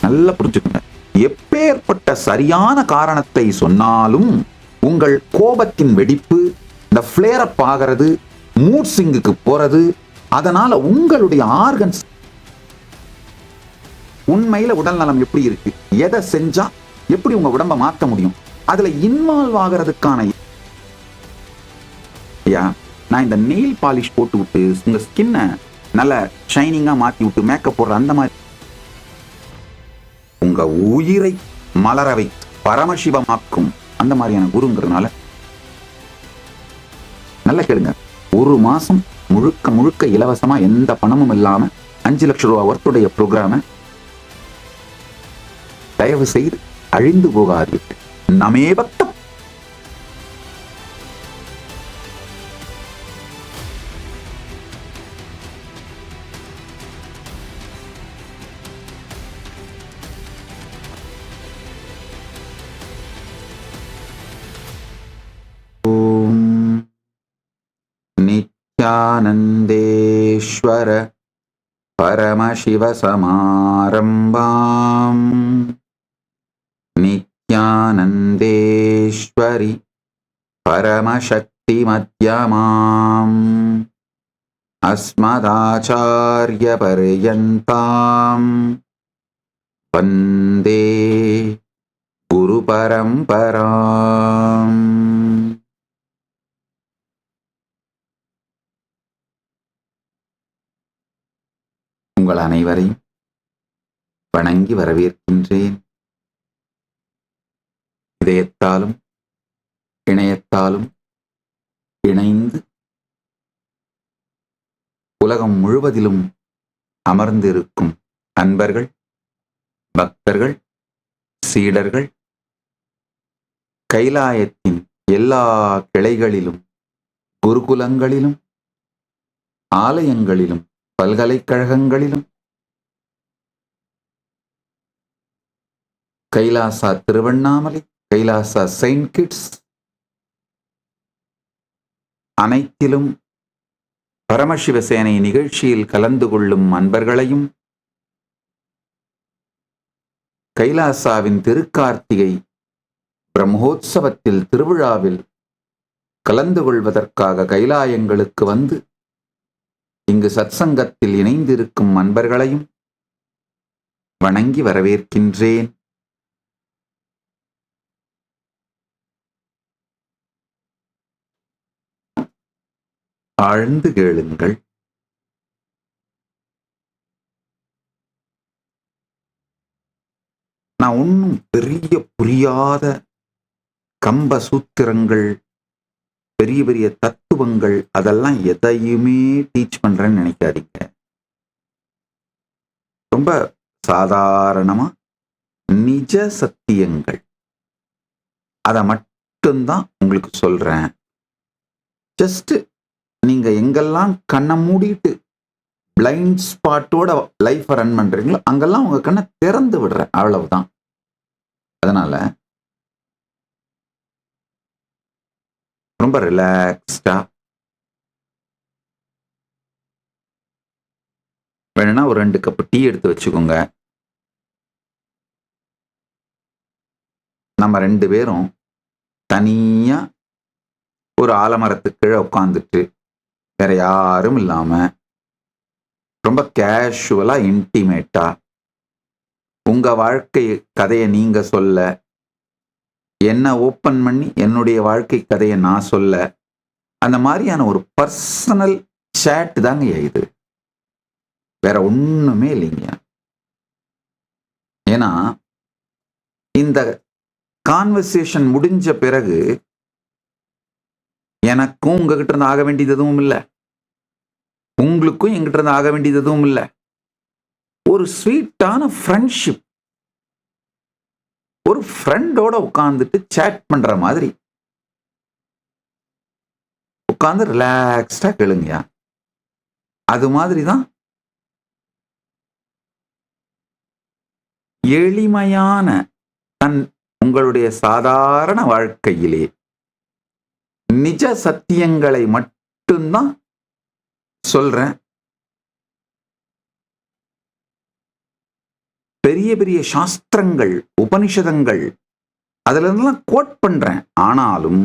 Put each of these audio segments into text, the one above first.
நல்லா புரிஞ்சுக்கோங்க. எப்பேற்பட்ட சரியான காரணத்தை சொன்னாலும் உங்கள் கோபத்தின் வெடிப்பு, இந்த ஃபிளேர் அப் ஆகிறது, மூட் சிங்குக்கு போறது, அதனால உங்களுடைய ஆர்கன்ஸ் உண்மையில உடல் நலம் எப்படி இருக்கு, எதை செஞ்சா எப்படி உங்க உடம்ப மாற்ற முடியும், அதுல இன்வால்வ் ஆகிறதுக்கான நான் இந்த நெயில் பாலிஷ் போட்டு விட்டு உங்க ஸ்கின்னை நல்ல ஷைனிங்கா மாத்தி விட்டு மேக்கப் போடுற அந்த மாதிரி உங்க உயிரை மலரவை பரமசிவமாக்கும் அந்த மாதிரியான குருங்கிறதுனால நல்ல கேளுங்க. ஒரு மாசம் முழுக்க முழுக்க இலவசமா எந்த பணமும் இல்லாம 5 லட்சம் ரூபாய் ஒர்த்துடைய ப்ரோக்ராம தயவு செய்து அழிந்து போகாதீர்கள். நமே பக்தம். நித்யானந்தேஸ்வர பரமசிவசமாரம்பாம் நித்யானந்தேஸ்வரி பரமசக்தி மத்யமாம் அஸ்மதாச்சார்ய பர்யந்தாம் வந்தே குரு பரம்பராம். உங்கள் அனைவரையும் வணங்கி வரவேற்கின்றேன். இதயத்தாலும் இணையத்தாலும் இணைந்து உலகம் முழுவதிலும் அமர்ந்திருக்கும் அன்பர்கள், பக்தர்கள், சீடர்கள், கைலாயத்தின் எல்லா கிளைகளிலும், குருகுலங்களிலும், ஆலயங்களிலும், பல்கலைக்கழகங்களிலும், கைலாசா திருவண்ணாமலை, கைலாசா செயின்ட் கிட்ஸ் அனைத்திலும் பரமசிவசேனை நிகழ்ச்சியில் கலந்து கொள்ளும் அன்பர்களையும், கைலாசாவின் திருக்கார்த்திகை பிரம்மோற்சவத்தில் திருவிழாவில் கலந்து கொள்வதற்காக கைலாயங்களுக்கு வந்து இங்கு சத்சங்கத்தில் இணைந்திருக்கும் அன்பர்களையும் வணங்கி வரவேற்கின்றேன். ஆழ்ந்து கேளுங்கள். நான் ஒன்னும் பெரிய புரியாத கம்ப சூத்திரங்கள், பெரிய பெரிய தத்துவங்கள் அதெல்லாம் எதையுமே டீச் பண்றேன்னு நினைக்காதீங்க. ரொம்ப சாதாரணமா நிஜ சத்தியங்கள் அதை மட்டும்தான் உங்களுக்கு சொல்றேன். ஜஸ்ட் நீங்க எங்கெல்லாம் கண்ணை மூடிட்டு பிளைண்ட் ஸ்பாட்டோட லைஃப் ரன் பண்றீங்களோ அங்கெல்லாம் உங்க கண்ணை திறந்து விடுறேன், அவ்வளவுதான். அதனால ரொம்ப ரிலாக்ஸ்டா வேணும்னா ஒரு 2 கப் டீ எடுத்து வச்சுக்கோங்க. நம்ம 2 பேரும் தனியா ஒரு ஆலமரத்துக்கு கீழே உட்காந்துட்டு வேற யாரும் இல்லாம ரொம்ப கேஷுவலா இன்டிமேட்டா உங்க வாழ்க்கை கதையை நீங்க சொல்ல, என்ன ஓப்பன் பண்ணி என்னுடைய வாழ்க்கை கதையை நான் சொல்ல, அந்த மாதிரியான ஒரு பர்சனல் சேட் தாங்க இது, வேற ஒண்ணுமே இல்லைங்க. ஏன்னா இந்த கான்வர்சேஷன் முடிஞ்ச பிறகு எனக்கும் உங்ககிட்ட இருந்து ஆக வேண்டியது எதுவும் இல்லை, உங்களுக்கும் எங்கிட்ட இருந்து ஆக வேண்டியது எதுவும் இல்லை. ஒரு ஸ்வீட்டான ஃப்ரெண்ட்ஷிப், ஒரு ஃப்ரெண்டோட உட்கார்ந்துட்டு சேட் பண்ற மாதிரி உட்கார்ந்து ரிலாக்ஸ்டா கேளுங்கயா. அது மாதிரிதான் எளிமையான உங்களுடைய சாதாரண வாழ்க்கையிலே நிஜ சத்தியங்களை மட்டும்தான் சொல்றேன். பெரிய பெரிய சாஸ்திரங்கள், உபனிஷதங்கள் அதுல இருந்தெல்லாம் கோட் பண்றேன். ஆனாலும்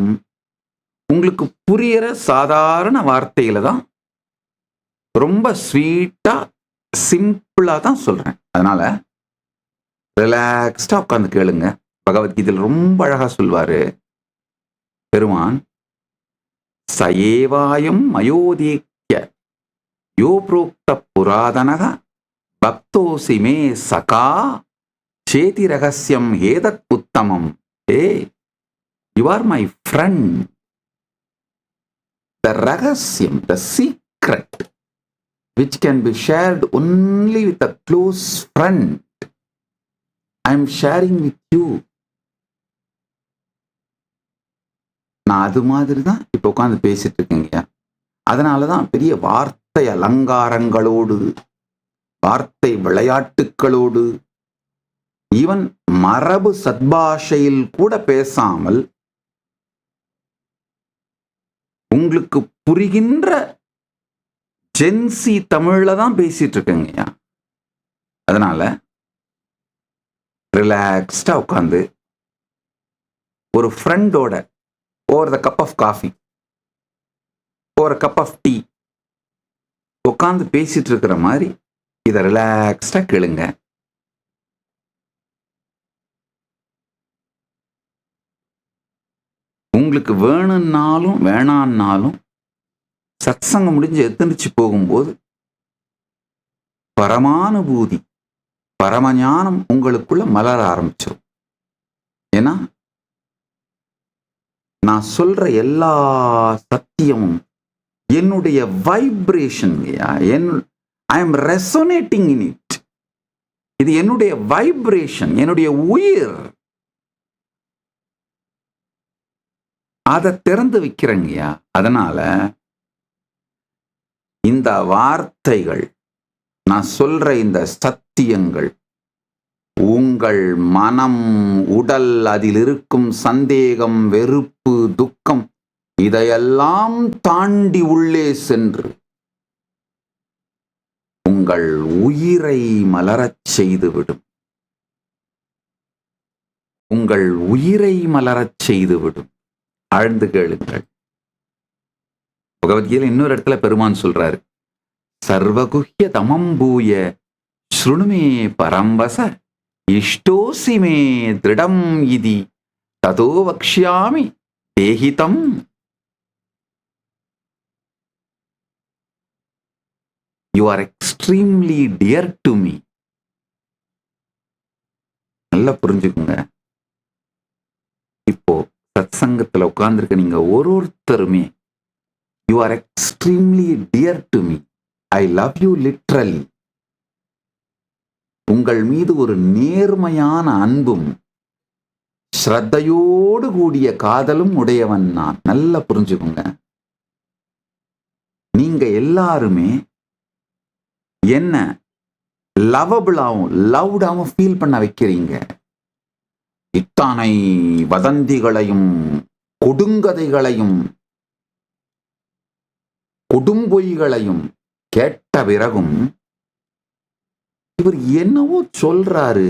உங்களுக்கு புரியற சாதாரண வார்த்தையில தான், ரொம்ப ஸ்வீட்டா சிம்பிளா தான் சொல்றேன். அதனால ரிலாக்ஸ்டா உட்கார்ந்து கேளுங்க. பகவத்கீதையில் ரொம்ப அழகா சொல்வாரு பெருமான், சயேவாயம் மயோதீக்ய யோ புரோக்த புராதனக பக்தோசி மே சகா சேதி ரகசியம் ஏதத் உத்தமம். You are my friend. The ரகசியம், the secret which can be shared only with a close friend, I am sharing with you. நான் அது மாதிரி தான் இப்போ உட்காந்து பேசிட்டு இருக்கேங்க. அதனால தான் பெரிய வார்த்தை அலங்காரங்களோடு, வார்த்தை விளையாட்டுகளோடு, ஈவன் மரபு சத்பாஷையில் கூட பேசாமல் உங்களுக்கு புரிகின்ற ஜென்சி தமிழ்ல தான் பேசிட்டு இருக்கேங்கய்யா. அதனால ரிலாக்ஸ்டா உட்காந்து ஒரு ஃப்ரெண்டோட over the cup of coffee, over cup of tea உட்காந்து பேசிட்டு இருக்கிற மாதிரி இதை ரிலாக்ஸ்டா கேளுங்க. உங்களுக்கு வேணும்னாலும் வேணான்னாலும் சத்சங்கம் முடிஞ்சு எத்தனிச்சு போகும்போது பரமானுபூதி, பரமஞானம் உங்களுக்குள்ள மலர ஆரம்பிச்சிடும். ஏன்னா நான் சொல்ற எல்லா சத்தியமும் என்னுடைய vibration. I am resonating in it. இது என்னுடைய வைப்ரேஷன், என்னுடைய உயிர். அதை திறந்து வைக்கிறேங்கய்யா. அதனால இந்த வார்த்தைகள், நான் சொல்ற இந்த சத்தியங்கள் உங்கள் மனம், உடல், அதில் இருக்கும் சந்தேகம், வெறுப்பு, துக்கம் இதையெல்லாம் தாண்டி உள்ளே சென்று உங்கள் உயிரை மலரச் செய்துவிடும். உங்கள் உயிரை மலரச் செய்துவிடும். ஆழ்ந்து கேளுங்கள். பகவத்கீதையில் இன்னொரு இடத்துல பெருமான் சொல்றாரு, சர்வகுஹ்ய தமம்பூய ஸ்ருணுமே பரம்பச இஷ்டோசி மே திருடம் இதி ததோ வக்ஷ்யாமி தேஹிதம். You are extremely dear to me. நல்லா புரிஞ்சுக்குங்க. இப்போ சத்சங்கத்துல உட்கார்ந்துருக்க நீங்க ஒருத்தருமே you are extremely dear to me. I love you literally. உங்கள் மீது ஒரு நேர்மையான அன்பும் ஸ்ரத்தையோடு கூடிய காதலும் உடையவன் நான். நல்லா புரிஞ்சுக்குங்க. நீங்க எல்லாருமே என்ன லவபிளாவும் லவ்டாவும் ஃபீல் பண்ண வைக்கிறீங்க. இத்தனை வதந்திகளையும் கொடுங்கதைகளையும் கொடும்பொய்களையும் கேட்ட பிறகும் இவர் என்னவோ சொல்றாரு,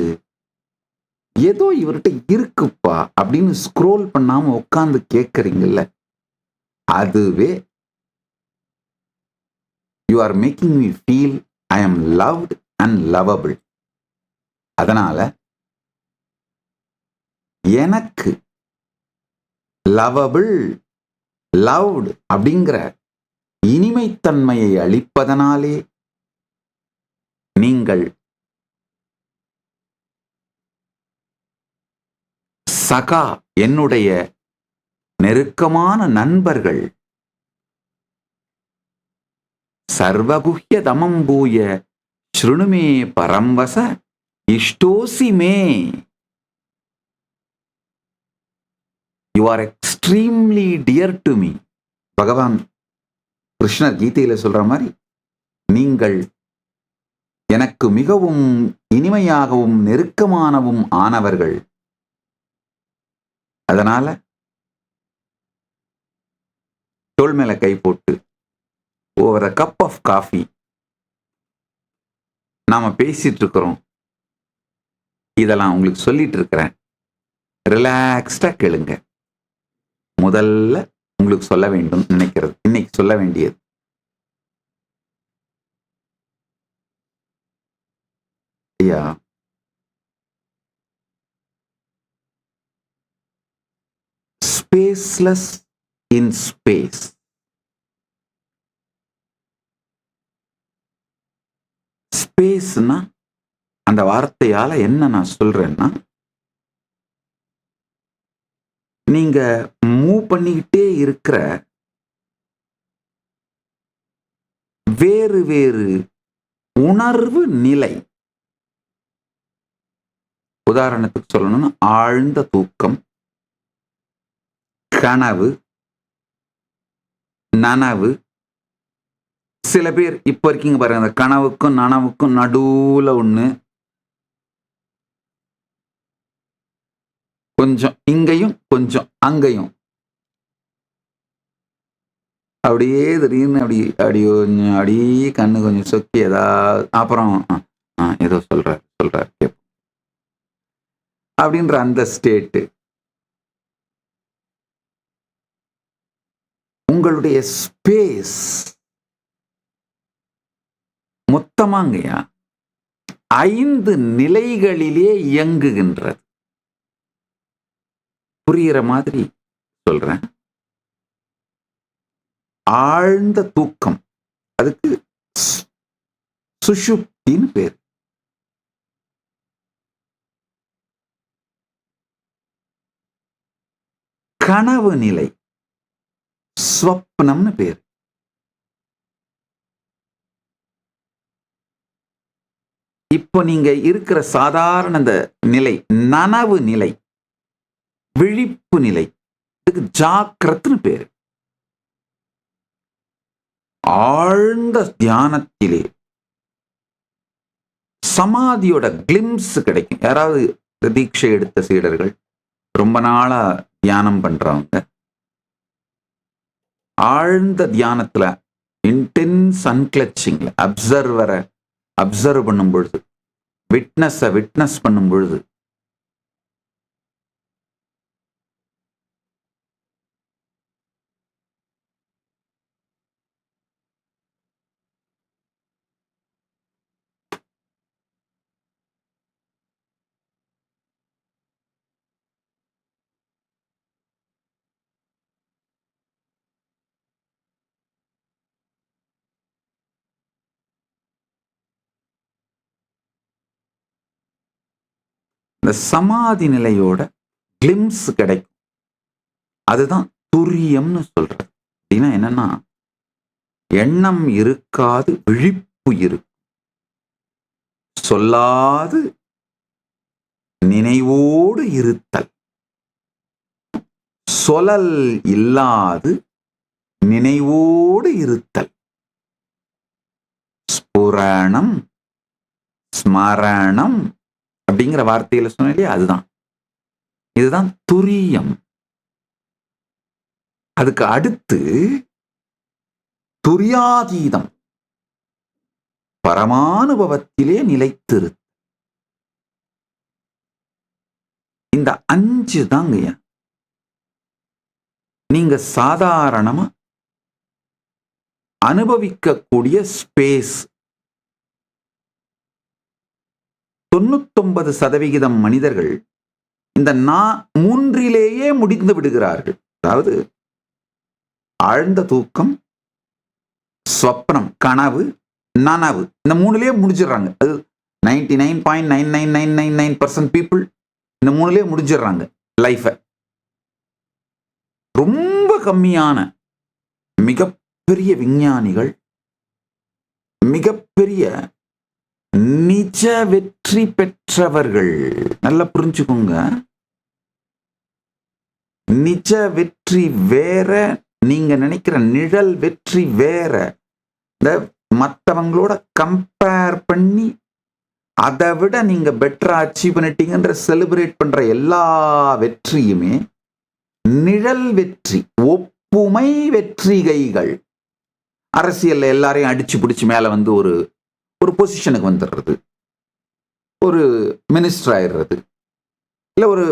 ஏதோ இவர்கிட்ட இருக்குப்பா அப்படின்னு ஸ்க்ரோல் பண்ணாம உட்கார்ந்து கேட்கறீங்கல்ல, அதுவே you are making me feel I am loved and lovable. அதனால எனக்கு லவபிள், லவ்டு அப்படிங்கிற இனிமைத்தன்மையை அளிப்பதனாலே நீங்கள் சகா, என்னுடைய நெருக்கமான நண்பர்கள், சர்வகுஹ்ய தமம்பூய ஸ்ருணுமே பரம்வச இஷ்டோசி மே. You are extremely dear to me. Bhagavan கிருஷ்ணர் கீதையில சொல்ற மாதிரி நீங்கள் எனக்கு மிகவும் இனிமையாகவும் நெருக்கமானவும் ஆனவர்கள். அதனால தோள் மேல கை போட்டு over a cup of coffee நாம பேசிட்டு இருக்கிறோம். இதெல்லாம் உங்களுக்கு சொல்லிட்டு இருக்கிறேன். ரிலாக்ஸ்டா கேளுங்க. முதல்ல உங்களுக்கு சொல்ல வேண்டும் நினைக்கிறது, இன்னைக்கு சொல்ல வேண்டியது, ஐயா, ஸ்பேஸ்லெஸ் இன் ஸ்பேஸ். ஸ்பேஸ்னா அந்த வார்த்தையால என்ன நான் சொல்றேன்னா, நீங்க மூவ் பண்ணிக்கிட்டே இருக்கிற வேறு வேறு உணர்வு நிலை. உதாரணத்துக்கு சொல்லணும்னா ஆழ்ந்த தூக்கம், கனவு, நனவு. சில பேர் இப்ப இருக்கீங்க பாருங்க, அந்த கனவுக்கும் நனவுக்கும் நடுவுல ஒண்ணு, கொஞ்சம் இங்கேயும் கொஞ்சம் அங்கேயும், அப்படியே திடீர்னு அப்படியே கண்ணு கொஞ்சம் சொக்கி ஏதாவது அப்புறம் ஏதோ சொல்றாரு அப்படின்ற அந்த ஸ்டேட்டு. உங்களுடைய ஸ்பேஸ் மொத்தமாங்கயா 5 நிலைகளிலே இயங்குகின்றது. புரிகிற மாதிரி சொல்றேன். ஆழ்ந்த தூக்கம், அதுக்கு சுஷுப்தின்னு பேர். கனவு நிலை ஸ்வப்னம்னு பேர். இப்போ நீங்க இருக்கிற சாதாரண அந்த நிலை நனவு நிலை, விழிப்பு நிலை, இதுக்கு ஜாக்கிரத்னு பேரு. ஆழ்ந்த தியானத்திலே சமாதியோட கிளிம்ஸ் கிடைக்கும். யாராவது தீட்சை எடுத்த சீடர்கள், ரொம்ப நாளா தியானம் பண்றவங்க, ஆழ்ந்த தியானத்துல இன்டென்ஸ் அன்கிளச்சிங்ல அப்சர்வரை அப்சர்வ் பண்ணும் பொழுது, விட்னஸ் பண்ணும் பொழுது இந்த சமாதி நிலையோட கிளிம்ஸ் கிடைக்கும். அதுதான் துரியம்னு சொல்றது. அப்படின்னா என்னன்னா, எண்ணம் இருக்காது, விழிப்பு இருக்கும். சொல்லாது நினைவோடு இருத்தல், சொலல் இல்லாது நினைவோடு இருத்தல். ஸ்புரணம், ஸ்மரணம் அப்படிங்கிற வார்த்தையில சொன்னே அதுதான். இதுதான் துரியம். அதுக்கு அடுத்து துரியாதீதம், பரமானுபவத்திலே நிலைத்திரு. இந்த 5 தாங்க நீங்க சாதாரணமா அனுபவிக்கக்கூடிய ஸ்பேஸ். 99% மனிதர்கள் இந்த 3லேயே முடிந்து விடுகிறார்கள். அதாவது ஆழ்ந்த தூக்கம், ஸ்வப்னம், கனவு, நனவு, இந்த 3லேயே முடிச்சிடுறாங்க. அது 99.99999% பீப்புள் இந்த 3லேயே முடிச்சிடுறாங்க லைஃப. ரொம்ப கம்மியான மிகப்பெரிய விஞ்ஞானிகள், மிகப்பெரிய நிஜ வெற்றி பெற்றவர்கள், நல்லா புரிஞ்சுக்கோங்க. நிஜ வெற்றி வேற, நீங்க நினைக்கிற நிழல் வெற்றி வேற. இந்த மற்றவங்களோட கம்பேர் பண்ணி அதை விட நீங்க பெட்டரா அச்சீவ் பண்ணிட்டீங்கன்ற செலிப்ரேட் பண்ற எல்லா வெற்றியுமே நிழல் வெற்றி, ஒப்புமை வெற்றிகைகள். அரசியல்ல எல்லாரையும் அடிச்சு பிடிச்சு மேல வந்து ஒரு பொசிஷனுக்கு வந்துடுறது, ஒரு மினிஸ்டர் ஆயிடுறது, இல்லை ஒரு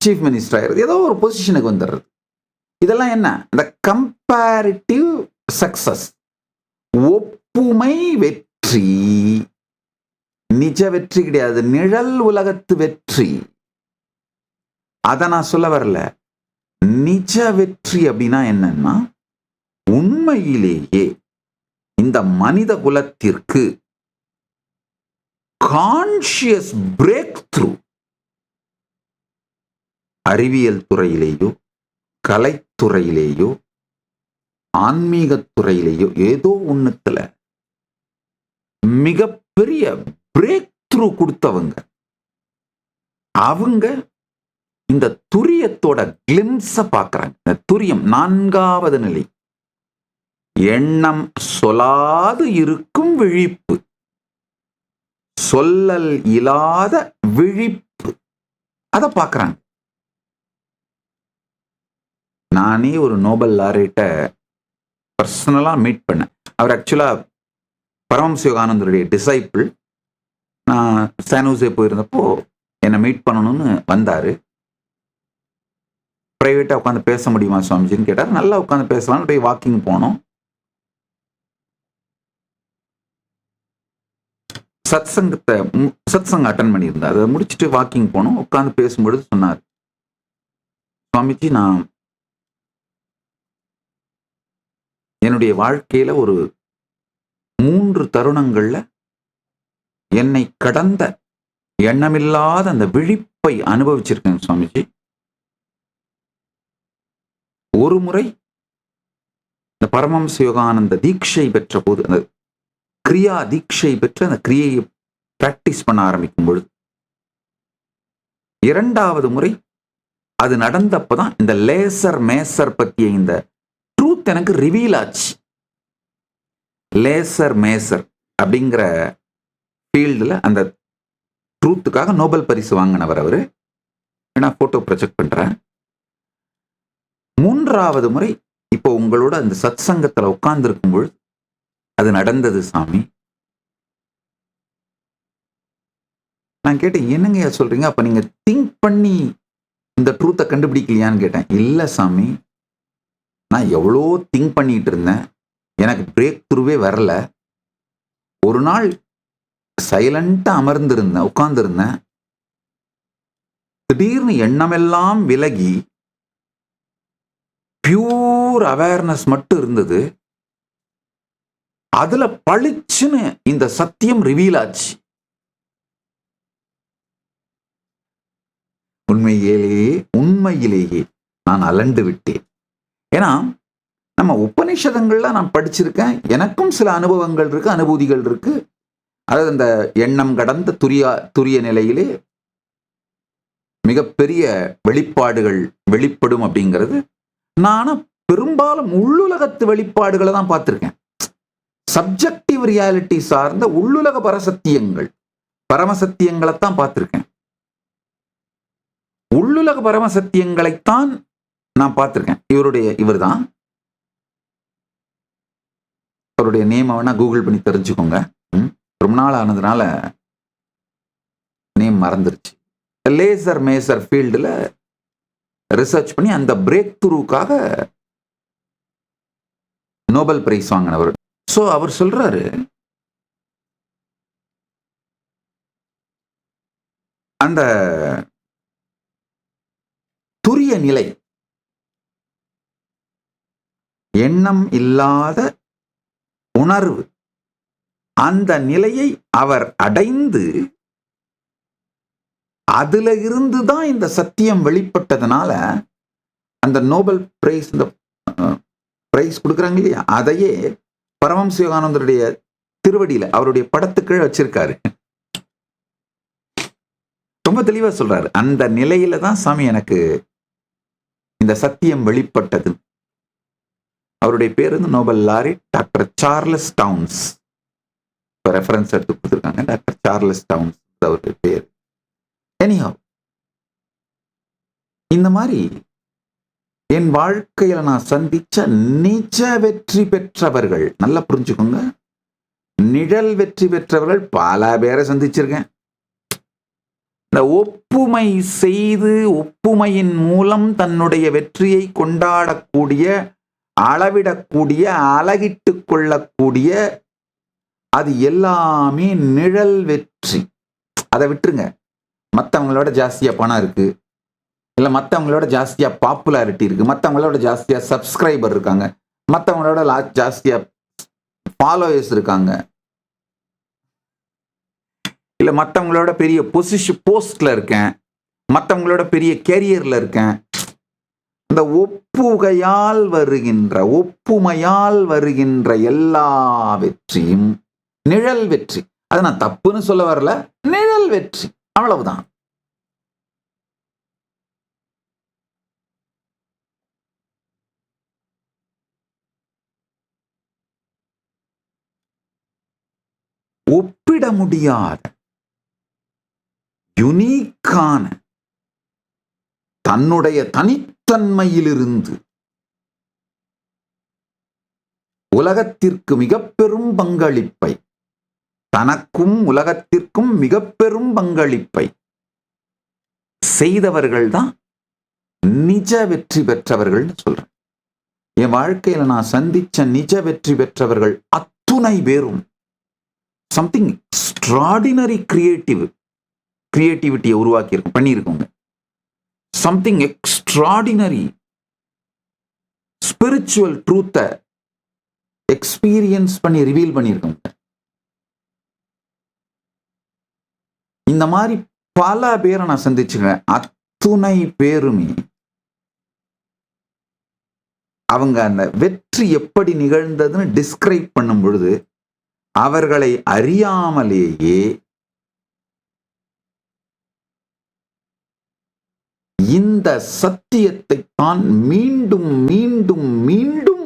சீஃப் மினிஸ்டர் ஆயிடுறது, ஏதோ ஒரு பொசிஷனுக்கு வந்துடுறது. இதெல்லாம் என்ன? இந்த கம்பேரிட்டிவ் சக்சஸ், ஒப்புமை வெற்றி. நிஜ வெற்றி கிடையாது, நிழல் உலகத்து வெற்றி. அத நான் சொல்ல வரல. நிஜ வெற்றி அப்படின்னா என்னன்னா, உண்மையிலேயே இந்த மனித குலத்திற்கு கான்ஷியஸ் பிரேக் த்ரூ, அறிவியல் துறையிலேயோ கலைத்துறையிலேயோ ஆன்மீகத் துறையிலேயோ ஏதோ ஒண்ணுத்துல மிகப்பெரிய பிரேக் த்ரூ கொடுத்தவங்க. அவங்க இந்த துரியத்தோட கிளிம்ஸ பார்க்கறாங்க. இந்த துரியம் 4வது நிலை, எண்ணம் சொல்லாது இருக்கும் விழிப்பு, சொல்லல் இல்லாத விழிப்பு, அத பார்க்கறாங்க. நானே ஒரு நோபல் லாரேட்ட பர்சனலா மீட் பண்ணேன். அவர் ஆக்சுவலா பரமஹம்ச யோகானந்தருடைய டிசைபிள். நான் சானூசே போயிருந்தப்போ என்னை மீட் பண்ணணும்னு வந்தாரு. பிரைவேட்டா உட்காந்து பேச முடியுமா சுவாமிஜின்னு கேட்டார். நல்லா உட்காந்து பேசலாம். போய் வாக்கிங் போனோம். சத்சங்க அட்டன் பண்ணியிருந்தார். அதை முடிச்சுட்டு வாக்கிங் போனோம். உட்காந்து பேசும்பொழுது சொன்னார், சுவாமிஜி, நான் என்னுடைய வாழ்க்கையில ஒரு 3 தருணங்கள்ல என்னை கடந்த எண்ணமில்லாத அந்த விழிப்பை அனுபவிச்சிருக்கேன் சுவாமிஜி. ஒரு முறை இந்த பரமஹம்ச யோகானந்த தீட்சை பெற்ற போது, அந்த கிரியா தீட்சை பெற்று அந்த கிரியையை பிராக்டிஸ் பண்ண ஆரம்பிக்கும் பொழுது, 2வது முறை அது நடந்தப்பதான் இந்த லேசர் மேசர் பற்றிய இந்த ட்ரூத் எனக்கு ரிவீல் ஆச்சு. லேசர் மேசர் அப்படிங்கிற ஃபீல்டில் அந்த ட்ரூத்துக்காக நோபல் பரிசு வாங்கினவர் அவரு. நான் போட்டோ ப்ரொஜெக்ட் பண்றேன். 3வது முறை இப்போ உங்களோட அந்த சத் சங்கத்துல உட்கார்ந்து இருக்கும் பொழுது அது நடந்தது சாமி. நான் கேட்டேன், என்னங்க சொல்றீங்க? அப்ப நீங்க திங்க் பண்ணி இந்த ட்ரூத்தை கண்டுபிடிக்கலையான்னு கேட்டேன். இல்ல சாமி, நான் எவ்வளோ திங்க் பண்ணிட்டு இருந்தேன், எனக்கு பிரேக் த்ரூவே வரல. ஒரு நாள் சைலண்டா அமர்ந்திருந்தேன், உட்கார்ந்திருந்தேன். திடீர்னு எண்ணமெல்லாம் விலகி பியூர் அவேர்னஸ் மட்டும் இருந்தது. அதுல பளிச்சுன்னு இந்த சத்தியம் ரிவீல் ஆச்சு. உண்மையிலேயே நான் அலண்டு விட்டேன். ஏன்னா நம்ம உபநிஷதங்கள்ல நான் படிச்சிருக்கேன். எனக்கும் சில அனுபவங்கள் இருக்கு, அனுபூதிகள் இருக்கு. அதாவது இந்த எண்ணம் கடந்த துரிய நிலையிலே மிகப்பெரிய வெளிப்பாடுகள் வெளிப்படும் அப்படிங்கிறது நானும் பெரும்பாலும் உள்ளுலகத்து வெளிப்பாடுகளை தான் பார்த்திருக்கேன். சப்ஜெக்டிவ் ரியாலிட்டி சார்ந்த உள்ளுலக பரசத்தியங்கள், பரமசத்தியங்களைத்தான் பார்த்திருக்கேன். உள்ளுலக பரமசத்தியங்களைத்தான் நான் பார்த்திருக்கேன். இவர்தான், அவருடைய நேம் வேணா கூகுள் பண்ணி தெரிஞ்சுக்கோங்க. ரொம்ப நாள் ஆனதுனால நேம் மறந்துருச்சு. லேசர் மேசர் ஃபீல்டில் ரிசர்ச் பண்ணி அந்த பிரேக் த்ரூக்காக நோபல் பிரைஸ் வாங்கினவர். ஸோ அவர் சொல்றாரு, அந்த துரிய நிலை, எண்ணம் இல்லாத உணர்வு, அந்த நிலையை அவர் அடைந்து அதுல இருந்துதான் இந்த சத்தியம் வெளிப்பட்டதுனால அந்த நோபல் பிரைஸ், இந்த பிரைஸ் கொடுக்குறாங்க இல்லையா, அதையே பரமஹம்ச யோகானந்தருடைய திருவடியில அவருடைய படத்துக்கு வச்சிருக்காரு. ரொம்ப தெளிவா சொல்றாரு, அந்த நிலையில தான் சாமி எனக்கு இந்த சத்தியம் வெளிப்பட்டது. அவருடைய பேர் வந்து Nobel laureate doctor Charles Townes. Reference எடுத்து கொடுத்துருக்காங்க, டாக்டர் சார்லஸ் டவுன்ஸ் அவருடைய பேர். எனிஹவ், இந்த மாதிரி என் வாழ்க்கையில நான் சந்திச்ச நிஜ வெற்றி பெற்றவர்கள், நல்லா புரிஞ்சுக்கோங்க, நிழல் வெற்றி பெற்றவர்கள் பல பேரை சந்திச்சிருக்கேன். இந்த ஒப்புமை செய்து ஒப்புமையின் மூலம் தன்னுடைய வெற்றியை கொண்டாடக்கூடிய, அளவிடக்கூடிய, அலகிட்டு கொள்ளக்கூடிய, அது எல்லாமே நிழல் வெற்றி. அதை விட்டுருங்க. மற்றவங்களோட ஜாஸ்தியா பணம் இருக்கு, இல்ல மற்றவங்களோட ஜாஸ்தியா பாப்புலாரிட்டி இருக்கு, மற்றவங்களோட ஜாஸ்தியா சப்ஸ்கிரைபர் இருக்காங்க, மற்றவங்களோட ஜாஸ்தியா ஃபாலோவர்ஸ் இருக்காங்க, இல்ல மற்றவங்களோட பெரிய போஸ்ட்ல இருக்கேன், மற்றவங்களோட பெரிய கேரியர்ல இருக்கேன். இந்த ஒப்புமையால் வருகின்ற எல்லா வெற்றியும் நிழல் வெற்றி. அதை நான் தப்புன்னு சொல்ல வரல, நிழல் வெற்றி, அவ்வளவுதான். ஒப்பிட முடியாத யுனிக்கான தன்னுடைய தனித்தன்மையிலிருந்து உலகத்திற்கு மிக பெரும் பங்களிப்பை, தனக்கும் உலகத்திற்கும் மிக பெரும் பங்களிப்பை செய்தவர்கள் தான் நிஜ வெற்றி பெற்றவர்கள் சொல்றேன். என் வாழ்க்கையில நான் சந்திச்ச நிஜ வெற்றி பெற்றவர்கள் அத்துணை பேரும் சம்திங் எக்ஸ்ட்ராடினரி கிரியேட்டிவிட்டியை உருவாக்கி பண்ணியிருக்கோங்க. சம்திங் எக்ஸ்ட்ராடினரி ஸ்பிரிச்சுவல் ட்ரூத்தை எக்ஸ்பீரியன்ஸ் பண்ணி ரிவீல் பண்ணியிருக்கோங்க. இந்த மாதிரி பல பேரை நான் சந்திச்சுக்கிறேன். அத்துணை பேருமே அவங்க அந்த வெற்றி எப்படி நிகழ்ந்ததுன்னு டிஸ்கிரைப் பண்ணும் பொழுது அவர்களை அறியாமலேயே இந்த சத்தியத்தை தான் மீண்டும் மீண்டும் மீண்டும்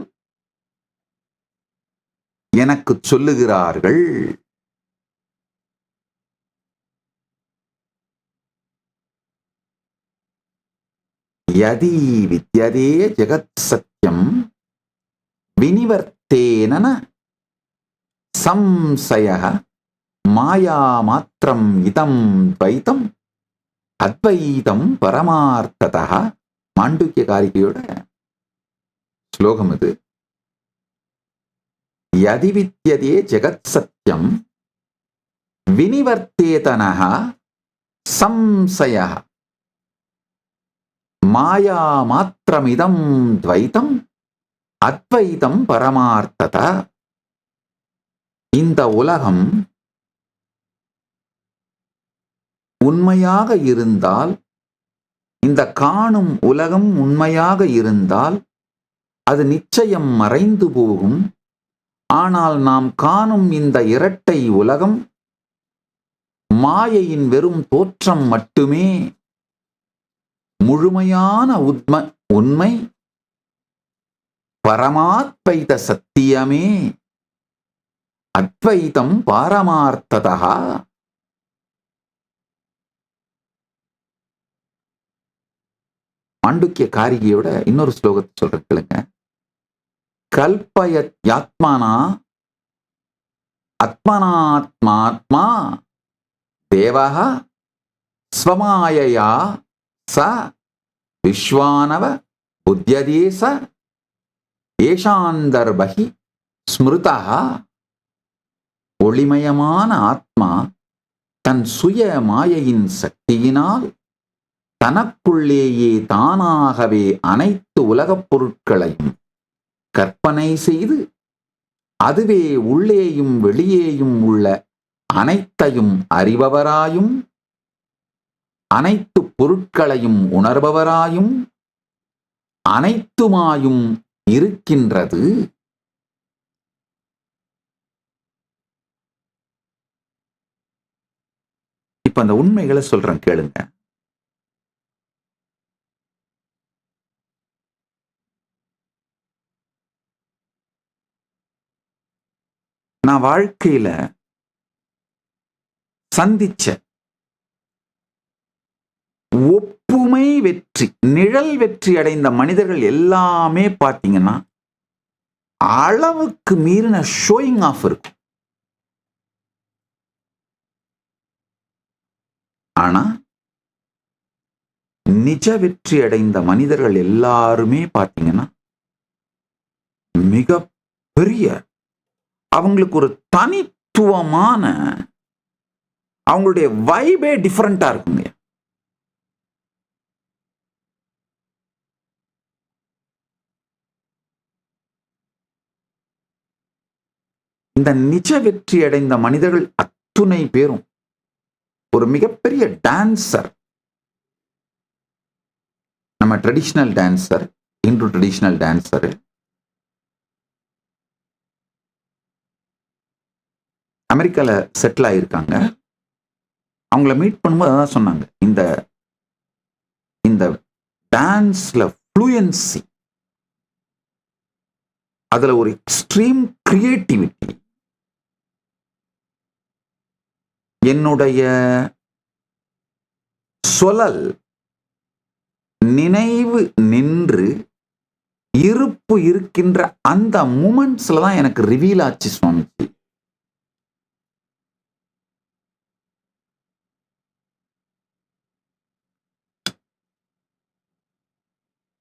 எனக்கு சொல்லுகிறார்கள். யதி வித்யதே ஜெகத் சத்யம் வினிவர்த்தேன சம்சயः மாயா மாத்திரம் இதம் துவைதம் அத்வைதம் பரமார்த்ததः. மாண்டூக்கிய காரிகையோட ஸ்லோகம் இது. யதி வித்யதே ஜெகத் சத்யம் வினிவர்த்தேதனः சம்சயः மாயா மாத்திரமிதம் துவைதம் அத்வைதம் பரமார்த்ததः. இந்த உலகம் உண்மையாக இருந்தால், இந்த காணும் உலகம் உண்மையாக இருந்தால் அது நிச்சயம் மறைந்து போகும். ஆனால் நாம் காணும் இந்த இரட்டை உலகம் மாயையின் வெறும் தோற்றம் மட்டுமே. முழுமையான உண்மை பரமாத்வைத சத்தியமே. அத்வைதம் பாரமார்த்ததः. மாண்டூக்கிய காரிகையோட இன்னொரு ஸ்லோகத்தை சொல்றேன் கேளுங்க. கல்பயத் யாத்மனா ஆத்மனாத்மாத்மா தேவஹ ஸ்வமாயயா ச விஸ்வானவ புத்யதேச ஏஷாந்தர்பஹி ஸ்மிருதா. ஒளிமயமான ஆத்மா தன் சுய மாயையின் சக்தியினால் தனக்குள்ளேயே தானாகவே அனைத்து உலகப் பொருட்களையும் கற்பனை செய்து அதுவே உள்ளேயும் வெளியேயும் உள்ள அனைத்தையும் அறிபவராயும் அனைத்து பொருட்களையும் உணர்பவராயும் அனைத்துமாயும் இருக்கின்றது. இப்ப அந்த உண்மைகளை சொல்றேன் கேளுங்க. நான் வாழ்க்கையில சந்திச்ச ஒப்புமை வெற்றி, நிழல் வெற்றி அடைந்த மனிதர்கள் எல்லாமே பார்த்தீங்கன்னா அளவுக்கு மீறின ஷோயிங் ஆஃப் இருக்கும். ஆனா நிஜ வெற்றி அடைந்த மனிதர்கள் எல்லாருமே பார்த்தீங்கன்னா மிக பெரிய, அவங்களுக்கு ஒரு தனித்துவமான, அவங்களுடைய வைபே டிஃபரெண்டா இருக்குங்க. இந்த நிஜ வெற்றி அடைந்த மனிதர்கள் அத்துணை பேரும் ஒரு மிகப்பெரிய டான்சர். நம்ம traditional dancer, Hindu traditional dancer, அமெரிக்கால செட்டில் ஆயிருக்காங்க. அவங்கள மீட் பண்ணும்போது அதான் சொன்னாங்க, இந்த இந்த டான்ஸ்ல ஃப்ளூயன்சி, அதுல ஒரு எக்ஸ்ட்ரீம் கிரியேட்டிவிட்டி, என்னுடைய சொலல் நினைவு நின்று இருப்பு இருக்கின்ற அந்த மூமெண்ட்ஸ்ல தான் எனக்கு ரிவீல் ஆச்சு சுவாமிஜி.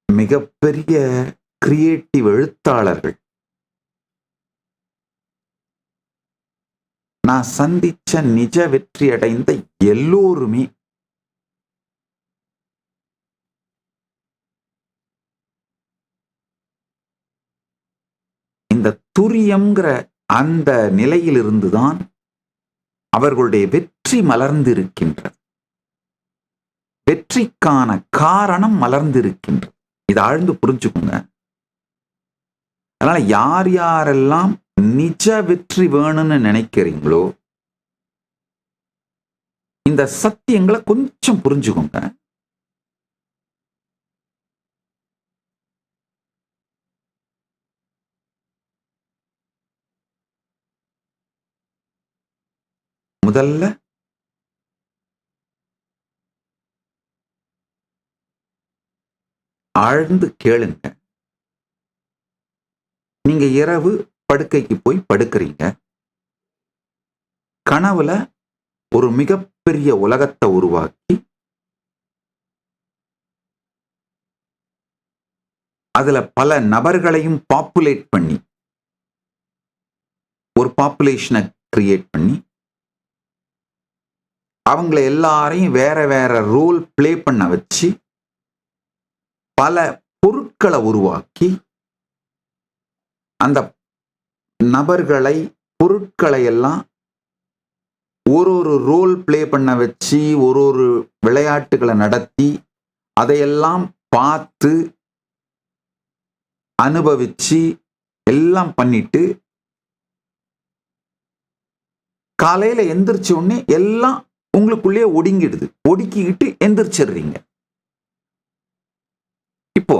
மிகப்பெரிய கிரியேட்டிவ் எழுத்தாளர்கள் நான் சந்திச்ச நிஜ வெற்றி அடைந்த எல்லோருமே இந்த துரியம்ங்கிற அந்த நிலையிலிருந்துதான் அவர்களுடைய வெற்றி மலர்ந்திருக்கின்றது. வெற்றிக்கான காரணம் மலர்ந்திருக்கின்றது. இதை ஆழ்ந்து புரிஞ்சுக்குங்க. அதனால யார் யாரெல்லாம் நிஜ வெற்றி வேணும்னு நினைக்கிறீங்களோ இந்த சத்தியங்களை கொஞ்சம் புரிஞ்சுக்கோங்க. முதல்ல ஆழ்ந்து கேளுங்க. நீங்க இரவு படுக்கைக்கு போய் படுக்கிறீங்க. கனவுல ஒரு மிகப்பெரிய உலகத்தை உருவாக்கி அதுல பல நபர்களையும் பாப்புலேட் பண்ணி, ஒரு பாப்புலேஷனை கிரியேட் பண்ணி அவங்கள எல்லாரையும் வேற வேற ரோல் பிளே பண்ண வச்சு பல பொருட்களை உருவாக்கி அந்த நபர்களை, பொருட்களை எல்லாம் ஒரு ஒரு ரோல் பிளே பண்ண வச்சு ஒரு ஒரு விளையாட்டுகளை நடத்தி அதையெல்லாம் பார்த்து அனுபவிச்சு எல்லாம் பண்ணிட்டு காலையில எந்திரிச்ச உடனே எல்லாம் உங்களுக்குள்ளேயே ஒடுங்கிடுது. ஒடுக்கிக்கிட்டு எந்திரிச்சிடுறீங்க. இப்போ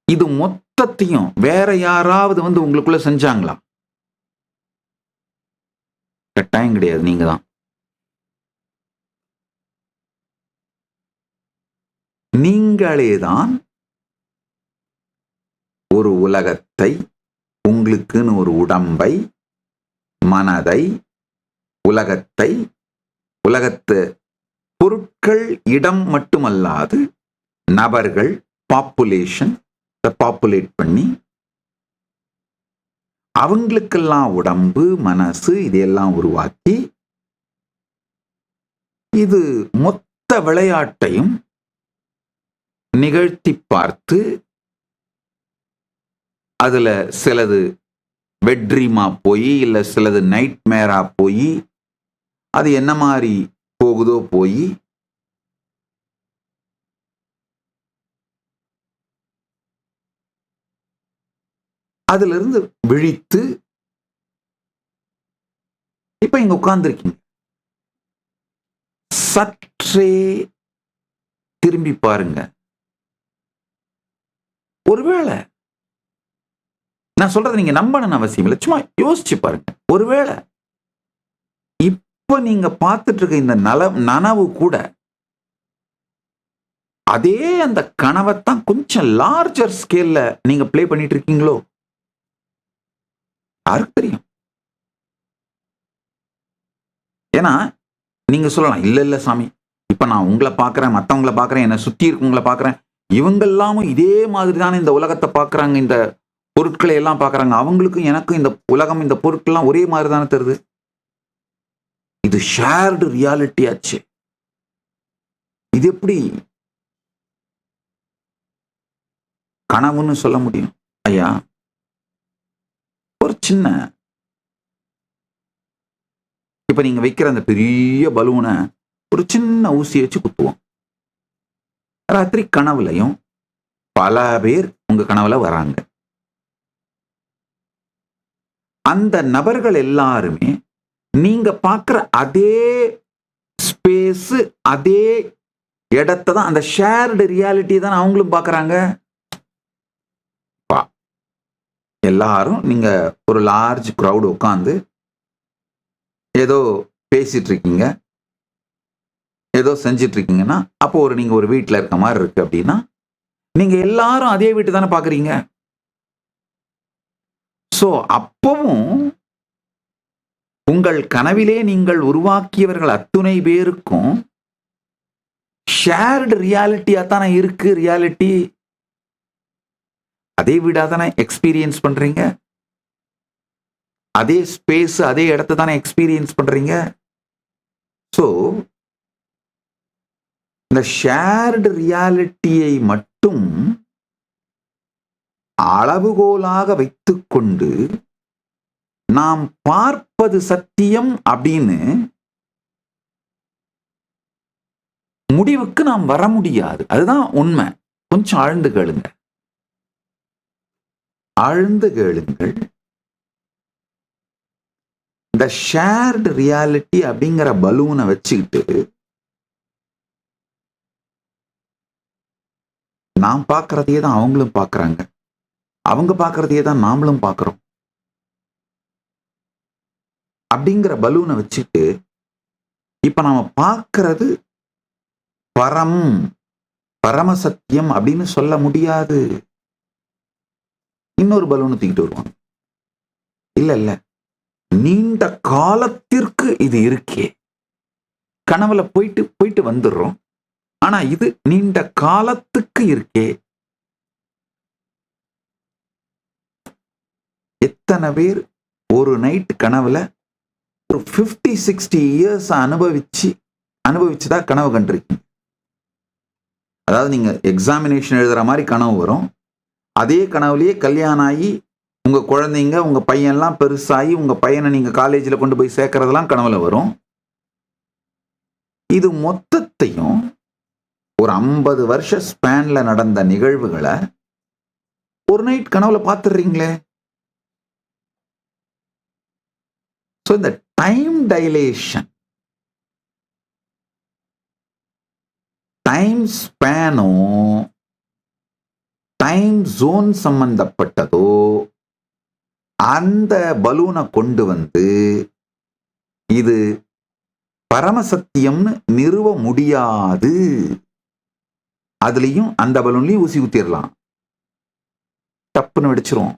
இது மொத்தத்தையும் வேற யாராவது வந்து உங்களுக்குள்ள செஞ்சாங்களா? கட்டாயம் கிடையாது. நீங்க தான். நீங்களேதான் ஒரு உலகத்தை, உங்களுக்குன்னு ஒரு உடம்பை, மனதை, உலகத்தை, உலகத்து பொருட்கள், இடம் மட்டுமல்லாது நபர்கள், பாப்புலேஷன் பாப்புலேட் பண்ணி அவங்களுக்கெல்லாம் உடம்பு, மனசு இதையெல்லாம் உருவாக்கி இது மொத்த விளையாட்டையும் நிகழ்த்தி பார்த்து அதுல சிலது பெட்ரீமா போய் இல்ல சிலது நைட் மேரா போய் அது என்ன மாதிரி போகுதோ போய் அதுல இருந்து விழித்து இப்ப இங்க உட்கார்ந்துருக்கீங்க. சற்றே திரும்பி பாருங்க. ஒருவேளை நான் சொல்றது நீங்க நம்பணும்னு அவசியம் இல்லை, சும்மா யோசிச்சு பாருங்க. ஒருவேளை இப்ப நீங்க பார்த்துட்டு இருக்க இந்த நனவு கூட அதே அந்த கனவைத்தான் கொஞ்சம் லார்ஜர் ஸ்கேல்ல நீங்க பிளே பண்ணிட்டு இருக்கீங்களோ? யாருக்கு தெரியும்? ஏன்னா நீங்க சொல்லலாம், இல்ல இல்ல சாமி, இப்ப நான் உங்களை பார்க்கிறேன், மற்றவங்களை பார்க்கிறேன், என்னை சுத்தி இருக்கவங்களை பார்க்கிறேன். இவங்க எல்லாமும் இதே மாதிரி தானே இந்த உலகத்தை பார்க்கறாங்க, இந்த பொருட்களை எல்லாம் பார்க்கறாங்க. அவங்களுக்கும் எனக்கும் இந்த உலகம், இந்த பொருட்கள்லாம் ஒரே மாதிரி தானே தருது. இது ஷேர்டு ரியாலிட்டி ஆச்சு. இது எப்படி கனவுன்னு சொல்ல முடியும்? ஐயா, ஒரு சின்ன இப்ப நீங்க வைக்கிற அந்த பெரிய பலூனை ஒரு சின்ன ஊசி வச்சு குத்துவோம். ராத்திரி கனவுலையும் பல பேர் உங்க கனவுல வராங்க. அந்த நபர்கள் எல்லாருமே நீங்க பார்க்கிற அதே ஸ்பேஸ், அதே இடத்தை தான், அந்த ஷேர்டு ரியாலிட்டி தான் அவங்களும் பார்க்கறாங்க. எல்லாரும் நீங்க ஒரு லார்ஜ் கிரவுட் உட்கார்ந்து ஏதோ பேசிட்டு இருக்கீங்க, ஏதோ செஞ்சிட்டு இருக்கீங்கன்னா, அப்போ நீங்க ஒரு வீட்டில் இருக்க மாதிரி இருக்கு அப்படின்னா, நீங்க எல்லாரும் அதே வீட்டு தானே பாக்குறீங்க. சோ அப்பவும் உங்கள் கனவிலே நீங்கள் உருவாக்கியவர்கள் அத்துணை பேருக்கும் ஷேர்டு ரியாலிட்டியா தானே இருக்கு. ரியாலிட்டி அதே வீடா தானே எக்ஸ்பீரியன்ஸ் பண்றீங்க, அதே ஸ்பேஸ், அதே இடத்தை தானே எக்ஸ்பீரியன்ஸ் பண்றீங்க. சோ இந்த ஷேர்டு ரியாலிட்டியை மட்டும் அளவுகோலாக வைத்துக்கொண்டு நாம் பார்ப்பது சத்தியம் அப்படின்னு முடிவுக்கு நாம் வர முடியாது. அதுதான் உண்மை. கொஞ்சம் ஆழ்ந்து கேளுங்க, ஆழ்ந்து கேளுங்கள். இந்த ஷேர்டு ரியாலிட்டி அப்படிங்கிற பலூனை வச்சுக்கிட்டு நாம் பார்க்கறதையே தான் அவங்களும் பார்க்கறாங்க, அவங்க பார்க்கறதையே தான் நாமளும் பார்க்கிறோம் அப்படிங்கிற பலூனை வச்சுட்டு இப்ப நாம பார்க்கறது பரமசத்தியம் அப்படின்னு சொல்ல முடியாது. இன்னொரு பலூனை தூக்கிட்டு வருவாங்க. இல்ல நீண்ட காலத்திற்கு இது இருக்கே. கனவுல போயிட்டு போயிட்டு வந்துடுறோம், ஆனா இது நீண்ட காலத்துக்கு இருக்கே. எத்தனை பேர் ஒரு நைட் கனவுல ஒரு 50-60 இயர்ஸ் அனுபவிச்சுதான் கனவு கண்டிருக்கீங்க. அதாவது நீங்க எக்ஸாமினேஷன் எழுதுற மாதிரி கனவு வரும். அதே கனவுலயே கல்யாணம் ஆகி உங்க குழந்தைங்க, உங்க பையன்லாம் பெருசாகி உங்க பையனை நீங்க காலேஜில் கொண்டு போய் சேர்க்கறதெல்லாம் கனவுல வரும். இது மொத்தத்தையும் ஒரு 50 வருஷ ஸ்பேன்ல நடந்த நிகழ்வுகளை ஒரு நைட் கனவுல பார்த்துடுறீங்களே. ஸோ இந்த டைம் டைலேஷன், டைம் ஸ்பேனோ டைம் ஜோன் சம்பந்தப்பட்டதோ அந்த பலூனை கொண்டு வந்து இது பரமசத்தியம்னு நிறுவ முடியாது. அதுலயும் அந்த பலூன்லயும் ஊசி ஊத்திடலாம், டப்புன்னு வெடிச்சிரும்.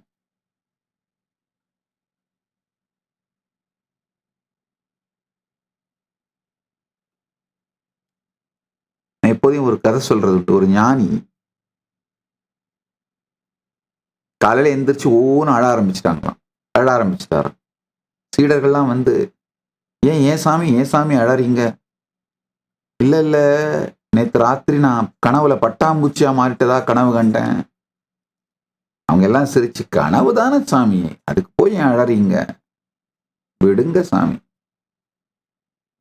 நான் எப்போதையும் ஒரு கதை சொல்றது, ஒரு ஞானி காலையில எந்திரிச்சு ஒவ்வொன்றும் அழ ஆரம்பிச்சுட்டாராம். சீடர்கள்லாம் வந்து, ஏன் சாமி அழறீங்க? இல்ல நேற்று ராத்திரி நான் கனவுல பட்டாம்பூச்சியா மாறிட்டதா கனவு கண்டேன். அவங்க எல்லாம் சிரிச்சு, கனவு தானே சாமி, அதுக்கு போய் ஏன் அழறீங்க, விடுங்க சாமி.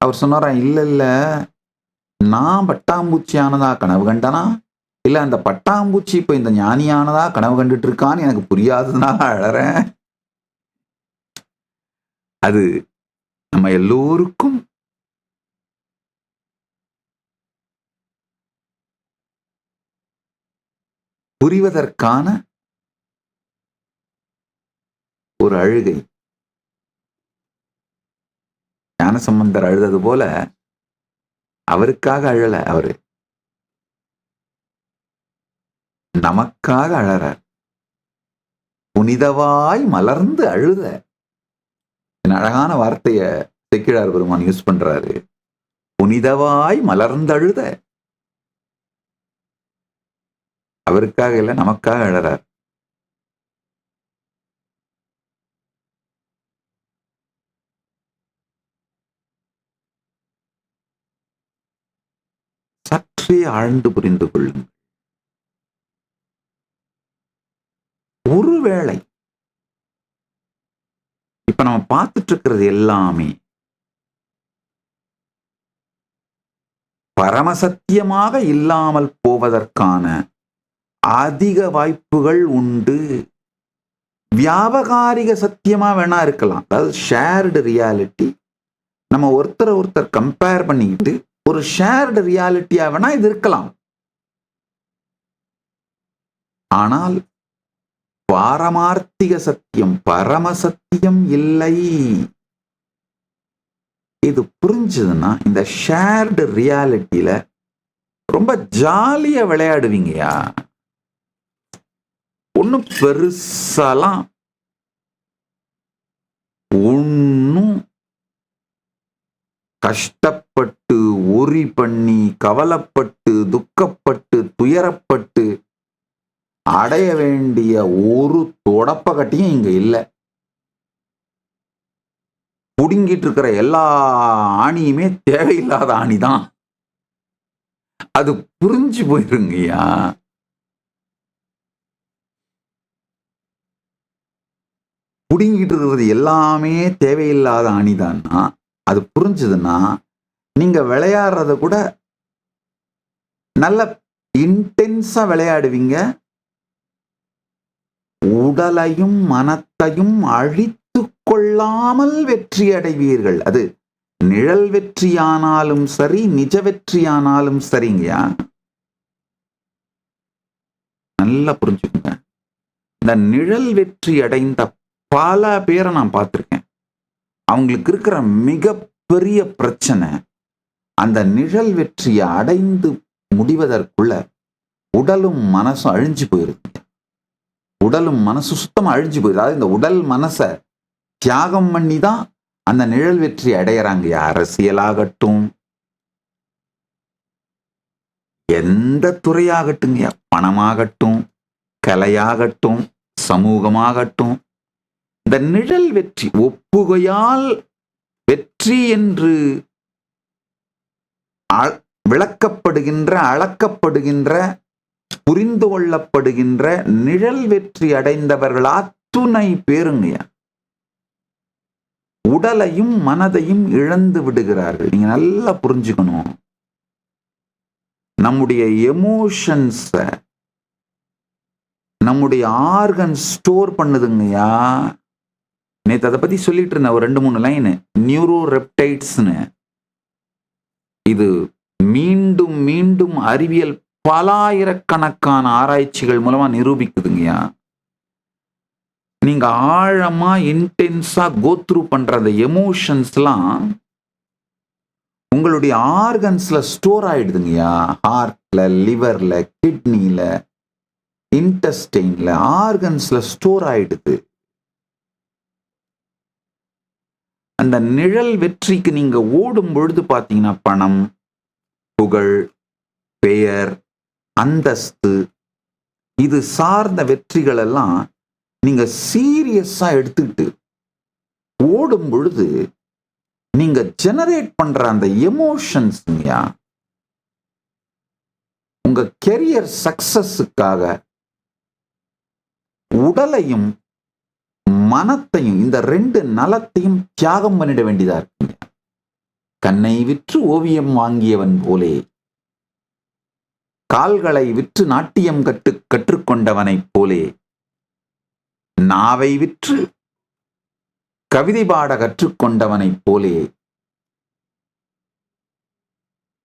அவர் சொன்னாராம், இல்ல நான் பட்டாம்பூச்சியானதா கனவு கண்டனா, இல்ல அந்த பட்டாம்பூச்சி இப்ப இந்த ஞானியானதா கனவு கண்டுட்டு இருக்கான்னு எனக்கு புரியாததுனால அழறேன். அது நம்ம எல்லோருக்கும் புரிவதற்கான ஒரு அழுகை. ஞானசம்பந்தர் அழுதது போல அவருக்காக அழல, அவரு நமக்காக அழறார். புனிதவாய் மலர்ந்து அழுத. அழகான வார்த்தைய செக்கிழார் பெருமான் யூஸ் பண்றாரு. புனிதவாய் மலர்ந்தழுத. அவருக்காக இல்ல, நமக்காக அழறார். சற்றே ஆழ்ந்து புரிந்து கொள்ளுங்கள். ஒருவேளை இப்ப நம்ம பார்த்துட்டு இருக்கிறது எல்லாமே பரமசத்தியமாக இல்லாமல் போவதற்கான அதிக வாய்ப்புகள் உண்டு. வியாபகாரிக சத்தியமா வேணா இருக்கலாம். அதாவது ஷேர்டு ரியாலிட்டி, நம்ம ஒருத்தர் கம்பேர் பண்ணிக்கிட்டு ஒரு ஷேர்டு ரியாலிட்டியா வேணா இது இருக்கலாம். ஆனால் பாரமார்த்திக சத்தியம், பரமசத்தியம் இல்லை. இது புரிஞ்சதுன்னா இந்த ஷேர்டு ரியாலிட்டியில ரொம்ப ஜாலியா விளையாடுவீங்கயா. ஒன்னும் பெருசாலாம் ஒன்னும் கஷ்டப்பட்டு ஒரி பண்ணி கவலைப்பட்டு துக்கப்பட்டு துயரப்பட்டு அடைய வேண்டிய ஒரு தொடப்ப கட்டியும் இங்க இல்லை. புடுங்கிட்டு இருக்கிற எல்லா ஆணியுமே தேவையில்லாத ஆணிதான். அது புரிஞ்சு போயிருங்கய்யா. புடுங்கிட்டு இருக்கிறது எல்லாமே தேவையில்லாத ஆணிதான்னா அது புரிஞ்சுதுன்னா நீங்க விளையாடுறத கூட நல்ல இன்டென்ஸா விளையாடுவீங்க. உடலையும் மனத்தையும் அழித்து கொள்ளாமல் வெற்றி அடைவீர்கள். அது நிழல் வெற்றியானாலும் சரி, நிஜ வெற்றியானாலும் சரிங்கயா. நல்லா புரிஞ்சுக்கோங்க. இந்த நிழல் வெற்றி அடைந்த பல பேரை நான் பார்த்திருக்கேன். அவங்களுக்கு இருக்கிற மிகப்பெரிய பிரச்சனை அந்த நிழல் வெற்றியை அடைந்து முடிவதற்குள்ள உடலும் மனசும் அழிஞ்சு போயிருது. உடலும் மனசு சுத்தமா அழிஞ்சு போயிருது. அதாவது இந்த உடல் மனசை தியாகம் பண்ணி தான் அந்த நிழல் வெற்றி அடையறாங்க. அரசியலாகட்டும், எந்த துறையாகட்டுங்க, பணமாகட்டும், கலையாகட்டும், சமூகமாகட்டும், இந்த நிழல் வெற்றி ஒப்புகையால் வெற்றி என்று விளக்கப்படுகின்ற, அளக்கப்படுகின்ற, புரிந்து கொள்ளப்படுகின்ற நிழல் வெற்றி அடைந்தவர்கள் அத்துணை பேருங்க உடலையும் மனதையும் இழந்து விடுகிறார்கள். நீங்க நல்லா புரிஞ்சுக்கணும். நம்முடைய எமோஷன்ஸ், நம்முடைய ஆர்கன் ஸ்டோர் பண்ணுதுங்கய்யா. நேற்று அதை பத்தி சொல்லிட்டு இருந்தேன் ஒரு 2-3 லைன். நியூரோ ரெப்டைட்ஸ்னு. இது மீண்டும் மீண்டும் அறிவியல் பலாயிரக்கணக்கான ஆராய்ச்சிகள் மூலமா நிரூபிக்குதுங்கய்யா. நீங்க ஆழமா இன்டென்ஸா கோத்ரூ பண்ற அந்த எமோஷன்ஸ்லாம் உங்களுடைய ஆர்கன்ஸ்ல ஸ்டோர் ஆயிடுதுங்கய்யா. ஹார்ட்ல, லிவர்ல, கிட்னில, இன்டெஸ்டைன்ல, ஆர்கன்ஸ்ல ஸ்டோர் ஆயிடுது. அந்த நிழல் வெற்றிக்கு நீங்க ஓடும் பொழுது பாத்தீங்கன்னா பணம், புகழ், பெயர், அந்தஸ்து, இது சார்ந்த வெற்றிகள் எல்லாம் நீங்க சீரியஸா எடுத்துக்கிட்டு ஓடும் பொழுது நீங்க ஜெனரேட் பண்ற அந்த எமோஷன்ஸ்யா உங்க கெரியர் சக்சஸுக்காக உடலையும் மனத்தையும், இந்த 2 நலத்தையும் தியாகம் பண்ணிட வேண்டியதா இருக்குங்க. கண்ணை விற்று ஓவியம் வாங்கியவன் போலே, கால்களை விற்று நாட்டியம் கற்றுக்கொண்டவனைப் போலே, நாவை விற்று கவிதை பாட கற்றுக்கொண்டவனைப் போலே,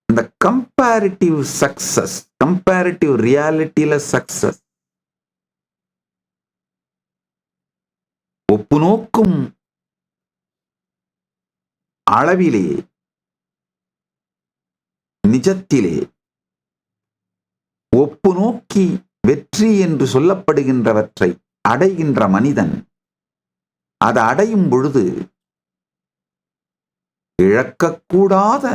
இந்த கம்பேரிட்டிவ் சக்சஸ், கம்பேரிட்டிவ் ரியாலிட்டியில சக்சஸ், ஒப்பு நோக்கும் அளவிலே, நிஜத்திலே ஒப்பு நோக்கி வெற்றி என்று சொல்லப்படுகின்றவற்றை அடைகின்ற மனிதன் அதை அடையும் பொழுது இழக்கக்கூடாத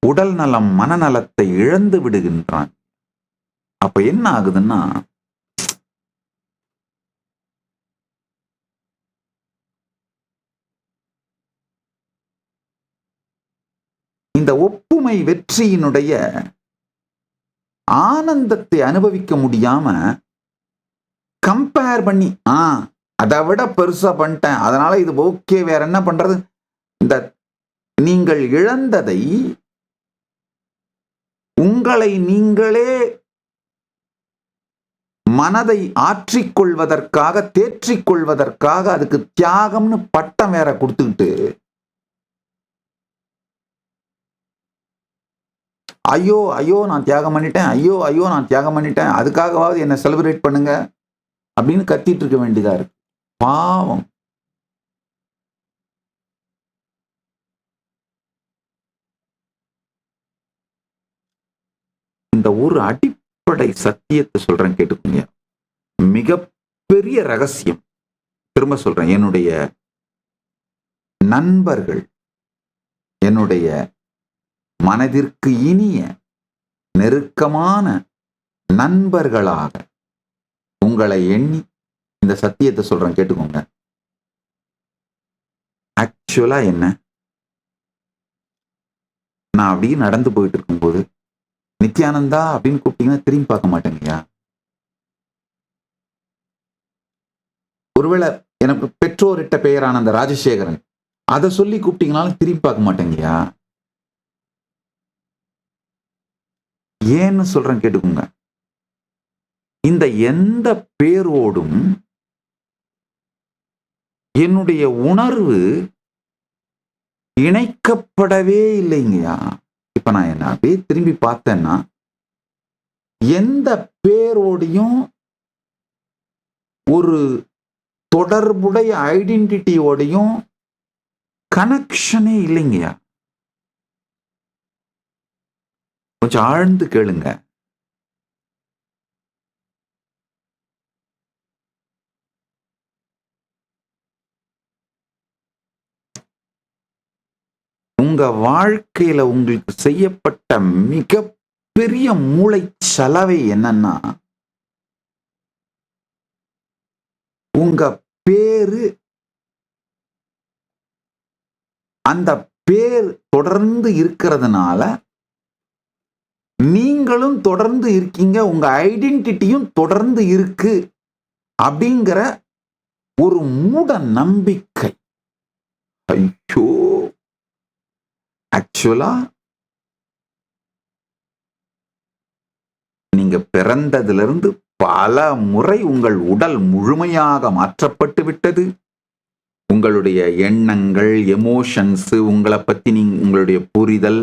உடல் நலம் மனநலத்தை இழந்து விடுகின்றான். அப்ப என்ன ஆகுதுன்னா, இந்த ஒப்புமை வெற்றியினுடைய ஆனந்தத்தை அனுபவிக்க முடியாம கம்பேர் பண்ணி அதை விட பெருசா பண்ணிட்டேன், அதனால இது ஓகே, வேற என்ன பண்றது, இந்த நீங்கள் இழந்ததை உங்களை நீங்களே மனதை ஆற்றிக்கொள்வதற்காக தேற்றிக்கொள்வதற்காக அதுக்கு தியாகம்னு பட்டம் வேற கொடுத்துக்கிட்டு, ஐயோ ஐயோ நான் தியாகம் பண்ணிட்டேன், ஐயோ ஐயோ நான் தியாகம் பண்ணிட்டேன், அதுக்காகவாவது என்ன செலிப்ரேட் பண்ணுங்க அப்படின்னு கத்திட்டு இருக்க வேண்டியதா இருக்கு. பாவம். இந்த ஒரு அடிப்படை சத்தியத்தை சொல்றேன், கேட்டுக்கோங்க. மிகப்பெரிய ரகசியம். திரும்ப சொல்றேன், என்னுடைய நண்பர்கள், என்னுடைய மனதிற்கு இனிய நெருக்கமான நண்பர்களாக உங்களை எண்ணி இந்த சத்தியத்தை சொல்றேன், கேட்டுக்கோங்க. ஆக்சுவலா என்ன, நான் அப்படியே நடந்து போயிட்டு இருக்கும்போது நித்யானந்தா அப்படின்னு கூப்பிட்டீங்கன்னா திரும்பி பார்க்க மாட்டேங்கய்யா. ஒருவேளை எனக்கு பெற்றோரிட்ட பெயரான அந்த ராஜசேகரன், அதை சொல்லி கூப்பிட்டீங்கனாலும் திரும்பி பார்க்க மாட்டேங்கய்யா. ஏன்னு சொல்றேன், கேட்டுக்கோங்க. இந்த எந்த பேரோடும் என்னுடைய உணர்வு இணைக்கப்படவே இல்லைங்கய்யா. இப்ப நான் என்ன அப்படியே திரும்பி பார்த்தேன்னா, எந்த பேரோடையும் ஒரு தொடர்புடைய ஐடென்டிட்டியோடையும் கனெக்ஷனே இல்லைங்கய்யா. கொஞ்சம் ஆழ்ந்து கேளுங்க. உங்க வாழ்க்கையில உங்களுக்கு செய்யப்பட்ட மிகப்பெரிய மூளை சலவை என்னன்னா, உங்க பேரு, அந்த பேர் தொடர்ந்து இருக்கிறதுனால நீங்களும் தொடர்ந்து இருக்கீங்க, உங்க ஐடென்டிட்டியும் தொடர்ந்து இருக்கு அப்படிங்கிற ஒரு மூட நம்பிக்கை. ஐயோ, ஆக்சுவலா நீங்க பிறந்ததிலிருந்து பல முறை உங்கள் உடல் முழுமையாக மாற்றப்பட்டு விட்டது. உங்களுடைய எண்ணங்கள், எமோஷன்ஸ், உங்களை பத்தி உங்களுடைய புரிதல்,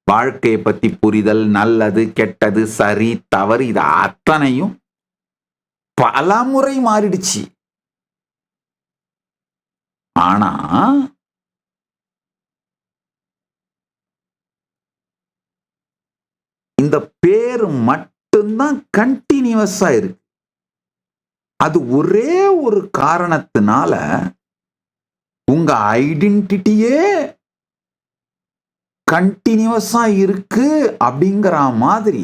வாழ்க்கையை பத்தி புரிதல், நல்லது கெட்டது சரி தவறு, இது அத்தனையும் பல முறை மாறிடுச்சு. ஆனா இந்த பேரு மட்டும்தான் கண்டினியூஸா இருக்கு. அது ஒரே ஒரு காரணத்தினால உங்க ஐடென்டிட்டியே கண்டினியூஸா இருக்கு அப்படிங்கிற மாதிரி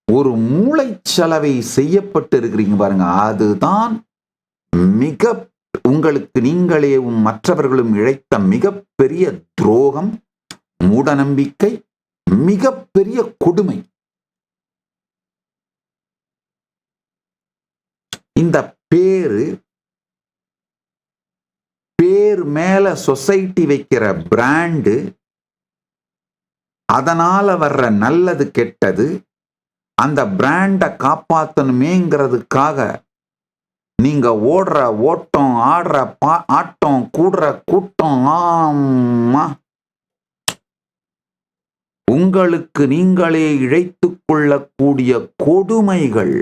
ஒரு மூளைச்சலவை செய்யப்பட்டு இருக்கிறீங்க பாருங்க. அதுதான் மிக உங்களுக்கு நீங்களேவும் மற்றவர்களும் இழைத்த மிகப்பெரிய துரோகம், மூடநம்பிக்கை, மிகப்பெரிய கொடுமை. இந்த பேரு, பேர் மேல சொசைட்டி வைக்கிற பிராண்டு, அதனால வர்ற நல்லது கெட்டது, அந்த பிராண்டை காப்பாத்தணுமேங்கிறதுக்காக நீங்க ஓடுற ஓட்டம், ஆடுற ஆட்டம், கூடுற கூட்டம், ஆமா, உங்களுக்கு நீங்களே இழைத்துக் கொள்ளக்கூடிய கொடுமைகள்.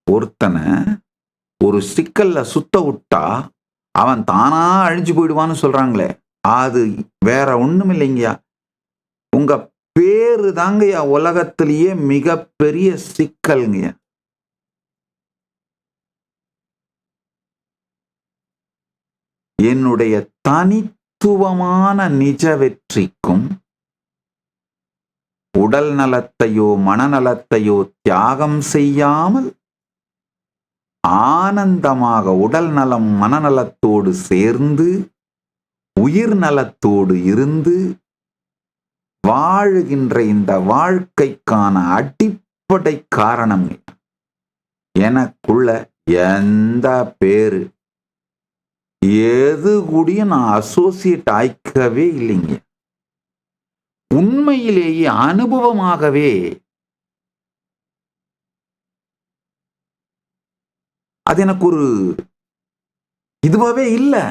ஒருத்தனை ஒரு சிக்கல்ல சுத்த விட்டா அவன் தானா அழிஞ்சு போயிடுவான்னு சொல்றாங்களே, அது வேற ஒண்ணும் இல்லைங்கய்யா, உங்க பேரு தாங்கய்யா உலகத்திலேயே மிகப்பெரிய சிக்கல்ங்கய்யா. என்னுடைய தனித்துவமான நிஜ வெற்றிக்கும் உடல் நலத்தையோ மனநலத்தையோ தியாகம் செய்யாமல் ஆனந்தமாக உடல் நலம் மனநலத்தோடு சேர்ந்து உயிர் நலத்தோடு இருந்து வாழுகின்ற இந்த வாழ்க்கைக்கான அடிப்படை காரணம் எனக்குள்ள எந்த பேரு எது கூடிய நான் அசோசியேட் ஆயிக்கவே இல்லைங்க. உண்மையிலேயே அனுபவமாகவே அது எனக்கு ஒரு இதுவாவே இல்லை.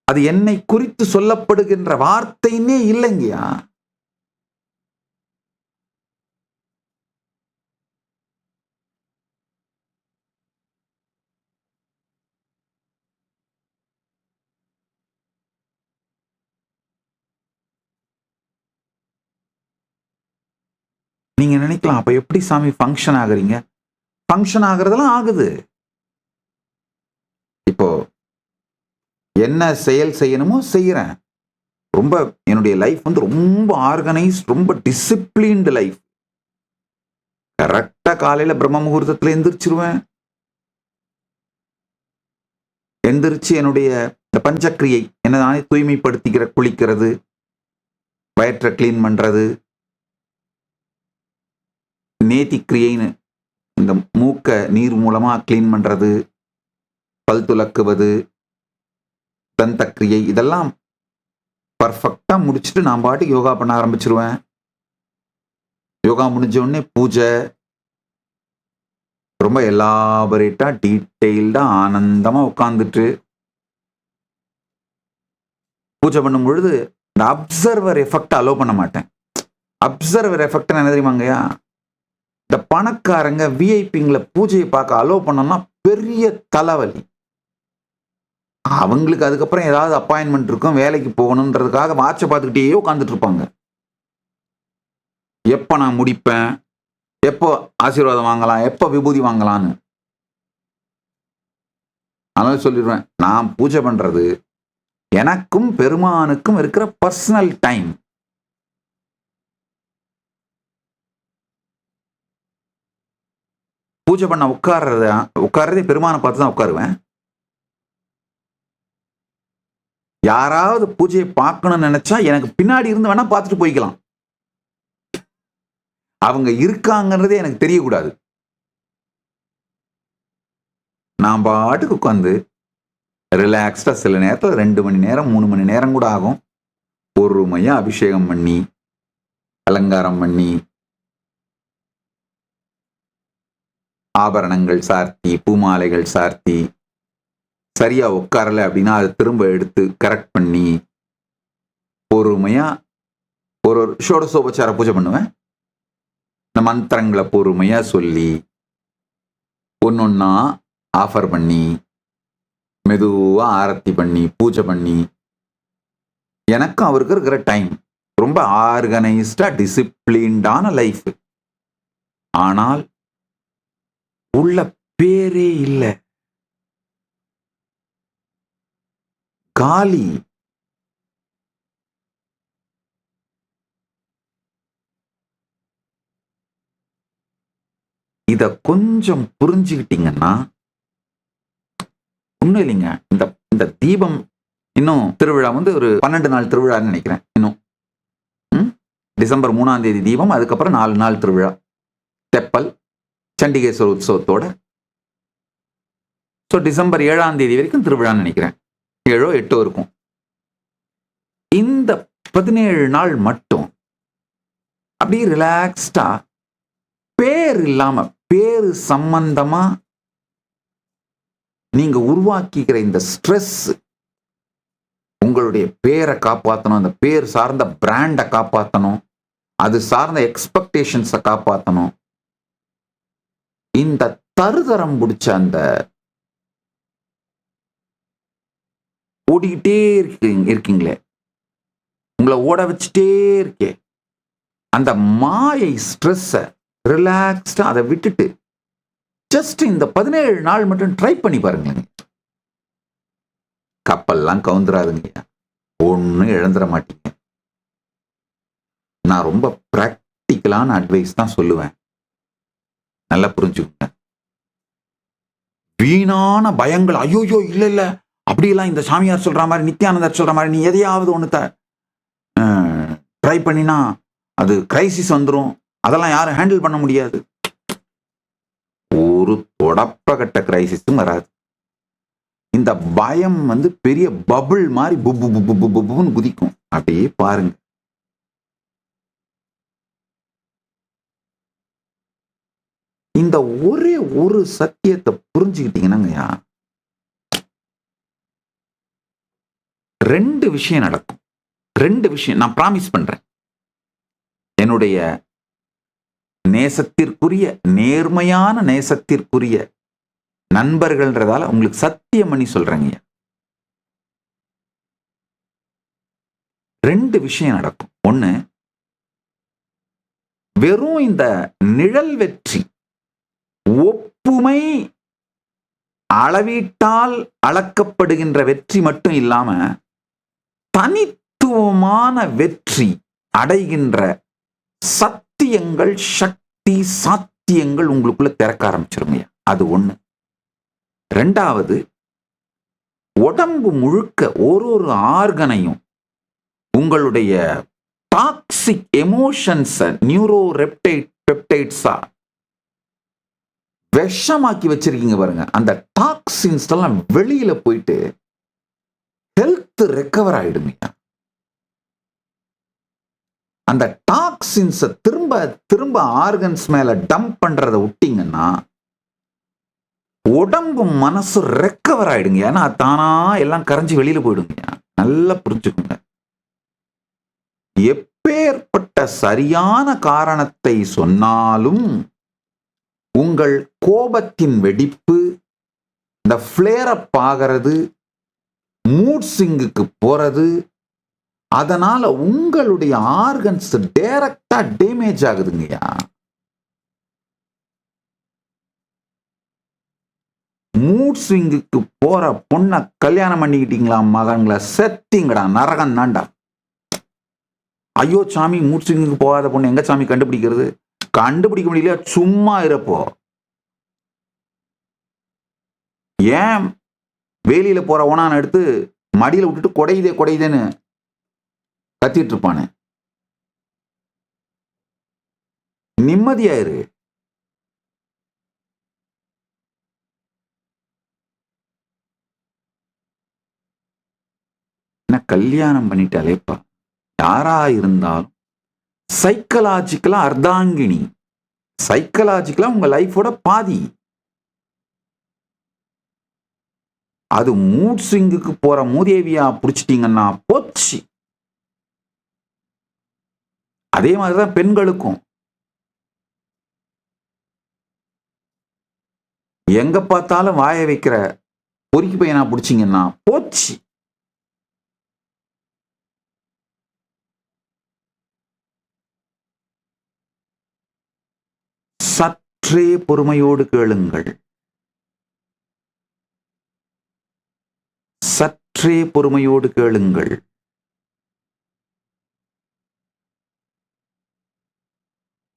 அது என்னை குறித்து சொல்லப்படுகின்ற வார்த்தைன்னே இல்லைங்கயா. நீங்க நினைக்கலாம், அப்ப எப்படி சாமி ஃபங்க்ஷன் ஆகுறீங்க? ஃபங்க்ஷன் ஆகுறதெல்லாம் ஆகுது. இப்போ என்ன செயல் செய்யணுமோ செய்யறேன். ரொம்ப என்னுடைய லைஃப் ரொம்ப ஆர்கனைஸ்ட், ரொம்ப டிசிப்ளின்டு லைஃப். கரெக்டா காலையில பிரம்ம முகூர்த்தத்துல எந்திரிச்சிருவேன். எந்திரிச்சு என்னுடைய இந்த பஞ்சக்கிரியை என்ன நானே தூய்மைப்படுத்திக்கிற, குளிக்கிறது, வயிற்றை கிளீன் பண்றது, நேத்தி கிரியைன்னு இந்த மூக்க நீர் மூலமா கிளீன் பண்றது, பல் துலக்குவது, தந்த கிரியை, இதெல்லாம் பர்ஃபெக்டா முடிச்சுட்டு நான் பாட்டுக்கு யோகா பண்ண ஆரம்பிச்சிருவேன். யோகா முடிஞ்ச உடனே பூஜை, ரொம்ப எலாபரேட்டா டீட்டெயில்டா ஆனந்தமா உட்கார்ந்துட்டு பூஜை பண்ணும் பொழுது இந்த அப்சர்வர் எஃபெக்ட் அலோ பண்ண மாட்டேன். அப்சர்வர் எஃபெக்ட் என்ன தெரியுமாங்கய்யா? இந்த பணக்காரங்க விஐபிங்களை பூஜையை பார்க்க அலோ பண்ணோம்னா பெரிய தலைவலி. அவங்களுக்கு அதுக்கப்புறம் ஏதாவது அப்பாயின்மெண்ட் இருக்கும், வேலைக்கு போகணுன்றதுக்காக வாட்சை பார்த்துக்கிட்டே உட்காந்துட்டு இருப்பாங்க. எப்ப நான் முடிப்பேன், எப்போ ஆசீர்வாதம் வாங்கலாம், எப்போ விபூதி வாங்கலான்னு. அதனால சொல்லிடுவேன், நான் பூஜை பண்றது எனக்கும் பெருமானுக்கும் இருக்கிற பர்சனல் டைம். பூஜை பண்ண உட்கார்றதே பெருமானை பார்த்து தான் உட்காருவேன். யாராவது பூஜையை பார்க்கணும்னு நினைச்சா எனக்கு பின்னாடி இருந்து வேணா பார்த்துட்டு போய்க்கலாம். அவங்க இருக்காங்கன்றதே எனக்கு தெரியக்கூடாது. நான் பாட்டுக்கு உட்காந்து ரிலாக்ஸ்டா, சில நேரத்தில் 2 மணி நேரம் 3 மணி நேரம் கூட ஆகும், பொறுமையா அபிஷேகம் பண்ணி அலங்காரம் பண்ணி ஆபரணங்கள் சார்த்தி பூமாலைகள் சார்த்தி, சரியா உட்காரல அப்படின்னா அதை திரும்ப எடுத்து கரெக்ட் பண்ணி பொறுமையா ஒரு ஷோடசோபச்சார பூஜை பண்ணுவேன். இந்த மந்திரங்களை பொறுமையா சொல்லி ஒன்னொன்னா ஆஃபர் பண்ணி மெதுவா ஆரத்தி பண்ணி பூஜை பண்ணி, எனக்கும் அவருக்கு இருக்கிற டைம் ரொம்ப ஆர்கனைஸ்டா டிசிப்ளின்டான லைஃப். ஆனால் உள்ள பேரே இல்லை, காலி. இத கொஞ்சம் புரிஞ்சுக்கிட்டீங்கன்னா ஒண்ணும் இல்லைங்க. இந்த தீபம் இன்னும் திருவிழா ஒரு 12 நாள் திருவிழான்னு நினைக்கிறேன். இன்னும் டிசம்பர் 3ஆம் தேதி தீபம், அதுக்கப்புறம் 4 நாள் திருவிழா தெப்பல் சண்டிகேஸ்வர உற்சவத்தோட. ஸோ டிசம்பர் 7ஆம் தேதி வரைக்கும் திருவிழான்னு நினைக்கிறேன். 7ஓ 8ஓ இருக்கும். இந்த 17 நாள் மட்டும் அப்படியே ரிலாக்ஸ்டா, பேர் இல்லாம, பேரு சம்பந்தமா நீங்க உருவாக்கிக்கிற இந்த ஸ்ட்ரெஸ், உங்களுடைய பேரை காப்பாற்றணும், அந்த பேர் சார்ந்த பிராண்டை காப்பாற்றணும், அது சார்ந்த எக்ஸ்பெக்டேஷன்ஸை காப்பாற்றணும். இந்த தருதரம் பிடிச்ச அந்த ஓடிக்கிட்டே இருக்கீங்களே, உங்களை ஓட வச்சுட்டே இருக்கே, அந்த மாயை ஸ்ட்ரெஸ்ஸை ரிலாக்ஸ்டா அதை விட்டுட்டு ஜஸ்ட் இந்த 17 நாள் மட்டும் ட்ரை பண்ணி பாருங்களேங்க. கப்பல்லாம் கவுந்துராதுங்க, ஒன்னும் இழந்துட மாட்டீங்க. நான் ரொம்ப பிராக்டிக்கலான அட்வைஸ் தான் சொல்லுவேன், நல்லா புரிஞ்சுக்கோங்க. வீணான பயங்கள், ஐயோயோ இல்ல இல்ல அப்படியெல்லாம் இந்த சாமியார் சொல்ற மாதிரி, நித்யானந்தர் சொல்ற மாதிரி நீ எதையாவது ஒண்ணு ட்ரை பண்ணினா அது கிரைசிஸ் வந்துடும், அதெல்லாம் யாரும் ஹேண்டில் பண்ண முடியாது. ஒரு தொடப்பகட்ட கிரைசிஸும் வராது. இந்த பயம் பெரிய பபுள் மாதிரி புப்பு புப்பு புப்பு புப்புன்னு குதிக்கும். அப்படியே பாருங்க. இந்த ஒரே ஒரு சத்தியத்தை புரிஞ்சுக்கிட்டீங்கன்னா 2 விஷயம் நடக்கும். 2 விஷயம் நான் ப்ராமிஸ் பண்றேன். என்னுடைய நேசத்திற்குரிய, நேர்மையான நேசத்திற்குரிய நண்பர்கள்ன்றதால உங்களுக்கு சத்தியம் பண்ணி சொல்றேங்க. 2 விஷயம் நடக்கும். ஒண்ணு, வெறும் இந்த நிழல் வெற்றி, ஒப்புமை அளவீட்டால் அளக்கப்படுகின்ற வெற்றி மட்டும் இல்லாம தனித்துவமான வெற்றி அடைகின்ற சத்தியங்கள், சக்தி, சாத்தியங்கள் உங்களுக்குள்ள திறக்க ஆரம்பிச்சிருங்க. அது ஒண்ணு. 2வது, உடம்பு முழுக்க ஒரு ஆர்கனையும் உங்களுடைய டாக்ஸிக் எமோஷன்ஸ் நியூரோ பெப்டைட்ஸா விஷமாக்கி வச்சிருக்கீங்க பாருங்க. அந்த டாக்ஸின்ஸ் எல்லாம் வெளியில போயிட்டு ஹெல்த் ரெக்கவர் ஆயிடுங்க. அந்த டாக்ஸின்ஸ் திரும்ப திரும்ப ஆர்கன்ஸ் மேல டம்ப் பண்றதை விட்டீங்கன்னா உடம்பு மனசு ரெக்கவர் ஆயிடுங்க. ஏன்னா தானா எல்லாம் கரைஞ்சி வெளியில போயிடுங்க. நல்லா புரிஞ்சுக்குங்க. எப்பேற்பட்ட சரியான காரணத்தை சொன்னாலும் உங்கள் கோபத்தின் வெடிப்பு, இந்த ஃபிளேர் அப் ஆகிறது, மூட் ஸ்விங்குக்கு போறது, அதனால உங்களுடைய ஆர்கன்ஸ் டைரக்டா டேமேஜ் ஆகுதுங்கய்யா. மூட் ஸ்விங்குக்கு போற பொண்ணை கல்யாணம் பண்ணிக்கிட்டீங்களா மகன்களை, செத்திங்கடா, நரகம் தாண்டா. ஐயோ சாமி, மூட் ஸ்விங்குக்கு போகாத பொண்ணு எங்க சாமி கண்டுபிடிக்கிறது? கண்டுபிடிக்க முடியலையா? சும்மா இருப்போ. ஏன் வேலியில போற ஓனான எடுத்து மடியில விட்டுட்டு கொடையுதே கொடையுதேன்னு கத்திட்டு இருப்பானு. நிம்மதியாயிரு. என்ன கல்யாணம் பண்ணிட்டாலேப்பா, யாரா இருந்தாலும் சைக்கலாஜிக்கலா அர்த்தாங்கினி, சைக்கலாஜிக்கலா உங்க லைஃபோட பாதி. அது மூட் ஸ்விங்குக்கு போற மூதேவியா புடிச்சிட்டீங்கன்னா போச்சு. அதே மாதிரிதான் பெண்களுக்கும். எங்க பார்த்தாலும் வாய வைக்கிற பொறுக்கி பையனா புடிச்சிங்கன்னா போச்சு. சற்றே பொறுமையோடு கேளுங்கள். சற்றே பொறுமையோடு கேளுங்கள்.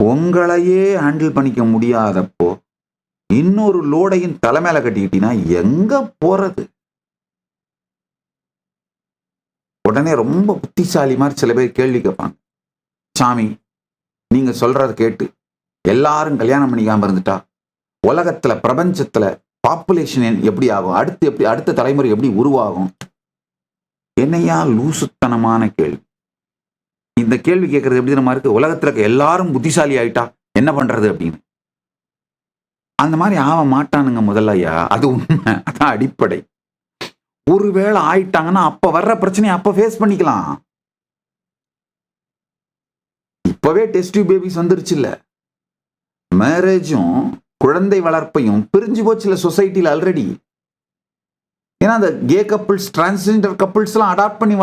உங்களையே ஹேண்டில் பண்ணிக்க முடியாதப்போ இன்னொரு லோடையும் தலைமையில கட்டிக்கிட்டீங்கன்னா எங்க போறது? உடனே ரொம்ப புத்திசாலி மாதிரி சில பேர் கேள்வி கேட்பாங்க. சாமி, நீங்க சொல்றத கேட்டு எல்லாரும் கல்யாணம் பண்ணிக்காம இருந்துட்டா உலகத்துல, பிரபஞ்சத்துல பாப்புலேஷன் எப்படி ஆகும்? அடுத்த தலைமுறை எப்படி உருவாகும்? என்னையா லூசுத்தனமான கேள்வி. இந்த கேள்வி கேட்கறது எப்படி நம்ம இருக்கு? உலகத்துல எல்லாரும் புத்திசாலி ஆயிட்டா என்ன பண்றது அப்படின்னு. அந்த மாதிரி ஆக மாட்டானுங்க முதல்லையா. அது உண்மை, அதான் அடிப்படை. ஒருவேளை ஆயிட்டாங்கன்னா அப்ப வர்ற பிரச்சனையை அப்ப ஃபேஸ் பண்ணிக்கலாம். இப்பவே டெஸ்ட் டியூப் பேபிஸ் வந்துருச்சு இல்ல, மேரேஜும் குழந்தை வளர்ப்பையும் பிரிஞ்சு போச்சு இல்ல சொசைட்டில ஆல்ரெடி. ஏன்னா அந்த கே கப்பிள்ஸ், டிரான்ஸ்ஜெண்டர் கப்பிள்ஸ் எல்லாம் அடாப்ட் பண்ணி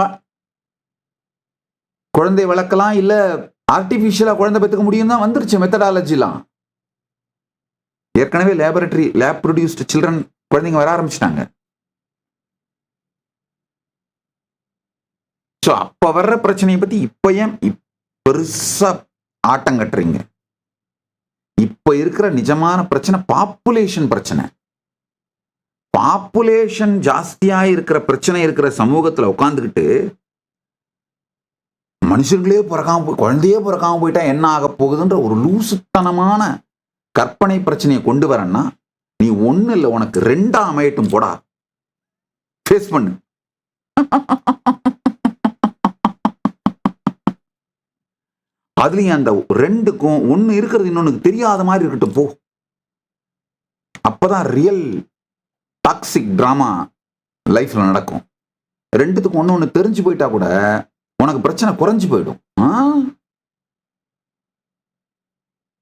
குழந்தை வளர்க்கலாம், இல்ல ஆர்டிபிஷியலா குழந்தை பெற்றுக்க முடியும் தான் வந்துருச்சு மெத்தடாலஜிலாம். ஏற்கனவே லேப் ப்ரொடியூஸ்டு சில்ட்ரன் குழந்தைங்க வர ஆரம்பிச்சிட்டாங்க. ஸோ அப்ப வர்ற பிரச்சனையை பத்தி இப்ப ஏன் பெருசா ஆட்டம் கட்டுறீங்க? இப்ப இருக்கிற நிஜமான பிரச்சனை பாப்புலேஷன் பிரச்சனை. பாப்புலேஷன் ஜாஸ்தியா இருக்கிற பிரச்சனை இருக்கிற சமூகத்துல உட்கார்ந்துக்கிட்டு மனுஷங்களே குழந்தையே பிறக்காம போயிட்டா என்ன ஆக போகுதுன்ற ஒரு லூசுத்தனமான கற்பனை பிரச்சனையை கொண்டு வரன்னா, நீ ஒண்ணு இல்லை, உனக்கு 2 அமையட்டும் போடா, ஃபேஸ் பண்ணு. அதுலயும் அந்த 2க்கும் ஒண்ணு இருக்கிறது இன்னொன்னு தெரியாத மாதிரி இருக்கட்டும் போ. அப்பதான் ரியல் டாக்ஸிக் டிராமா லைஃப்ல நடக்கும். 2த்துக்கும் ஒண்ணு தெரிஞ்சு போயிட்டா கூட உனக்கு பிரச்சனை குறைஞ்சு போயிடும்.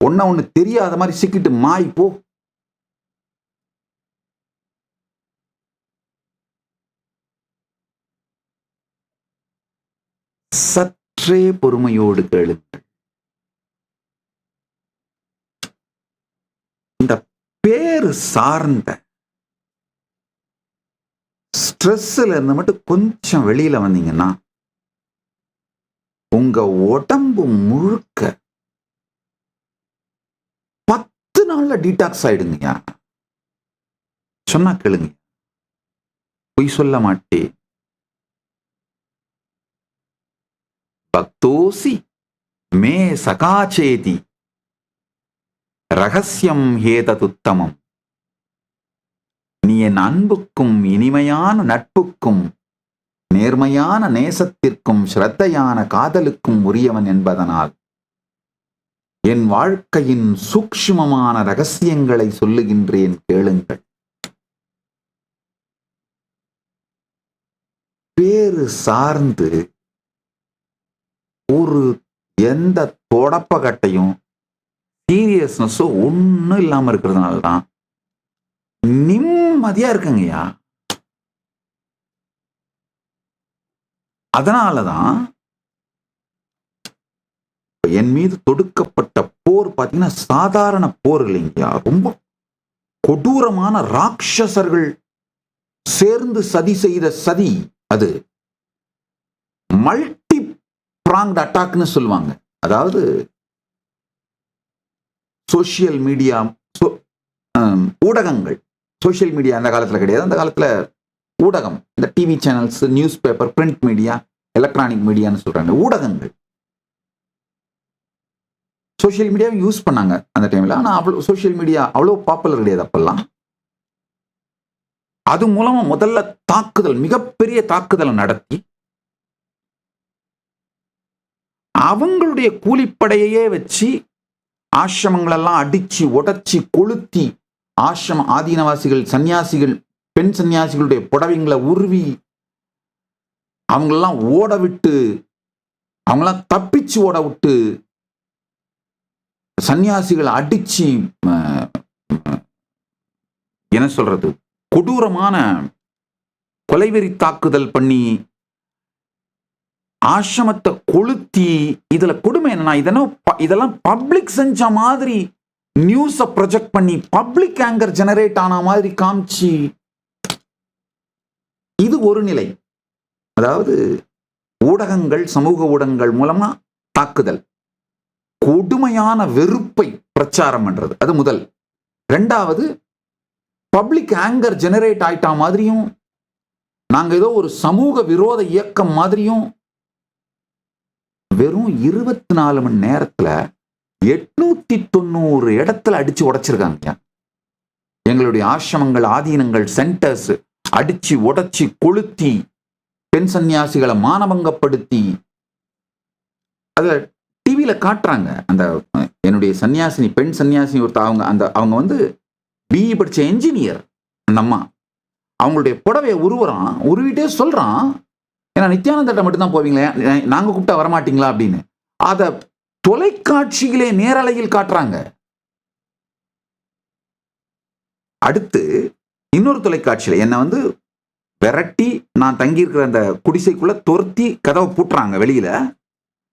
ஒண்ணு தெரியாத மாதிரி சிக்கிட்டு மாய் போ. சற்றே பொறுமையோடு கேளுங்கள். இந்த பேரு சார்ந்த ஸ்ட்ரெஸ்ல இருந்து மட்டும் கொஞ்சம் வெளியில வந்தீங்கன்னா உங்க உடம்பு முழுக்க 10 நாள்ல டீடாக்ஸ் ஆயிடுங்க. சொன்னா கேளுங்க, பொய் சொல்ல மாட்டேன். பக்தோசி மே சகாச்சேதி ரகசியம் ஹேததுத்தமம். நீ என் அன்புக்கும் இனிமையான நட்புக்கும் நேர்மையான நேசத்திற்கும் ஸ்ரத்தையான காதலுக்கும் உரியவன் என்பதனால் என் வாழ்க்கையின் சூக்ஷ்மமான ரகசியங்களை சொல்லுகின்றேன், கேளுங்கள். பேரு சார்ந்து ஒரு எந்த தொடப்பகட்டையும் சீரியஸ்னஸோ ஒன்றும் இல்லாம இருக்கிறதுனால தான் நிம்மதியா இருக்குங்கய்யா. அதனாலதான் என் மீது தொடுக்கப்பட்ட போர் பார்த்தீங்கன்னா சாதாரண போர் இல்லைங்கய்யா, ரொம்ப கொடூரமான ராட்சசர்கள் சேர்ந்து சதி செய்த சதி. அது மல்டி பிராங்க்ட் அட்டாக்னு சொல்லுவாங்க. அதாவது சோசியல் மீடியா, ஊடகங்கள், சோசியல் மீடியா அந்த காலத்துல கிடையாது. அந்த காலத்துல ஊடகம், இந்த TV channels, newspaper, print media, electronic மீடியான்னு சொல்றாங்க. ஊடகங்கள் சோசியல் மீடியாவை யூஸ் பண்ணாங்க அந்த டைம்ல. ஆனா அவ்வளவு சோசியல் மீடியா அவ்வளவு பாப்புலர் கிடையாது அப்பெல்லாம். அது மூலமா முதல்ல தாக்குதல், மிகப்பெரிய தாக்குதலை நடத்தி அவங்களுடைய கூலிப்படையே வச்சு ஆசிரமங்கள் எல்லாம் அடிச்சு உடைச்சி கொளுத்தி, ஆசிரம ஆதீனவாசிகள், சன்னியாசிகள், பெண் சன்னியாசிகளுடைய புடவைங்களை உருவி அவங்களெல்லாம் ஓட விட்டு, அவங்களாம் தப்பிச்சு ஓட விட்டு, சன்னியாசிகளை அடிச்சு என்ன சொல்றது, கொடூரமான கொலைவெறி தாக்குதல் பண்ணி ஆசிரமத்தை கொளுத்தி. இதுல கொடுமை என்னன்னா, இதெல்லாம் பப்ளிக் செஞ்ச மாதிரி நியூஸை ப்ரொஜெக்ட் பண்ணி பப்ளிக் ஆங்கர் ஜெனரேட் ஆன மாதிரி காமிச்சு. இது ஒரு நிலை. அதாவது ஊடகங்கள், சமூக ஊடகங்கள் மூலமா தாக்குதல், கொடுமையான வெறுப்பை பிரச்சாரம் பண்றது, அது முதல். 2வது, பப்ளிக் ஆங்கர் ஜெனரேட் ஆயிட்டா மாதிரியும், நாங்க ஏதோ ஒரு சமூக விரோத இயக்கம் மாதிரியும் வெறும் 24 மணி நேரத்துல 890 இடத்துல அடிச்சு உடைச்சிருக்காங்க. எங்களுடைய ஆசிரமங்கள், ஆதீனங்கள், சென்டர்ஸ் அடிச்சு உடைச்சி கொளுத்தி, பெண் சன்னியாசிகளை மானபங்கப்படுத்தி. அத டிவியில காட்டுறாங்க. அந்த என்னுடைய சன்னியாசினி, பெண் சன்னியாசினி ஒருத்த, அவங்க வந்து பிஇ படிச்ச என்ஜினியர். அந்த அம்மா அவங்களுடைய புடவையை உருவிட்டே சொல்றான், ஏன்னா நித்யானந்தட்ட மட்டும்தான் போவீங்களே, நாங்க கூப்பிட்டா வரமாட்டீங்களா அப்படின்னு. அத தொலைக்காட்சியிலே நேரலையில் காட்டுறாங்க. அடுத்து இன்னொரு தொலைக்காட்சியில என்ன வந்து விரட்டி, நான் தங்கி இருக்கிற அந்த குடிசைக்குள்ள துரத்தி கதவை பூட்டுறாங்க, வெளியில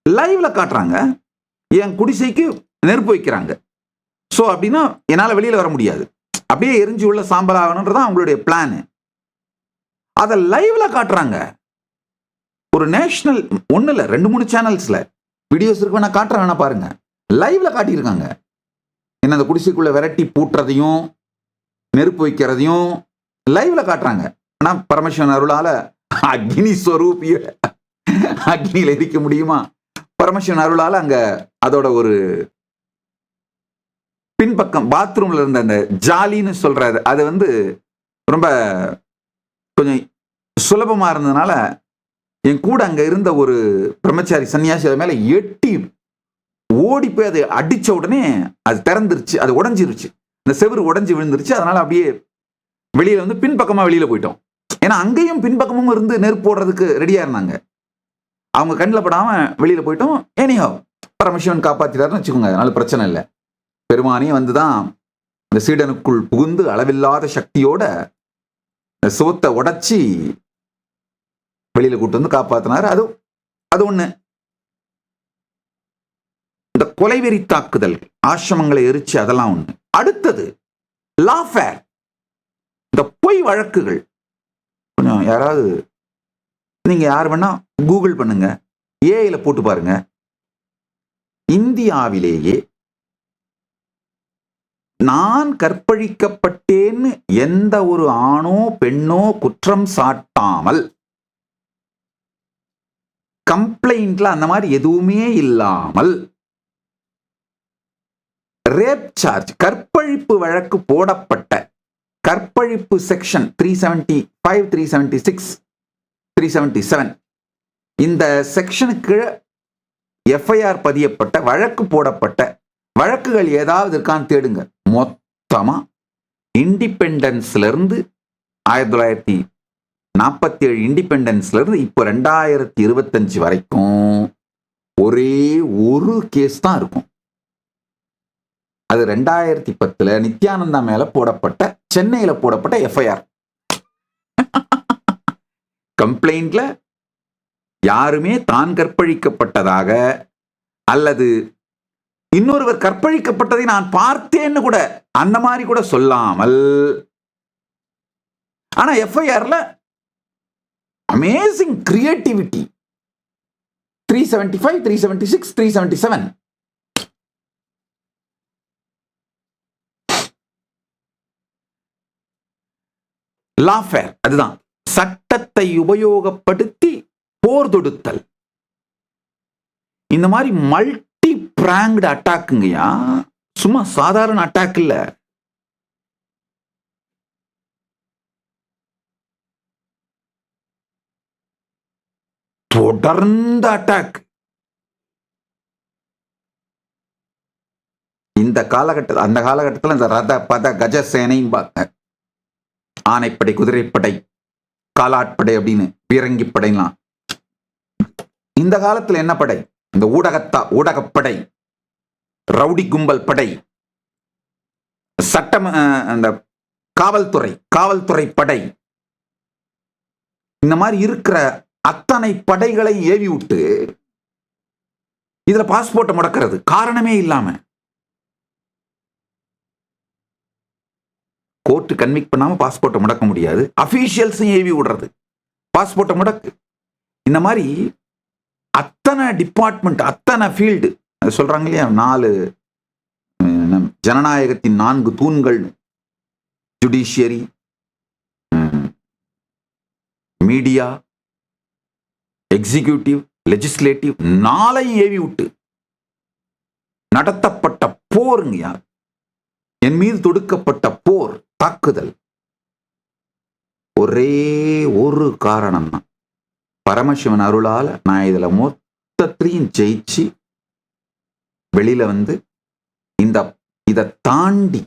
லைவ்ல காட்டுறாங்க. என் குடிசைக்கு நெருப்பு வைக்கிறாங்க. ஸோ அப்படின்னா என்னால் வெளியில வர முடியாது, அப்படியே எரிஞ்சு உள்ள சாம்பல் ஆகணுன்றதான் அவங்களுடைய பிளான். அதை லைவ்ல காட்டுறாங்க. ஒரு நேஷனல் ஒண்ணு இல்ல 2-3 சேனல்ஸ்ல வீடியோஸ் இருக்கு, வேணா காட்டுறேன், வேணா பாருங்க. லைவ்ல காட்டியிருக்காங்க. என்ன அந்த குடிசைக்குள்ள விரட்டி பூட்டுறதையும் நெருப்பு வைக்கிறதையும் லைவ்ல காட்டுறாங்க. ஆனா பரமசிவன் அருளால அக்னி ஸ்வரூபிய அக்னியில எரிக்க முடியுமா? பரமசிவன் அருளால அங்க அதோட ஒரு பின்பக்கம் பாத்ரூம்ல இருந்த அந்த ஜாலின்னு சொல்றாரு, அது வந்து ரொம்ப கொஞ்சம் சுலபமா இருந்ததுனால என் கூட அங்க இருந்த ஒரு பிரம்மச்சாரி சன்னியாசி மேல எட்டி ஓடி போய் அதை அடிச்ச உடனே அது திறந்துருச்சு, அது உடஞ்சிருச்சு, இந்த செவுரு உடஞ்சி விழுந்துருச்சு. அதனால அப்படியே வெளியில வந்து பின்பக்கமா வெளியில போயிட்டோம். ஏன்னா அங்கேயும் பின்பக்கமும் இருந்து நெருப்பு போடுறதுக்கு ரெடியா இருந்தாங்க. அவங்க கண்ணில் படாம வெளியில போயிட்டோம். ஏனியோ பரமசிவன் காப்பாத்திட்டாருன்னு வச்சுக்கோங்க, அதனால பிரச்சனை இல்லை. பெருமானே வந்துதான் இந்த சீடனுக்குள் புகுந்து அளவில்லாத சக்தியோட சுவத்தை உடைச்சி வெளியில கூட்டு வந்து காப்பாத்தினாரு. அது ஒண்ணு. இந்த கொலைவெறி தாக்குதல், ஆசிரமங்களை எரிச்சு, அதெல்லாம் ஒண்ணு. அடுத்தது லாஃபேர், இந்த பொய் வழக்குகள். கொஞ்சம் யாராவது நீங்க யார் வேணா கூகுள் பண்ணுங்க, ஏஐல போட்டு பாருங்க. இந்தியாவிலேயே நான் கற்பழிக்கப்பட்டேன்னு எந்த ஒரு ஆணோ பெண்ணோ குற்றம் சாட்டாமல், கம்ப்ளைண்ட்ல அந்த மாதிரி எதுவுமே இல்லாமல் ரேப் சார்ஜ், கற்பழிப்பு வழக்கு போடப்பட்ட, கற்பழிப்பு செக்ஷன் 375, 376, 377 இந்த செக்ஷனுக்கு எஃப்ஐஆர் பதியப்பட்ட, வழக்கு போடப்பட்ட வழக்குகள் ஏதாவது இருக்கான்னு தேடுங்க. மொத்தமா இண்டிபெண்டன்ஸ்ல இருந்து 1947 இண்டிபெண்டன்ஸ்ல இருந்து இப்போ 2025 வரைக்கும் ஒரே ஒரு கேஸ் தான் இருக்கும். அது 2010 நித்யானந்தா மேல போடப்பட்ட, சென்னையில போடப்பட்ட எஃப்ஐஆர். கம்ப்ளைண்ட்ல யாருமே தான் கற்பழிக்கப்பட்டதாக அல்லது இன்னொருவர் கற்பழிக்கப்பட்டதை நான் பார்த்தேன்னு கூட அந்த மாதிரி கூட சொல்லாமல், ஆனா எஃப்ஐஆர்ல அமேசிங் கிரியேட்டிவிட்டி. 375, 376, 377 லாஃபேர். அதுதான் சட்டத்தை உபயோகப்படுத்தி போர் தொடுத்தல். இந்த மாதிரி மல்டி பிராங்க்டு அட்டாக்குங்கயா, சும்மா சாதாரண அட்டாக் இல்ல. தொடர்ந்த அட்டாக். இந்த காலகட்டத்தில், அந்த காலகட்டத்தில் இந்த ரத பத கஜ சேனையும் பார்த்த ஆனைப்படை, குதிரைப்படை, காலாட்படை அப்படின்னு பீரங்கி படைலாம். இந்த காலத்துல என்ன படை? இந்த ஊடகப்படை, ரவுடி கும்பல் படை, சட்டம், அந்த காவல்துறை படை, இந்த மாதிரி இருக்கிற அத்தனை படைகளை ஏவி விட்டு இதுல பாஸ்போர்ட்டை முடக்கிறது காரணமே இல்லாம. கோர்ட் கன்விக்ட் பண்ணாம பாஸ்போர்ட்டை முடக்க முடியாது. அபிஷியல்ஸையும் ஏவி விடுறது, பாஸ்போர்ட்டை முடக்கு. இந்த மாதிரி அத்தனை டிபார்ட்மெண்ட், அத்தனை ஃபீல்டு. அது சொல்றாங்க இல்லையா, 4 ஜனநாயகத்தின் 4 தூண்கள், judiciary, media, executive, legislative, 4ஐயும் AV விட்டு நடத்தப்பட்ட போருங்க. என் மீது தொடுக்கப்பட்ட போர், தாக்குதல், ஒரே ஒரு காரணம் தான். பரமசிவன் அருளால நான் இதுல மொத்தத்தையும் ஜெயிச்சு வெளியில வந்து இதை தாண்டி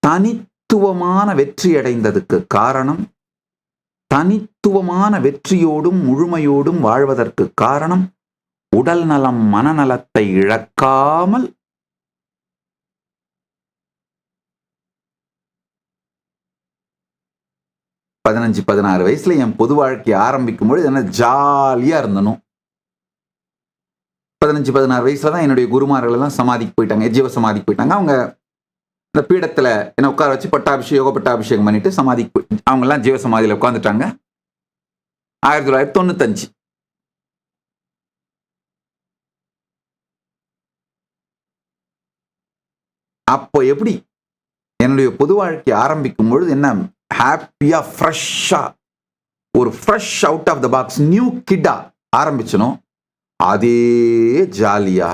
தனித்துவமான வெற்றி அடைந்ததுக்கு காரணம், தனித்துவமான வெற்றியோடும் முழுமையோடும் வாழ்வதற்கு காரணம், உடல் நலம் மனநலத்தை இழக்காமல் பதினஞ்சு 16 வயசுல என் பொது வாழ்க்கையை ஆரம்பிக்கும் பொழுது என்ன ஜாலியா இருந்தனும். 15-16 வயசுல தான் என்னுடைய குருமார்கள் எல்லாம் சமாதிக்கு போயிட்டாங்க, ஜீவ சமாதிக்கு போயிட்டாங்க. அவங்க இந்த பீடத்துல என்ன உட்கார வச்சு யோக பட்டாபிஷேகம் பண்ணிட்டு சமாதிக்கு போய் அவங்க எல்லாம் ஜீவ சமாதியில உட்காந்துட்டாங்க. 1995. அப்போ எப்படி என்னுடைய பொது வாழ்க்கை ஆரம்பிக்கும் பொழுது என்ன ஹாப்பியா ஃப்ரெஷ்ஷா ஒரு fresh out of the box new கிட்டா ஆரம்பிச்சனும், அதே ஜாலியா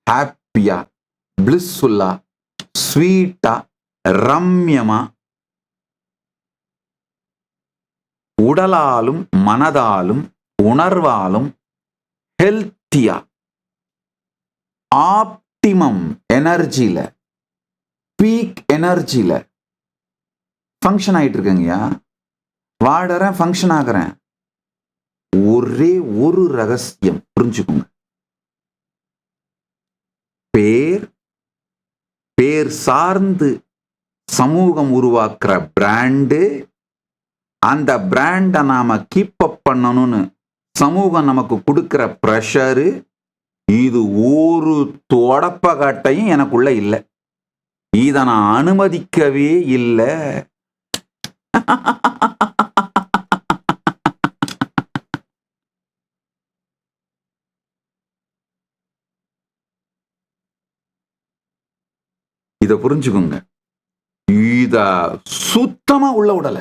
ஹாப்பியா பிளிஸ்ஃபுல்லா ஸ்வீட்டா ரம்யமா உடலாலும் மனதாலும் உணர்வாலும் ஹெல்த்தியா ஆப்டிமம் எனர்ஜியில பீக் எனர்ஜியில ஃபங்க்ஷன் ஆயிட்டு இருக்கேங்கய்யா. வாடுறேன், ஃபங்க்ஷன் ஆகிறேன். ஒரே ஒரு ரகசியம் புரிஞ்சுக்கோங்க. பேர் சார்ந்து சமூகம் உருவாக்குற பிராண்டு, அந்த பிராண்டை நாம கீப் அப் பண்ணணும்னு சமூகம் நமக்கு கொடுக்கிற ப்ரெஷரு, இது ஒரு தொடப்பகட்டையும் எனக்குள்ள இல்லை. இதை நான் அனுமதிக்கவே இல்லை. இத புரிஞ்சுக்கோங்க. இத சுத்தமா உள்ள விடல.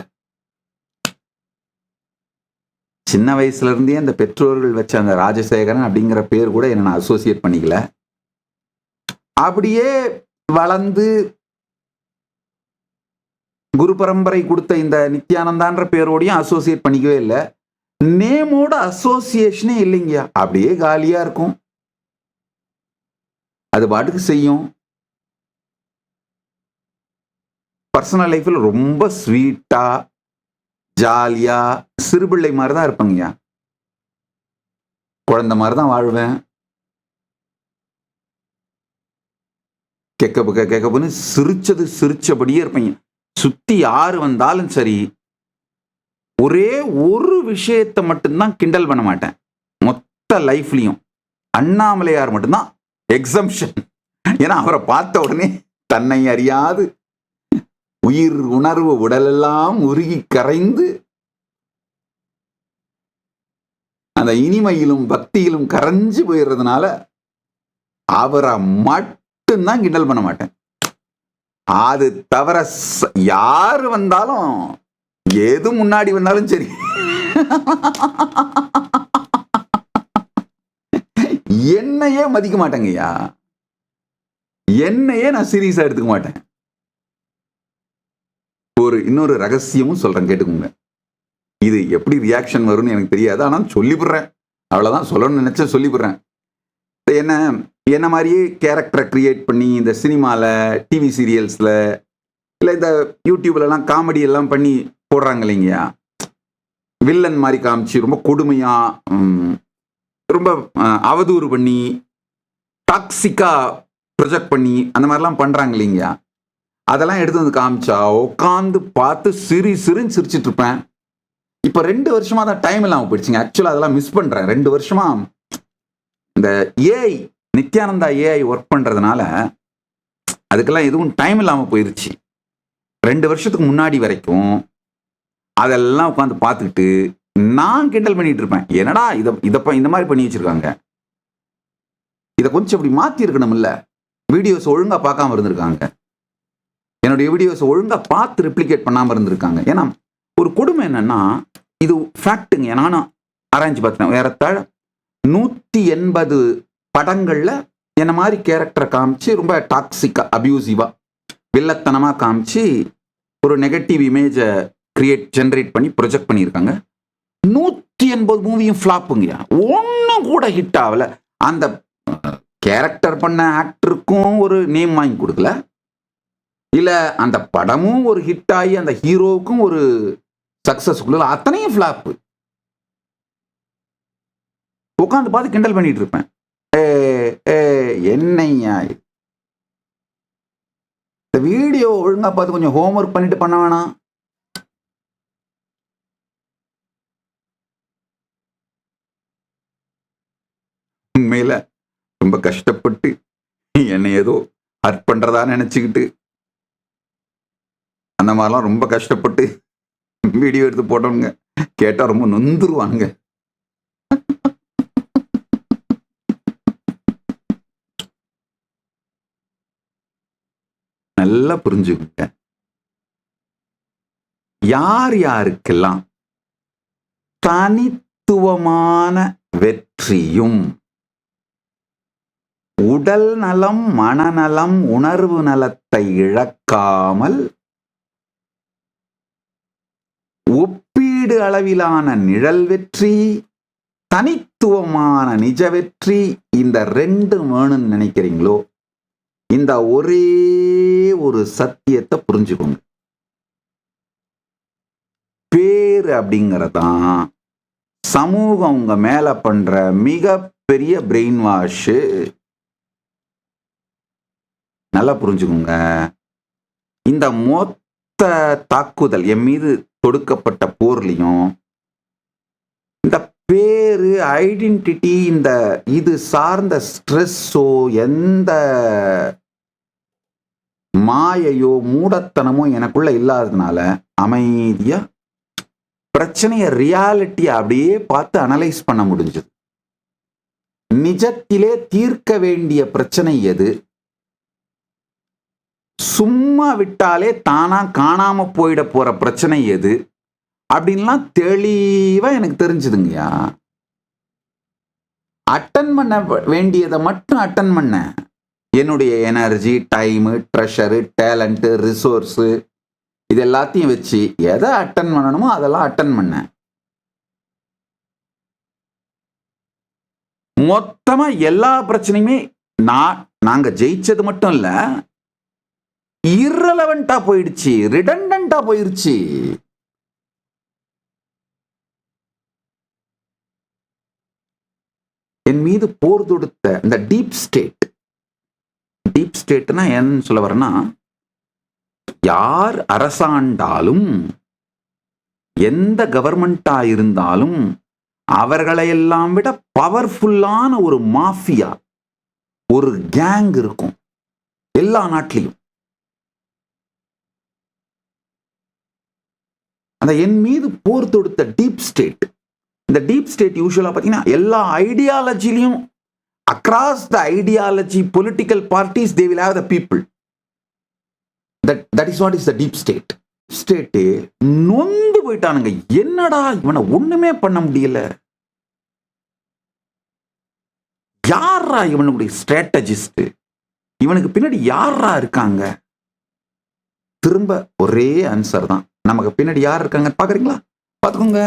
சின்ன வயசுல இருந்தே அந்த பெற்றோர்கள் வச்ச அந்த ராஜசேகரன் அப்படிங்கிற பேர் கூட என்ன நான் அசோசியேட் பண்ணிக்கல. அப்படியே வளர்ந்து குரு பரம்பரை கொடுத்த இந்த நித்யானந்தான்ற பேரோடையும் அசோசியேட் பண்ணிக்கவே இல்லை. நேமோட அசோசியேஷனே இல்லைங்க. அப்படியே காலியா இருக்கும், அது பாட்டுக்கு செய்யும். பர்சனல் லைஃப்ல ரொம்ப ஸ்வீட்டா ஜாலியா சிறுபிள்ளை மாதிரி தான் இருப்பேங்கய்யா. குழந்தை மாதிரி தான் வாழ்வேன். கேக்கப்புன்னு சிரிச்சபடியே இருப்பீங்க. சுத்தி யாரு வந்தாலும் சரி, ஒரே ஒரு விஷயத்தை மட்டும்தான் கிண்டல் பண்ண மாட்டேன் மொத்த லைஃப்லயும். அண்ணாமலையார் மட்டும்தான் எக்ஸம்ஷன். ஏன்னா அவரை பார்த்த உடனே தன்னை அறியாது உயிர் உணர்வு உடலெல்லாம் உருகி கரைந்து அந்த இனிமையிலும் பக்தியிலும் கரைஞ்சு போயிடுறதுனால அவரை மட்டும்தான் கிண்டல் பண்ண மாட்டேன். அது தவிர யாரு வந்தாலும் எது முன்னாடி வந்தாலும் சரி, என்னையே மதிக்க மாட்டேங்கய்யா. என்னையே நான் சீரியஸா எடுத்துக்க மாட்டேன். இன்னொரு ரகசியமும் சொல்றேன், கேட்டுக்கோங்க. இது எப்படி ரியாக்ஷன் வரும்னு எனக்கு தெரியாது, ஆனா சொல்லிவிடுறேன். அவ்வளவுதான், சொல்லணும்னு நினைச்சேன், சொல்லிவிடுறேன். என்ன மாதிரியே கேரக்டரை கிரியேட் பண்ணி இந்த சினிமால, டிவி சீரியல்ஸ்ல, இல்லை இந்த யூடியூப்ல எல்லாம் காமெடி எல்லாம் பண்ணி போடுறாங்க இல்லைங்கய்யா. வில்லன் மாதிரி காமிச்சு ரொம்ப கொடுமையா ரொம்ப அவதூறு பண்ணி டாக்ஸிக்கா ப்ரொஜெக்ட் பண்ணி அந்த மாதிரிலாம் பண்றாங்க இல்லைங்கய்யா. அதெல்லாம் எடுத்து வந்து காமிச்சா உட்காந்து பார்த்து சிரிச்சுன்னு சிரிச்சிட்டு இருப்பேன். இப்ப 2 வருஷமா தான் டைம் இல்லாம போயிடுச்சுங்க. ஆக்சுவலா அதெல்லாம் மிஸ் பண்றேன். 2 வருஷமா இந்த ஏஐ நித்யானந்தா ஏஐ ஒர்க் பண்றதுனால அதுக்கெல்லாம் எதுவும் டைம் இல்லாம போயிருச்சு. 2 வருஷத்துக்கு முன்னாடி வரைக்கும் அதெல்லாம் உட்காந்து பார்த்துக்கிட்டு நான் கிண்டல் பண்ணிட்டு இருப்பேன். என்னடா இதப்ப இந்த மாதிரி பண்ணி வச்சிருக்காங்க, இதை கொஞ்சம் இப்படி மாத்தி இருக்கணும் இல்ல, வீடியோஸ் ஒழுங்கா பார்க்காம இருந்திருக்காங்க, என்னுடைய வீடியோஸ் ஒழுங்கா பார்த்து ரெப்ளிகேட் பண்ணாம இருந்திருக்காங்க. ஏன்னா ஒரு கொடுமை என்னன்னா, இது ஃபேக்ட்டுங்க. நானும் ஆராய்ச்சி பார்த்தேன். ஏறத்தாழ 180 படங்கள்ல என்ன மாதிரி கேரக்டரை காமிச்சு ரொம்ப டாக்ஸிக்கா அபியூசிவா வில்லத்தனமா காமிச்சு ஒரு நெகட்டிவ் இமேஜை ஜெனரேட் பண்ணி ப்ரொஜெக்ட் பண்ணியிருக்காங்க. 180 மூவியும் ஃபிளாப்புங்கய்யா. ஒன்னும் கூட ஹிட் ஆகல. அந்த கேரக்டர் பண்ண ஆக்டருக்கும் ஒரு நேம் வாங்கி கொடுக்கல, இல்ல அந்த படமும் ஒரு ஹிட் ஆகி அந்த ஹீரோவுக்கும் ஒரு சக்சஸ்ஃபுல், அத்தனையும் ஃபிளாப். உட்காந்து பார்த்து கிண்டல் பண்ணிட்டு இருப்பேன். என்னையா இந்த வீடியோ ஒழுங்கா பார்த்து கொஞ்சம் ஹோம்ஒர்க் பண்ணிட்டு பண்ண வேணாம்? உண்மையில ரொம்ப கஷ்டப்பட்டு என்னை ஏதோ ஹர்ட் பண்றதா நினைச்சுக்கிட்டு அந்த மாதிரிலாம் ரொம்ப கஷ்டப்பட்டு வீடியோ எடுத்து போட்டவங்க கேட்டா ரொம்ப நொந்துருவாங்க. நல்லா புரிஞ்சுக்குங்க. யார் யாருக்கெல்லாம் தனித்துவமான வெற்றியும் உடல் நலம், மனநலம், உணர்வு நலத்தை இழக்காமல் ஒப்பீடு அளவிலான நிழல் வெற்றி, தனித்துவமான நிஜ வெற்றி, இந்த ரெண்டு வேணும்னு நினைக்கிறீங்களோ, இந்த ஒரே ஒரு சத்தியத்தை புரிஞ்சுக்கோங்க. பேரு அப்படிங்கறதான் சமூகம் உங்க மேல பண்ற மிகப்பெரிய பிரெயின் வாஷ். நல்லா புரிஞ்சுக்கோங்க. இந்த மொத்த தாக்குதல் என் மீது தொடுக்கப்பட்ட போர்லையும் இந்த பேரு, ஐடென்டிட்டி, இந்த இது சார்ந்த ஸ்ட்ரெஸ்ஸோ, எந்த மாயையோ மூடத்தனமோ எனக்குள்ள இல்லாததுனால அமைதியா பிரச்சனைய ரியாலிட்டியை அப்படியே பார்த்து அனலைஸ் பண்ண முடிஞ்சது. நிஜத்திலே தீர்க்க வேண்டிய பிரச்சனை எது, சும்மா விட்டாலே தானா காணாம போயிட போற பிரச்சனை எது அப்படின்லாம் தெளிவா எனக்கு தெரிஞ்சுதுங்கய்யா. அட்டன் பண்ண வேண்டியதை மட்டும் அட்டன் பண்ண. என்னுடைய energy, time, treasure, talent, resource இது எல்லாத்தையும் வச்சு எதை அட்டன் பண்ணணுமோ அதெல்லாம் அட்டன் பண்ண. மொத்தமா எல்லா பிரச்சனையுமே நாங்க ஜெயிச்சது மட்டும் இல்ல, irrelevant-ஆ போயிடுச்சு, ரிடண்டன்டா போயிருச்சு. என் மீது போர் தொடுத்த இந்த டீப் ஸ்டேட்னா என்ன சொல்ல வரேன்னா, யார் அரசாண்டாலும் எந்த கவர்மெண்டா இருந்தாலும் அவர்களையெல்லாம் விட பவர்ஃபுல்லான ஒரு மாஃபியா, ஒரு கேங் இருக்கும் எல்லா நாட்டிலையும். அந்த என் மீது போர் தொடுத்த டீப் ஸ்டேட், இந்த டீப் ஸ்டேட் யூசுவலா பாத்தீங்கன்னா எல்லா ஐடியாலஜிலையும், across the ideology political parties, they will have the people. That is what is the deep state. State நொந்து போயிட்டானுங்க. என்னடா இவனை ஒண்ணுமே பண்ண முடியல, யாரா இவனுடைய ஸ்ட்ராட்டஜிஸ்ட், இவனுக்கு பின்னாடி யாரா இருக்காங்க? திரும்ப ஒரே ஆன்சர் தான், நமக்கு பின்னாடி யார் இருக்காங்க பாக்குறீங்களா? பாத்துக்கோங்க.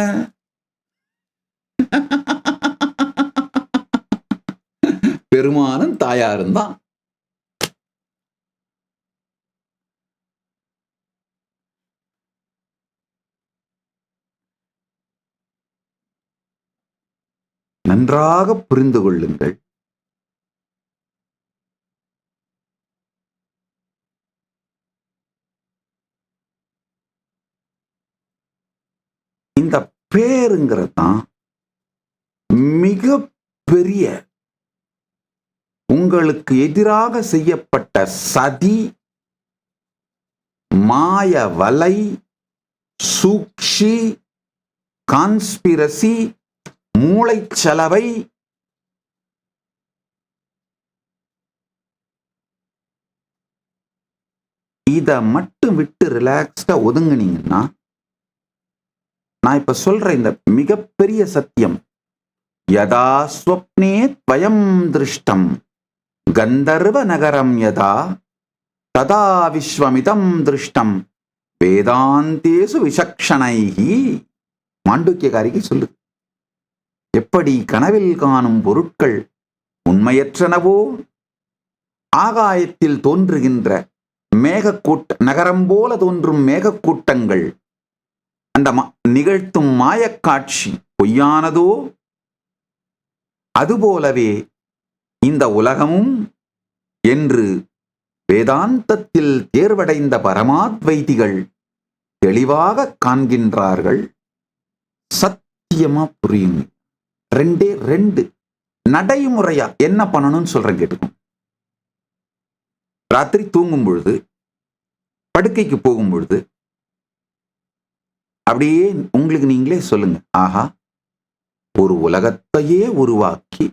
பெருமானும் தாயாரும் தான். நன்றாக புரிந்து கொள்ளுங்கள். இந்த பேருங்கிறது தான் மிக பெரிய உங்களுக்கு எதிராக செய்யப்பட்ட சதி, மாய வலை, சூழ்ச்சி, கான்ஸ்பிரசி, மூளைச்சலவை, இத மட்டும் விட்டு ரிலாக்ஸ்டா ஒதுங்குனீங்கன்னா, நான் இப்ப சொல்ற இந்த மிகப்பெரிய சத்தியம், யதா ஸ்வப்னே த்வயம் திருஷ்டம் கந்தர்வ நகரம் யதா ததா விஸ்வமிதம் திருஷ்டம் வேதாந்தேசு விசக்ஷணைஹி. மாண்டூக்கியகாரிகை சொல்லுது. எப்படி கனவில் காணும் பொருட்கள் உண்மையற்றனவோ, ஆகாயத்தில் தோன்றுகின்ற நகரம் போல தோன்றும் மேகக்கூட்டங்கள் அந்த நிகழ்த்தும் மாயக்காட்சி பொய்யானதோ, அதுபோலவே இந்த உலகமும் என்று வேதாந்தத்தில் தேர்வடைந்த பரமாத்வைதிகள் தெளிவாக காண்கின்றார்கள். சத்தியமா புரியுங்க. ரெண்டே ரெண்டு நடைமுறையா என்ன பண்ணணும்னு சொல்றேன் கேட்டுக்கோ. ராத்திரி தூங்கும் பொழுது, படுக்கைக்கு போகும் பொழுது அப்படியே உங்களுக்கு நீங்களே சொல்லுங்க, ஆஹா, ஒரு உலகத்தையே உருவாக்கி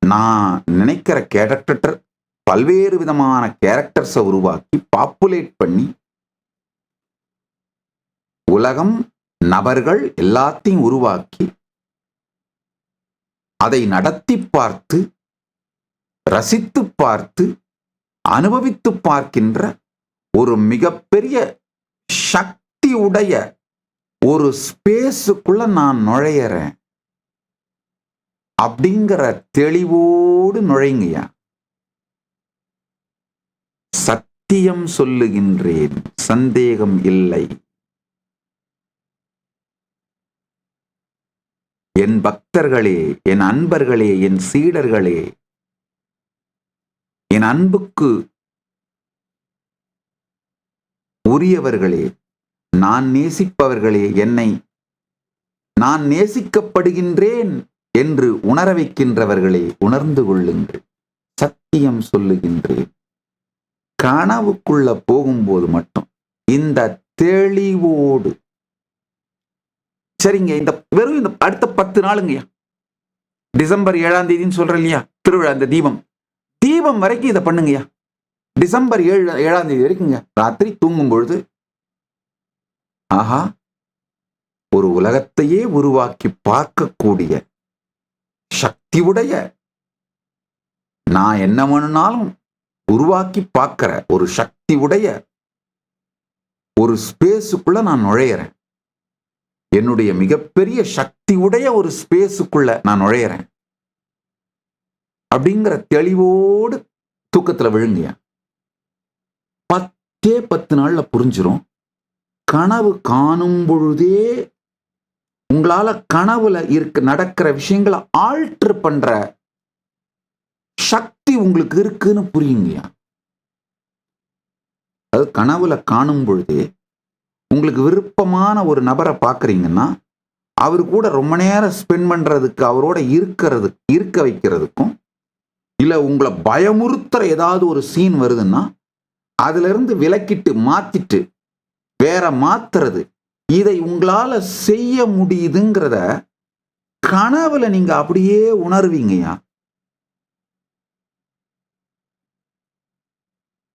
நான் நினைக்கிற கேரக்டர் பல்வேறு விதமான கேரக்டர்ஸை உருவாக்கி பாப்புலேட் பண்ணி உலகம், நபர்கள் எல்லாத்தையும் உருவாக்கி அதை நடத்தி பார்த்து, ரசித்து பார்த்து, அனுபவித்து பார்க்கின்ற ஒரு மிகப்பெரிய சக்தி உடைய ஒரு ஸ்பேஸுக்குள்ள நான் நுழையறேன் அப்படிங்கிற தெளிவோடு நுழைங்கயா. சத்தியம் சொல்லுகின்றேன், சந்தேகம் இல்லை. என் பக்தர்களே, என் அன்பர்களே, என் சீடர்களே, என் அன்புக்கு உரியவர்களே, நான் நேசிப்பவர்களே, என்னை நான் நேசிக்கப்படுகின்றேன் என்று உணர வைக்கின்றவர்களே, உணர்ந்து கொள்ளுங்கள். சத்தியம் சொல்லுகின்றேன். கனவுக்குள்ள போகும்போது மட்டும் இந்த தெளிவோடு, சரிங்க, இந்த வெறும் இந்த அடுத்த 10 நாளுங்கய்யா, டிசம்பர் 7ஆம் தேதின்னு சொல்றேன் இல்லையா, திருவிழா, இந்த தீபம் வரைக்கும் இதை பண்ணுங்கய்யா. டிசம்பர் 7ஆம் தேதி வரைக்குங்க, ராத்திரி தூங்கும் பொழுது, ஆஹா, ஒரு உலகத்தையே உருவாக்கி பார்க்கக்கூடிய சக்தி உடைய, நான் என்ன வேணும்னாலும் உருவாக்கி பார்க்கிற ஒரு சக்தி உடைய ஒரு ஸ்பேஸுக்குள்ள நான் நுழையிறேன். என்னுடைய மிகப்பெரிய சக்தி உடைய ஒரு ஸ்பேஸுக்குள்ள நான் நுழையிறேன் அப்படிங்கிற தெளிவோடு தூக்கத்துல விழுங்கிய 10 நாள்ல புரிஞ்சிரும். கனவு காணும் பொழுதே உங்களால கனவுல நடக்கிற விஷயங்களை ஆல்டர் பண்ற சக்தி உங்களுக்கு இருக்குன்னு புரியுங்கயா. அது கனவுல காணும் பொழுதே உங்களுக்கு விருப்பமான ஒரு நபரை பார்க்குறீங்கன்னா, அவர் கூட ரொம்ப நேரம் ஸ்பெண்ட் பண்றதுக்கு, அவரோட இருக்க வைக்கிறதுக்கும், இல்ல உங்களை பயமுறுத்துற ஏதாவது ஒரு சீன் வருதுன்னா அதுல இருந்து விலக்கிட்டு மாத்திட்டு வேற மாத்துறது, இதை உங்களால செய்ய முடியுதுங்கிறத கனவுல நீங்க அப்படியே உணர்வீங்கயா.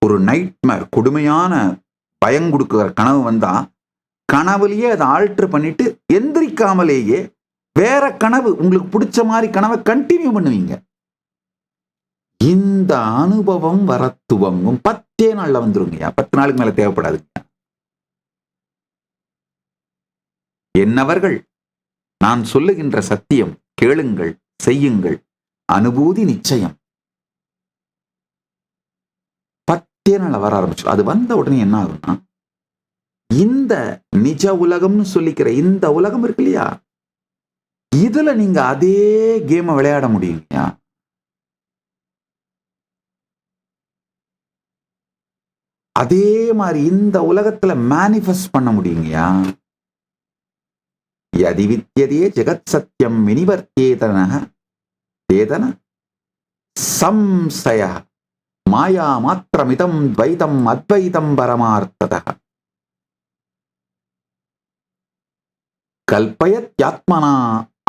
ஒரு நைட்மேர், கொடுமையான பயம் கொடுக்கிற கனவு வந்தா கனவுலயே அதை ஆல்டர் பண்ணிட்டு எந்திரிக்காமலேயே வேற கனவு, உங்களுக்கு பிடிச்ச மாதிரி கனவை கண்டினியூ பண்ணுவீங்க. இந்த அனுபவம் வர துவங்கும் 10 நாள்ல வந்துருங்கய்யா. 10 நாளுக்கு மேல தேவைப்படாதுங்க. என்னவர்கள், நான் சொல்லுகின்ற சத்தியம் கேளுங்கள், செய்யுங்கள், அனுபூதி நிச்சயம். 10 நாள்ல வர ஆரம்பிச்சு. அது வந்த உடனே என்ன ஆகும்னா, இந்த நிஜ உலகம்னு சொல்லிக்கிற இந்த உலகம் இருக்கு இல்லையா, இதுல நீங்க அதே கேமை விளையாட முடியுங்கய்யா. அதே மாதிரி இந்த உலகத்துல மேனிஃபெஸ்ட் பண்ண முடியுங்கய்யா. யதி வித்யதே ஜெகத் சத்யம் வினிவர்த்தேதன தேதன சம்சய மாயா மாத்திரமிதம் துவைதம் அத்வைதம் பரமார்த்ததः கல்பயத்யாத்மனா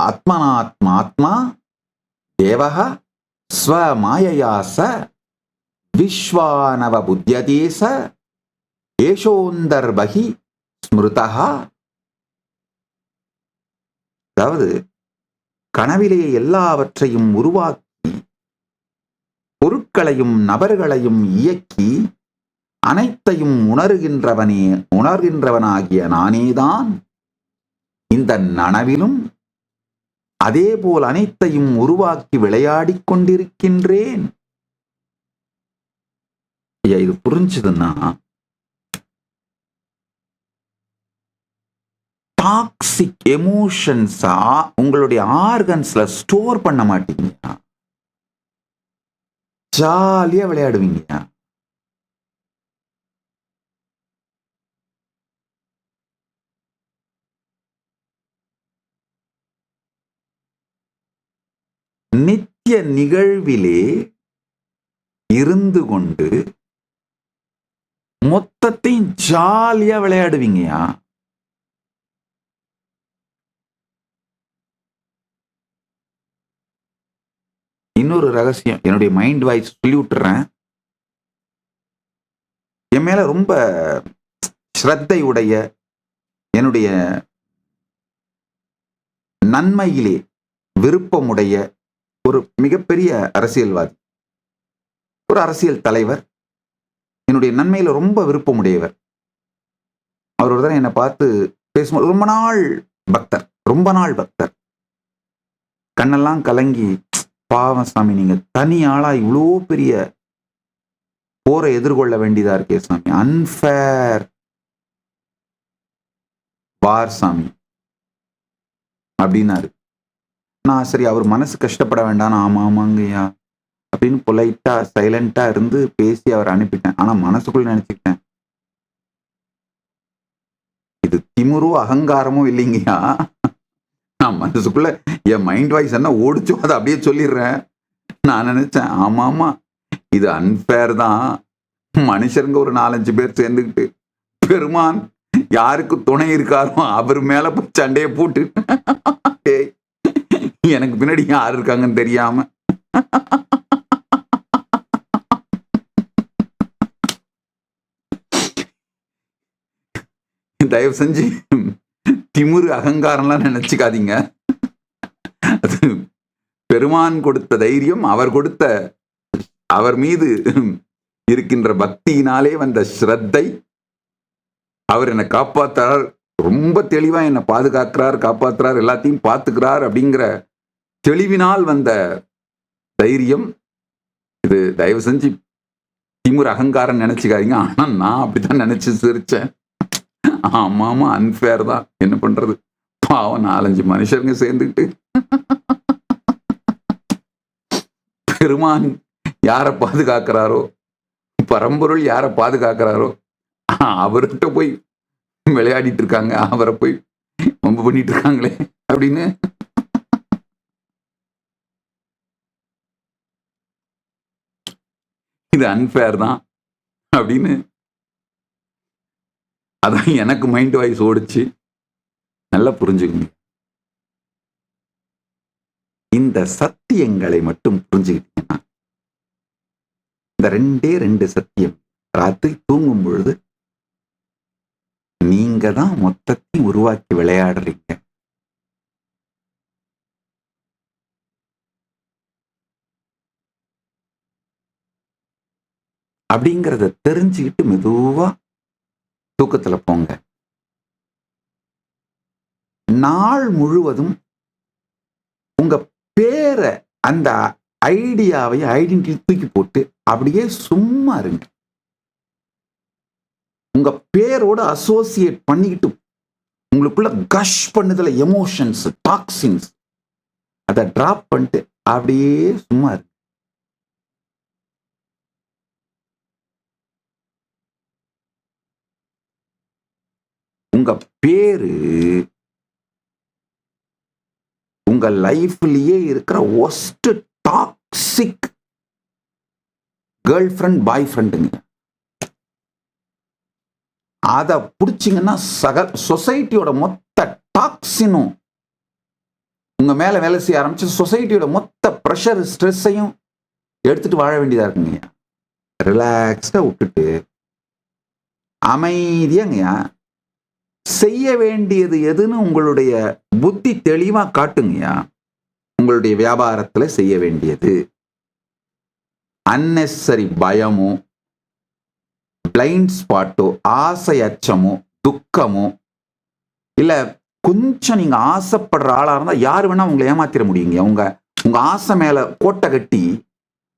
ஆத்மனாத்மாத்மா தேவः ஸ்வமாயயா ச விஸ்வானவ புத்யதேச ஏஷோந்தர்பஹி ஸ்மிருதः. அதாவது கனவிலேயே எல்லாவற்றையும் உருவாக்கி, பொருட்களையும் நபர்களையும் இயக்கி, அனைத்தையும் உணர்கின்றவனாகிய நானேதான் இந்த நனவிலும் அதேபோல் அனைத்தையும் உருவாக்கி விளையாடிக் கொண்டிருக்கின்றேன். ஐயா, இது புரிஞ்சுதுன்னா டாக்ஸிக் எமோஷன்ஸா உங்களுடைய ஆர்கன்ஸ்ல ஸ்டோர் பண்ண மாட்டீங்க. ஜாலியா விளையாடுவீங்க. நித்திய நிகழ்விலே இருந்து கொண்டு மொத்தத்தையும் ஜாலியா விளையாடுவீங்கயா. இன்னொரு ரகசியம், என்னுடைய மைண்ட் வாய்ஸ் சொல்லி விட்டுறேன். என் மேல ரொம்ப ஸ்ரத்தை உடைய, என்னுடைய நன்மையிலே விருப்பமுடைய ஒரு மிகப்பெரிய அரசியல்வாதி, ஒரு அரசியல் தலைவர், என்னுடைய நன்மையில ரொம்ப விருப்பமுடையவர். அவர் ஒரு தடவை என்னை பார்த்து பேசும்போது, ரொம்ப நாள் பக்தர், கண்ணெல்லாம் கலங்கி, பாவம் சாமி, நீங்க தனி ஆளா இவ்வளோ பெரிய போரை எதிர்கொள்ள வேண்டியதா இருக்கே சாமி, அன்ஃபேர் வார் சாமி அப்படின்னாரு. நான் சரி, அவர் மனசு கஷ்டப்பட வேண்டாம், ஆமாங்கய்யா அப்படின்னு பொலைட்டா சைலண்டா இருந்து பேசி அவர் அனுப்பிட்டேன். ஆனா மனசுக்குள்ள நினைச்சுக்கிட்டேன், இது திமிரோ அகங்காரமோ இல்லைங்கய்யா. நான் மனசுக்குள்ள என் மைண்ட் வாய்ஸ் என்ன ஓடிச்சோ அதை அப்படியே சொல்லிடுறேன். நான் நினைச்சேன், ஆமா இது அன்பேர் தான். மனுஷருங்க ஒரு 4-5 பேர் சேர்ந்துக்கிட்டு பெருமான் யாருக்கு துணை இருக்காரோ அவர் மேல போய் சண்டையை போட்டு, எனக்கு பின்னாடி யாரு இருக்காங்கன்னு தெரியாம தயவு செஞ்சு திமிரு அகங்காரம்லாம் நினைச்சுக்காதீங்க. அது பெருமான் கொடுத்த தைரியம், அவர் மீது இருக்கின்ற பக்தியினாலே வந்த ஸ்ரத்தை. அவர் என்னை காப்பாத்துறார், ரொம்ப தெளிவா என்னை பாதுகாக்கிறார், காப்பாத்துறார், எல்லாத்தையும் பார்த்துக்கிறார் அப்படிங்கிற தெளிவினால் வந்த தைரியம் இது. தயவு செஞ்சு திமிரு அகங்காரம் நினைச்சுக்காதீங்க. ஆனா நான் அப்படித்தான் நினைச்சு சிரிச்சேன். ஆமாமா, அன்ஃபேர் தான், என்ன பண்றது, பாவம் 4-5 மனுஷருங்க சேர்ந்துக்கிட்டு பெருமான் யாரை பாதுகாக்கிறாரோ, பரம்பொருள் யாரை பாதுகாக்கிறாரோ அவர்கிட்ட போய் விளையாடிட்டு இருக்காங்க, அவரை போய் ரொம்ப பண்ணிட்டு இருக்காங்களே அப்படின்னு. இது அன்ஃபேர் தான் அப்படின்னு அதான் எனக்கு மைண்ட் வாய்ஸ் ஓடிச்சு. நல்லா புரிஞ்சுக்கணும், இந்த சத்தியங்களை மட்டும் புரிஞ்சுக்கிட்டீங்கன்னா, இந்த 2 சத்தியம், ராத்திரி தூங்கும் பொழுது நீங்க தான் மொத்தத்தையும் உருவாக்கி விளையாடுறீங்க. அப்படிங்கிறத தெரிஞ்சுக்கிட்டு மெதுவா தூக்கத்துல போங்க. நாள் முழுவதும் உங்க பேரை, அந்த ஐடியாவை, ஐடென்டிட்டி தூக்கி போட்டு அப்படியே சும்மா இருங்க. உங்க பேரோட அசோசியேட் பண்ணிக்கிட்டு உங்களுக்குள்ள கஷ் பண்ணுதல எமோஷன்ஸ், டாக்ஸின்ஸ், அதை டிராப் பண்ணிட்டு அப்படியே சும்மா இருங்க. உங்க பேரு உங்க லைஃப்லயே இருக்கிற ஒஸ்ட் டாக்ஸிக் கேர்ள் ஃப்ரெண்ட், பாய் ஃப்ரெண்டுங்க. அதை பிடிச்சிங்கன்னா சொசைட்டியோட மொத்த டாக்ஸினும் உங்க மேல வேலை செய்ய ஆரம்பிச்சு சொசைட்டியோட மொத்த ப்ரெஷர், ஸ்ட்ரெஸ்ஸையும் எடுத்துட்டு வாழ வேண்டியதா இருக்குங்க. ரிலாக்ஸ்டா விட்டுட்டு அமைதியாங்கய்யா செய்ய வேண்டியது எதுன்னு உங்களுடைய புத்தி தெளிவா காட்டுங்கய்யா. உங்களுடைய வியாபாரத்துல செய்ய வேண்டியது அன்னெசரி பயமோ, பிளைண்ட் ஸ்பாட்டோ, ஆசை அச்சமோ, துக்கமோ, இல்ல கொஞ்சம் நீங்க ஆசைப்படுற ஆளா இருந்தா யாரு வேணா உங்களை ஏமாத்திர முடியுங்க. உங்க ஆசை மேல கோட்டை கட்டி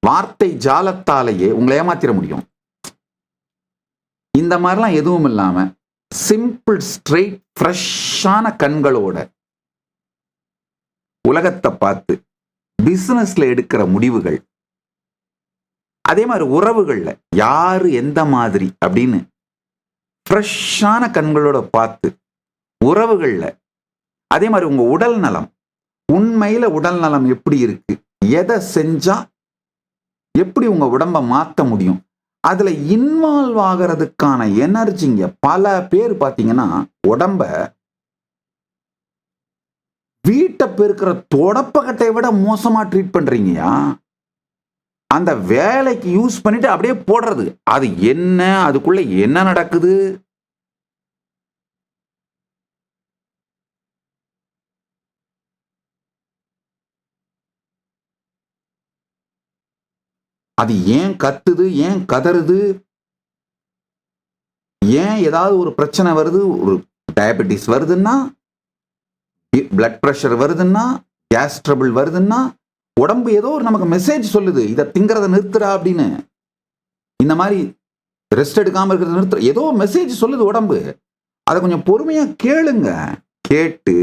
வார்த்தை ஜாலத்தாலேயே உங்களை ஏமாத்திர முடியும். இந்த மாதிரிலாம் எதுவும் இல்லாம சிம்பிள், ஸ்ட்ரெயிட், ஃப்ரெஷ்ஷான கண்களோட உலகத்தை பார்த்து பிசினஸ்ல எடுக்கிற முடிவுகள், அதே மாதிரி உறவுகள்ல யாரு எந்த மாதிரி அப்படின்னு ஃப்ரெஷ்ஷான கண்களோட பார்த்து உறவுகள்ல, அதே மாதிரி உங்க உடல் நலம், உண்மையில உடல் நலம் எப்படி இருக்கு, எதை செஞ்சா எப்படி உங்க உடம்ப மாத்த முடியும், அதுல இன்வால்வ் ஆகிறதுக்கான எனர்ஜிங்க. பல பேர் பாத்தீங்கன்னா உடம்ப வீட்டை பெருக்கிற தொடப்பக்கட்டை விட மோசமா ட்ரீட் பண்றீங்கயா. அந்த வேலைக்கு யூஸ் பண்ணிட்டு அப்படியே போடுறது. அது என்ன, அதுக்குள்ள என்ன நடக்குது? அது ஏன் கத்துது, ஏன் கதறுது, ஏன் ஏதாவது ஒரு பிரச்சனை வருது, ஒரு டயபெட்டிஸ் வருதுன்னா, பிளட் பிரஷர் வருதுன்னா, கேஸ் ட்ரபிள் வருதுன்னா, உடம்பு ஏதோ ஒரு நமக்கு மெசேஜ் சொல்லுது, இதை திங்கிறத நிறுத்துறா அப்படின்னு. இந்த மாதிரி ரெஸ்ட் எடுக்காம இருக்கிறத நிறுத்துற ஏதோ மெசேஜ் சொல்லுது உடம்பு. அதை கொஞ்சம் பொறுமையா கேளுங்க. கேட்டு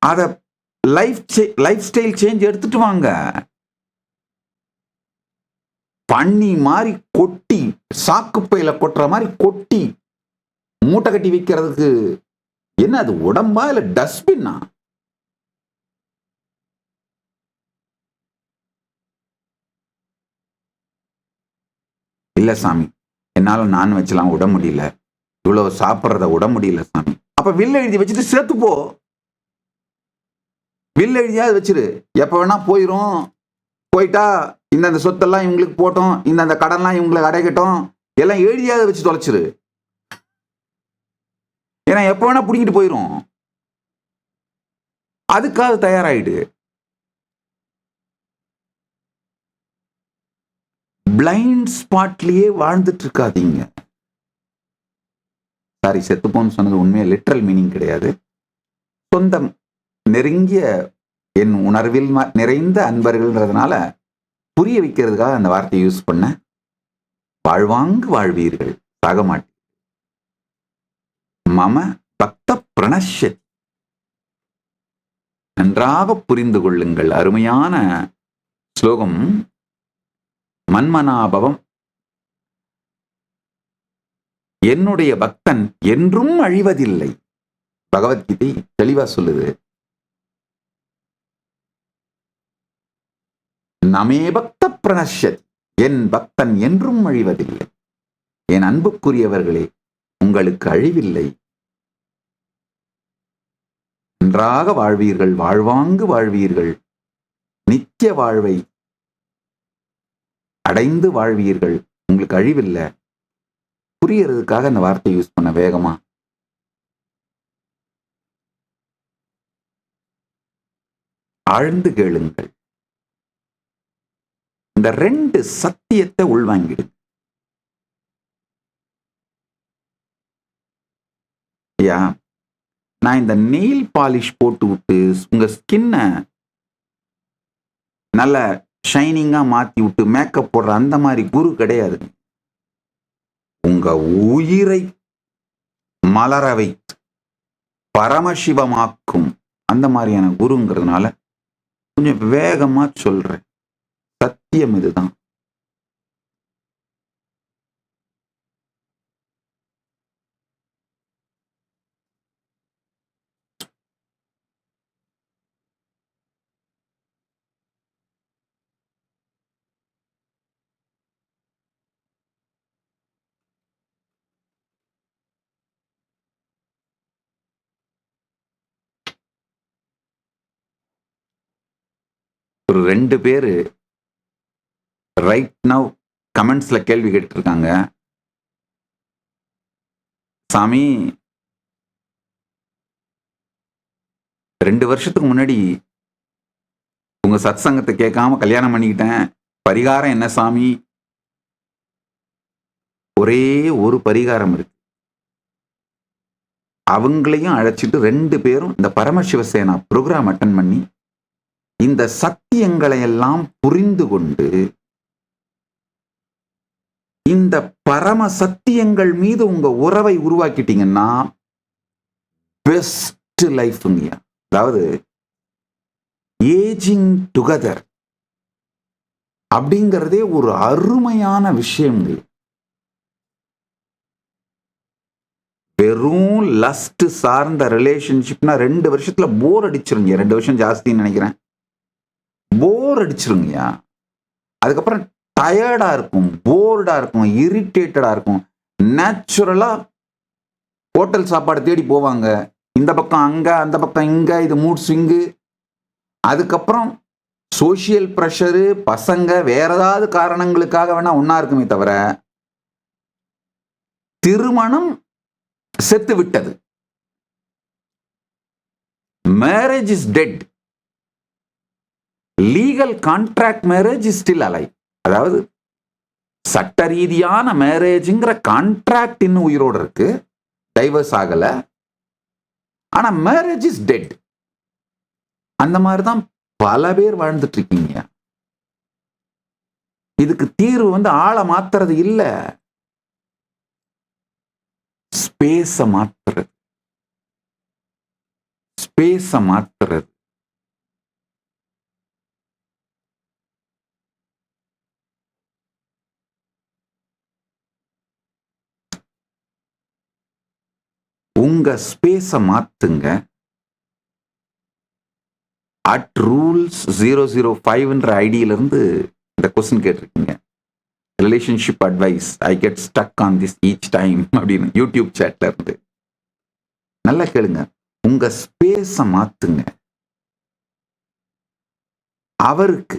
அத லைஃப் ஸ்டைல் சேஞ்ச் எடுத்துட்டு வாங்க. பண்ணி மாதிரி கொட்டி, சாக்குப்பையில கொட்டுற மாதிரி கொட்டி மூட்டை கட்டி வைக்கிறதுக்கு என்ன அது உடம்பா இல்ல டஸ்ட்பின்னா? இல்ல சாமி, என்னால நான்வெஜ்லாம் விட முடியல, இவ்வளவு சாப்பிட்றத விட முடியல சாமி. அப்ப வில் எழுதி வச்சுட்டு சேர்த்து போ. வில் எழுதியாவது வச்சிரு. எப்ப வேணா போயிரும். போயிட்டா இந்த சொத்தெல்லாம் இவங்களுக்கு போட்டோம், இந்த கடன்லாம் இவங்களுக்கு அடைக்கட்டும், எல்லாம் எழுதியாவது வச்சு தொலைச்சிரு. ஏன்னா எப்ப வேணா பிடிங்கிட்டு போயிரும். அதுக்காக தயாராயிடு. பிளைண்ட் ஸ்பாட்லயே வாழ்ந்துட்டு இருக்காதீங்க. சாரி, செத்துப்போன்னு சொன்னது உண்மையா லிட்ரல் மீனிங் கிடையாது. சொந்தம் நெருங்கிய என் உணர்வில் நிறைந்த அன்பர்கள்ன்றதுனால புரிய வைக்கிறதுக்காக அந்த வார்த்தையை யூஸ் பண்ண. வாழ்வாங்கு வாழ்வீர்கள், சாக மாட்டீர்கள். மம பக்த பிரணஷ்யதி. நன்றாக புரிந்து கொள்ளுங்கள். அருமையான ஸ்லோகம். மன்மனாபவம். என்னுடைய பக்தன் என்றும் அழிவதில்லை. பகவத்கீதை தெளிவா சொல்லுது. நமே பக்த பிரணஷ்யதி. என் பக்தன் என்றும் அழிவதில்லை. என் அன்புக்குரியவர்களே, உங்களுக்கு அழிவில்லை. நன்றாக வாழ்வீர்கள், வாழ்வாங்கு வாழ்வீர்கள், நித்திய வாழ்வை அடைந்து வாழ்வீர்கள். உங்களுக்கு அழிவில்லை. புரியறதுக்காக அந்த வார்த்தை யூஸ் பண்ண வேகமா. ஆழ்ந்து கேளுங்கள். இந்த 2 சத்தியத்தை உள்வாங்கிடு. ஐயா, நான் இந்த நெயில் பாலிஷ் போட்டு விட்டு உங்க ஸ்கின்ன நல்ல ஷைனிங்கா மாத்தி விட்டு மேக்கப் போடுற அந்த மாதிரி குரு கிடையாது. உங்க உயிரை மலர வைத்து பரமசிவமாக்கும் அந்த மாதிரியான குருங்கிறதுனால கொஞ்சம் வேகமா சொல்றேன். சத்தியம் இதுதான். ஒரு 2 பேரு ரைட் நவ் கமெண்ட்ஸ்ல கேள்வி கேட்டு இருக்காங்க. சாமி, 2 வருஷத்துக்கு முன்னாடி உங்க சத் சங்கத்தை கேட்காம கல்யாணம் பண்ணிக்கிட்டேன். பரிகாரம் என்ன சாமி? ஒரே ஒரு பரிகாரம் இருக்கு. அவங்களையும் அழைச்சிட்டு 2 பேரும் இந்த பரமசிவசேனா ப்ரோக்ராம் அட்டன் பண்ணி இந்த சத்தியங்களை எல்லாம் புரிந்து கொண்டு இந்த பரம சத்தியங்கள் மீது உங்க உறவை உருவாக்கிட்டீங்கன்னா பெஸ்ட் லைஃப்ங்க. அதாவது ஏஜிங் டுகெதர் அப்படிங்கிறதே ஒரு அருமையான விஷயங்க. வெறும் லஸ்ட் சார்ந்த ரிலேஷன்ஷிப்னா 2 வருஷத்துல போர் அடிச்சிருங்க. 2 வருஷம் ஜாஸ்தின்னு நினைக்கிறேன். போர் அடிச்சிருங்கய்யா. அதுக்கப்புறம் டயர்டா இருக்கும், போர்டா இருக்கும், இரிட்டேட்டடா இருக்கும். நேச்சுரலா ஹோட்டல் சாப்பாடு தேடி போவாங்க. இந்த பக்கம் அங்க, அந்த பக்கம் இங்க, இது மூட் ஸ்விங்கு. அதுக்கப்புறம் சோசியல் ப்ரெஷரு, பசங்க வேற ஏதாவது காரணங்களுக்காக வேணா ஒன்னா இருக்குமே தவிர, திருமணம் செத்து விட்டது. Marriage is dead. Legal contract marriage is still alive. அதாவது சட்ட ரீதியான மேரேஜ்ங்கிற கான்ட்ராக்ட் இன்னும் உயிரோடு இருக்கு, டைவர்ஸ் ஆகல. ஆனா மேரேஜ் இஸ் டெட். அந்த மாதிரிதான் பல பேர் வாழ்ந்துட்டு இருக்கீங்க. இதுக்கு தீர்வு ஆளை மாத்துறது இல்ல, ஸ்பேஸ மாத்துறது. ஸ்பேஸ மாத்துறது. உங்க ஸ்பேஸ மாத்துங்க. @rules005 ஐடியிலிருந்து இந்த கொஸ்டின் கேட்டிருக்கீங்க. Relationship advice, I get stuck on this each time அப்படின்னு யூடியூப் சேட்ல இருந்து. நல்லா கேளுங்க, உங்க ஸ்பேஸ மாத்துங்க. அவருக்கு,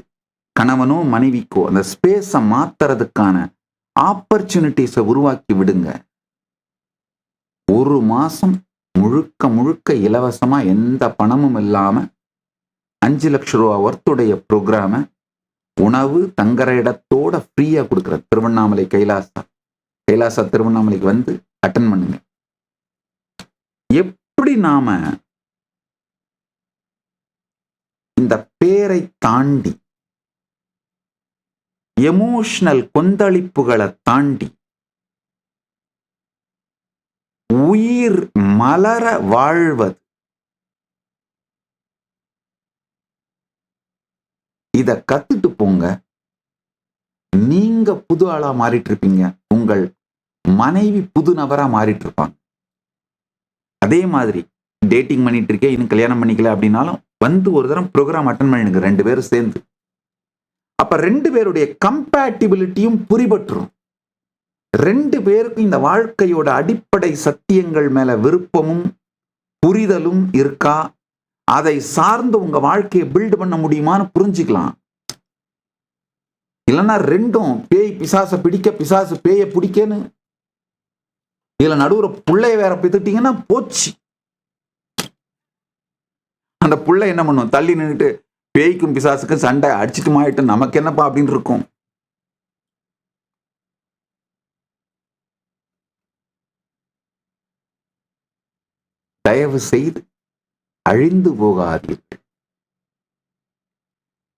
கணவனோ மனைவிக்கோ அந்த ஸ்பேஸ மாத்துறதுக்கான ஆப்பர்ச்சுனிட்டிஸை உருவாக்கி விடுங்க. ஒரு மாசம் முழுக்க முழுக்க இலவசமா எந்த பணமும் இல்லாம 5 லட்சம் ரூபா ஒர்த்துடைய ப்ரோக்ராம உணவு தங்குற இடத்தோட ஃப்ரீயா கொடுக்குற திருவண்ணாமலை கைலாசா திருவண்ணாமலைக்கு வந்து அட்டன் பண்ணுங்க. எப்படி நாம இந்த பேரை தாண்டி, எமோஷனல் கொந்தளிப்புகளை தாண்டி உயிர் மலர வாழ்வது, இத கத்துட்டு போங்க. நீங்க புது ஆளா மாறிட்டு இருப்பீங்க, உங்கள் மனைவி புது நபரா மாறிட்டு இருப்பாங்க. அதே மாதிரி டேட்டிங் பண்ணிட்டு இருக்கேன், இன்னும் கல்யாணம் பண்ணிக்கல அப்படின்னாலும் ஒரு தரம் ப்ரோக்ராம் அட்டன் பண்ணிடுங்க 2 பேரும் சேர்ந்து. அப்ப 2 பேருடைய கம்பேட்டிபிலிட்டியும் புரிபற்றும். 2 பேருக்கும் இந்த வாழ்க்கையோட அடிப்படை சத்தியங்கள் மேல விருப்பமும் புரிதலும் இருக்கா, அதை சார்ந்து உங்க வாழ்க்கையை பில்ட் பண்ண முடியுமான்னு புரிஞ்சுக்கலாம். இல்லைன்னா 2ம் பேய் பிசாச பிடிக்க, பிசாசு பேய பிடிக்கன்னு இதுல நடுவுற புள்ளைய வேற பித்துட்டீங்கன்னா போச்சு. அந்த புள்ளை என்ன பண்ணும், தள்ளி நின்றுட்டு பேய்க்கும் பிசாசுக்கும் சண்டை அடிச்சுட்டு மாயிட்டு நமக்கு என்னப்பா அப்படின்னு இருக்கும். தயவு செய்து அழிந்து போகாதீர்கள்.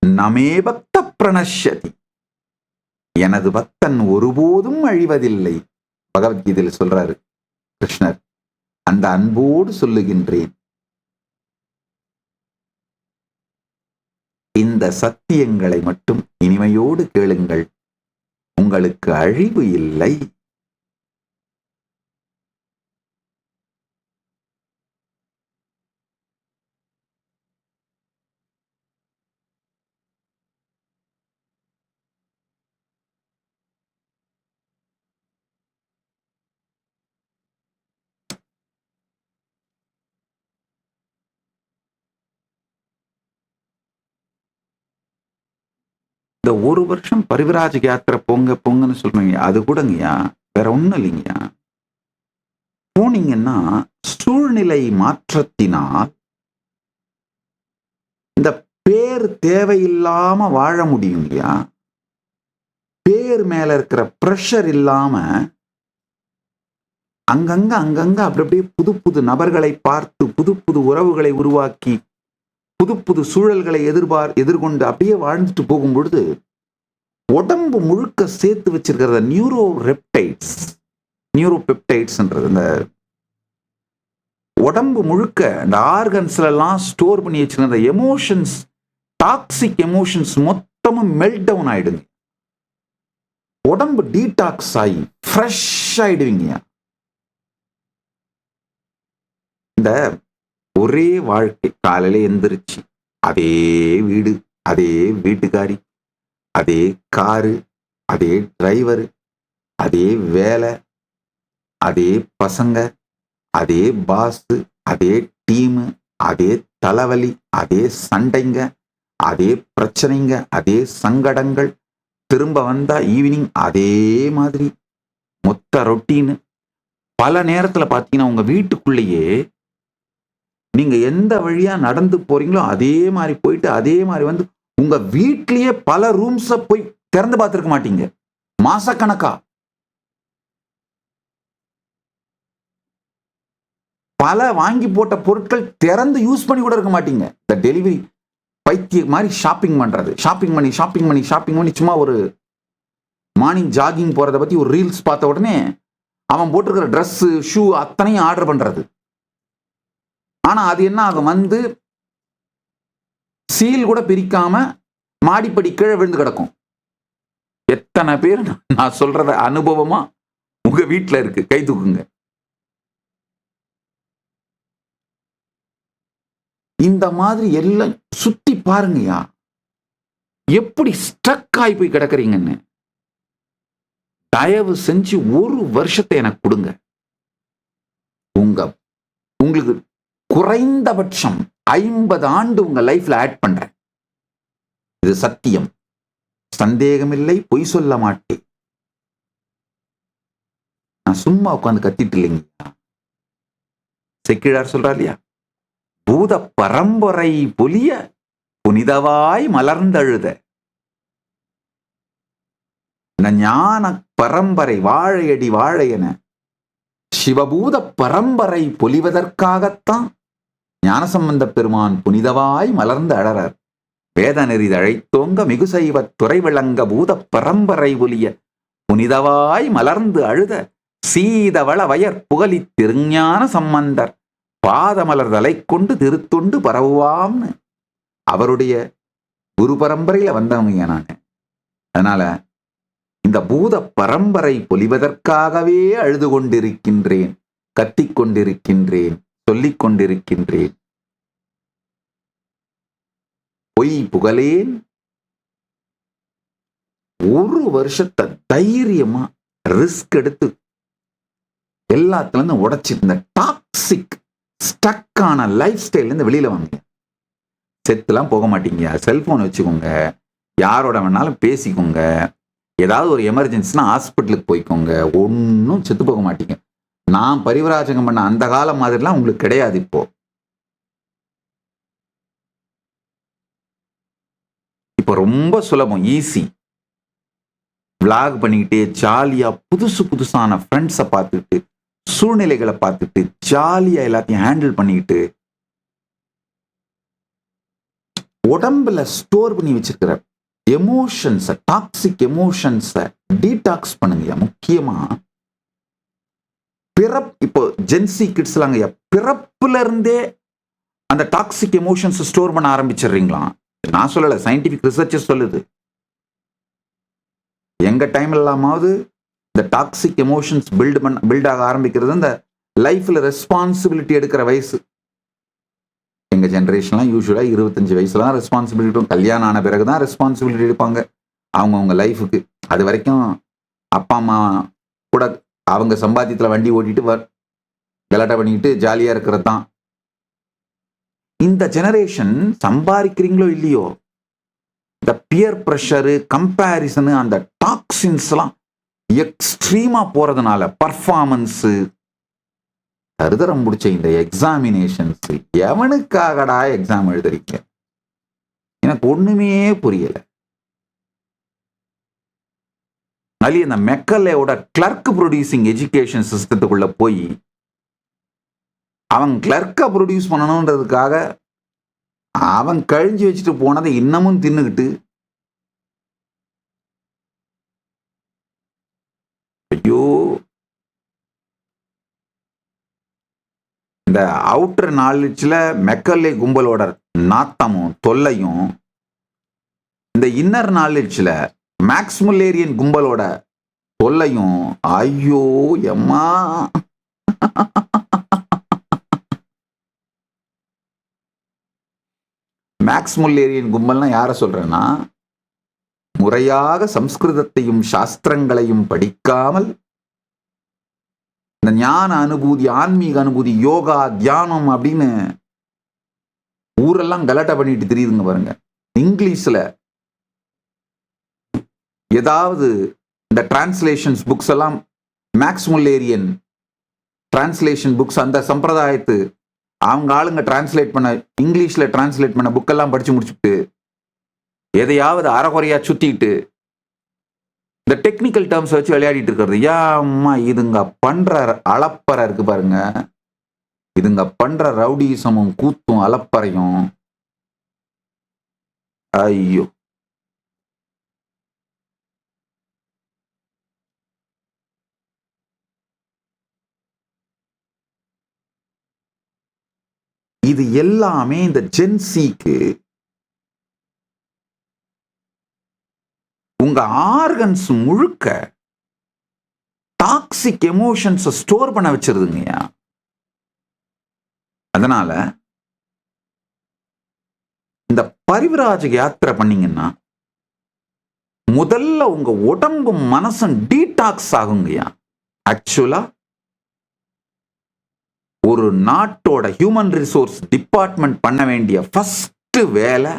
நமே பக்த பிரணஷ்யதி, எனது பக்தன் ஒருபோதும் அழிவதில்லை. பகவத்கீதையில் சொல்றாரு கிருஷ்ணர். அந்த அன்போடு சொல்லுகின்றேன், இந்த சத்தியங்களை மட்டும் இனிமையோடு கேளுங்கள், உங்களுக்கு அழிவு இல்லை. இந்த 1 வருஷம் பரிவிராஜ யாத்திரை போங்கன்னு சொல்றீங்க, அது கூடங்கய்யா வேற ஒண்ணும் இல்லைங்கய்யா. போனீங்கன்னா சூழ்நிலை மாற்றத்தினால் இந்த பேர் தேவையில்லாம வாழ முடியுங்கய்யா. பேர் மேல இருக்கிற பிரஷர் இல்லாம அங்கங்க அப்படி அப்படியே புது புது நபர்களை பார்த்து, புது புது உறவுகளை உருவாக்கி, புது புது சூழல்களை எதிர்கொண்டு அப்படியே வாழ்ந்துட்டு போகும் பொழுது உடம்பு முழுக்க சேர்த்து வச்சிருக்கிறத நியூரோபெப்டைட்ஸ்ன்றது, இந்த உடம்பு முழுக்க இந்த ஆர்கன்ஸ்ல எல்லாம் ஸ்டோர் பண்ணி வச்சிருக்கிற எமோஷன்ஸ், டாக்ஸிக் எமோஷன்ஸ் மொத்தமும் மெல்ட் டவுன் ஆயிடுங்க. உடம்பு டீடாக்ஸ் ஆகி ஃப்ரெஷ் ஆயிடுவீங்க. இந்த ஒரே வாழ்க்கை, காலையில எந்திரிச்சு அதே வீடு, அதே வீட்டுக்காரி, அதே காரு, அதே டிரைவரு, அதே வேலை, அதே பசங்க, அதே பாஸ், அதே டீமு, அதே தலைவலி, அதே சண்டைங்க, அதே பிரச்சனைங்க, அதே சங்கடங்கள். திரும்ப வந்தா ஈவினிங் அதே மாதிரி மொத்த ரொட்டீனு. பல நேரத்துல பாத்தீங்கன்னா உங்க வீட்டுக்குள்ளேயே நீங்க எந்த வழியா நடந்து போறீங்களோ அதே மாதிரி போயிட்டு அதே மாதிரி வந்து உங்க வீட்லயே பல ரூம்ஸ போய் திறந்து பார்த்திருக்க மாட்டீங்க மாசக்கணக்கா. பல வாங்கி போட்ட பொருட்கள் திறந்து யூஸ் பண்ணி கூட இருக்க மாட்டீங்க. இந்த டெலிவரி பைத்திய மாதிரி ஷாப்பிங் பண்றது, ஷாப்பிங் பண்ணி சும்மா ஒரு மார்னிங் ஜாகிங் போறதை பத்தி ஒரு ரீல்ஸ் பார்த்த உடனே அவன் போட்டிருக்கிற ட்ரெஸ் ஷூ அத்தனையும் ஆர்டர் பண்றது. ஆனா அது என்ன ஆகும், வந்து சீல் கூட பிரிக்காம மாடிப்படி கீழே விழுந்து கிடக்கும். எத்தனை பேர் நான் சொல்றத அனுபவமா உங்க வீட்டுல இருக்கு? கை தூக்குங்க. இந்த மாதிரி எல்லாம் சுத்தி பாருங்கயா, எப்படி ஸ்ட்ரக் ஆகி போய் கிடக்குறீங்கன்னு. தயவு செஞ்சு ஒரு வருஷத்தை எனக்கு கொடுங்க. உங்களுக்கு குறைந்தபட்சம் 50 ஆண்டு உங்க லைஃப்ல ஆட் பண்றேன். இது சத்தியம், சந்தேகமில்லை, பொய் சொல்ல மாட்டேன். நான் சும்மா உட்காந்து கத்திட்டு இல்லைங்க. செக்கிழார் சொல்றா இல்லையா, பூத பரம்பரை பொலிய புனிதவாய் மலர்ந்தழுத. ஞான பரம்பரை வாழையடி வாழையென சிவபூத பரம்பரை பொலிவதற்காகத்தான் ஞானசம்பந்த பெருமான் புனிதவாய் மலர்ந்து அழறார். வேத நெறி அழைத்தோங்க மிகுசைவ துறை விளங்க பூத பரம்பரை ஒலிய புனிதவாய் மலர்ந்து அழுத சீதவள வயற் புகழி திருஞான சம்பந்தர் பாதமலர் தலை கொண்டு திருத்தொண்டு பரவுவாம்னு அவருடைய குரு பரம்பரையில வந்தவங்க நான். அதனால இந்த பூத பரம்பரை பொலிவதற்காகவே அழுது கொண்டிருக்கின்றேன், கத்திக் கொண்டிருக்கின்றேன், சொல்லிக் கொண்டிருக்கின்றேன். பொய் புகழேன். ஒரு வருஷத்தை தைரியமா ரிஸ்க் எடுத்து எல்லாத்துல இருந்து உடைச்சிருந்த டாக்ஸிக் ஸ்டக்கான லைஃப் ஸ்டைல் இருந்து வெளியில வாங்க. செத்துலாம் போக மாட்டீங்க. செல்போன் வச்சுக்கோங்க, யாரோட வேணாலும் பேசிக்கோங்க. ஏதாவது ஒரு எமர்ஜென்சினா ஹாஸ்பிட்டலுக்கு போய்க்கோங்க. ஒன்றும் செத்து போக மாட்டீங்க. நான் பரிவராஜகம் பண்ண அந்த காலம் மாதிரிலாம் உங்களுக்கு கிடையாது. இப்போ ரொம்ப சுலபம், ஈஸி. விளாக் பண்ணிக்கிட்டே ஜாலியா புதுசான ஃப்ரெண்ட்ஸை பார்த்துட்டு சூழ்நிலைகளை பார்த்துட்டு ஜாலியா எல்லாத்தையும் ஹேண்டில் பண்ணிக்கிட்டு உடம்புல ஸ்டோர் பண்ணி வச்சிருக்கிற எமோஷன்ஸை, டாக்ஸிக் எமோஷன்ஸை டீடாக்ஸ் பண்ணுங்க. முக்கியமா இப்போ ஜென்சி கிட்ஸ்லாம் பிறப்புல இருந்தே அந்த டாக்ஸிக் எமோஷன்ஸ் ஸ்டோர் பண்ண ஆரம்பிச்சிடுறீங்களா? நான் சொல்லல, சயின்டிபிக் ரிசர்ச் சொல்லுது. எங்க டைம்ல எல்லாமாவது இந்த டாக்ஸிக் எமோஷன்ஸ் பில்ட் ஆக ஆரம்பிக்கிறது இந்த லைஃப்ல ரெஸ்பான்சிபிலிட்டி எடுக்கிற வயசு. எங்க ஜென்ரேஷன்லாம் யூஸ்வலா 25 வயசுல தான் ரெஸ்பான்சிபிலிட்டி. கல்யாணம் ஆன பிறகுதான் ரெஸ்பான்சிபிலிட்டி எடுப்பாங்க அவங்க லைஃபுக்கு. அது வரைக்கும் அப்பா அம்மா கூட அவங்க சம்பாத்தியத்துல வண்டி ஓட்டிட்டு கலாட்டா பண்ணிக்கிட்டு ஜாலியா இருக்கிறது தான். இந்த ஜெனரேஷன் சம்பாதிக்கிறீங்களோ இல்லையோ, இந்த பியர் ப்ரெஷரு, கம்பேரிசனு, அந்த டாக்ஸின்ஸ் எல்லாம் எக்ஸ்ட்ரீமா போறதுனால பர்ஃபார்மன்ஸு, தருதரம் முடிச்ச இந்த எக்ஸாமினேஷன்ஸ், எவனுக்காகடா எக்ஸாம் எழுதுறீங்க? எனக்கு ஒண்ணுமே புரியல. அதுல இந்த மெக்கலேவோட கிளர்க் ப்ரொடியூசிங் எஜுகேஷன் சிஸ்டத்துக்குள்ள போய் அவன் கிளர்க்கை ப்ரொடியூஸ் பண்ணணுன்றதுக்காக அவன் கழிஞ்சு வச்சுட்டு போனதை இன்னமும் தின்னுக்கிட்டு, ஐயோ, இந்த அவுட்டர் நாலேஜ்ல மெக்கலே கும்பலோட நாத்தமும் தொல்லையும், இந்த இன்னர் நாலேஜ்ல மேக்ஸ்முல்லேரியன் கும்பலோட தொல்லையும், ஐயோ எம்மா. மேக்ஸ் முல்லேரியன் கும்பல்னா யார சொல்றேன்னா, முறையாக சம்ஸ்கிருதத்தையும் சாஸ்திரங்களையும் படிக்காமல் இந்த ஞான அனுபூதி, ஆன்மீக அனுபூதி, யோகா, தியானம் அப்படின்னு ஊரெல்லாம் கலாட்டா பண்ணிட்டு தெரியுதுங்க பாருங்க. இங்கிலீஷ்ல ஏதாவது இந்த டிரான்ஸ்லேஷன்ஸ் புக்ஸ் எல்லாம், மேக்ஸ் முல்லேரியன் டிரான்ஸ்லேஷன் புக்ஸ், அந்த சம்பிரதாயத்து அவங்க ஆளுங்க டிரான்ஸ்லேட் பண்ண, இங்கிலீஷ்ல டிரான்ஸ்லேட் பண்ண புக்கெல்லாம் படிச்சு முடிச்சுட்டு எதையாவது அறகுறையா சுத்திட்டு இந்த டெக்னிக்கல் டேர்ம்ஸ் வச்சு விளையாடிட்டு இருக்கிறது. அம்மா இதுங்க பண்ற அளப்பறை இருக்கு பாருங்க, இதுங்க பண்ற ரவுடிசமும் கூத்தும் அலப்பறையும், ஐயோ. இது எல்லாமே இந்த ஜென்சிக்கு உங்க ஆர்கன்ஸ் முழுக்க டாக்ஸிக் எமோஷன்ஸ் ஸ்டோர் பண்ண வச்சிருதுங்கய்யா. அதனால இந்த பரிவிராஜ யாத்திரை பண்ணீங்கன்னா முதல்ல உங்க உடம்பும் மனசும் டீடாக்ஸ் ஆகுங்கய்யா. ஆக்சுவலா ஒரு நாட்டோட ஹியூமன் ரிசோர்ஸ் டிபார்ட்மெண்ட் பண்ண வேண்டிய ஃபர்ஸ்ட் வேலை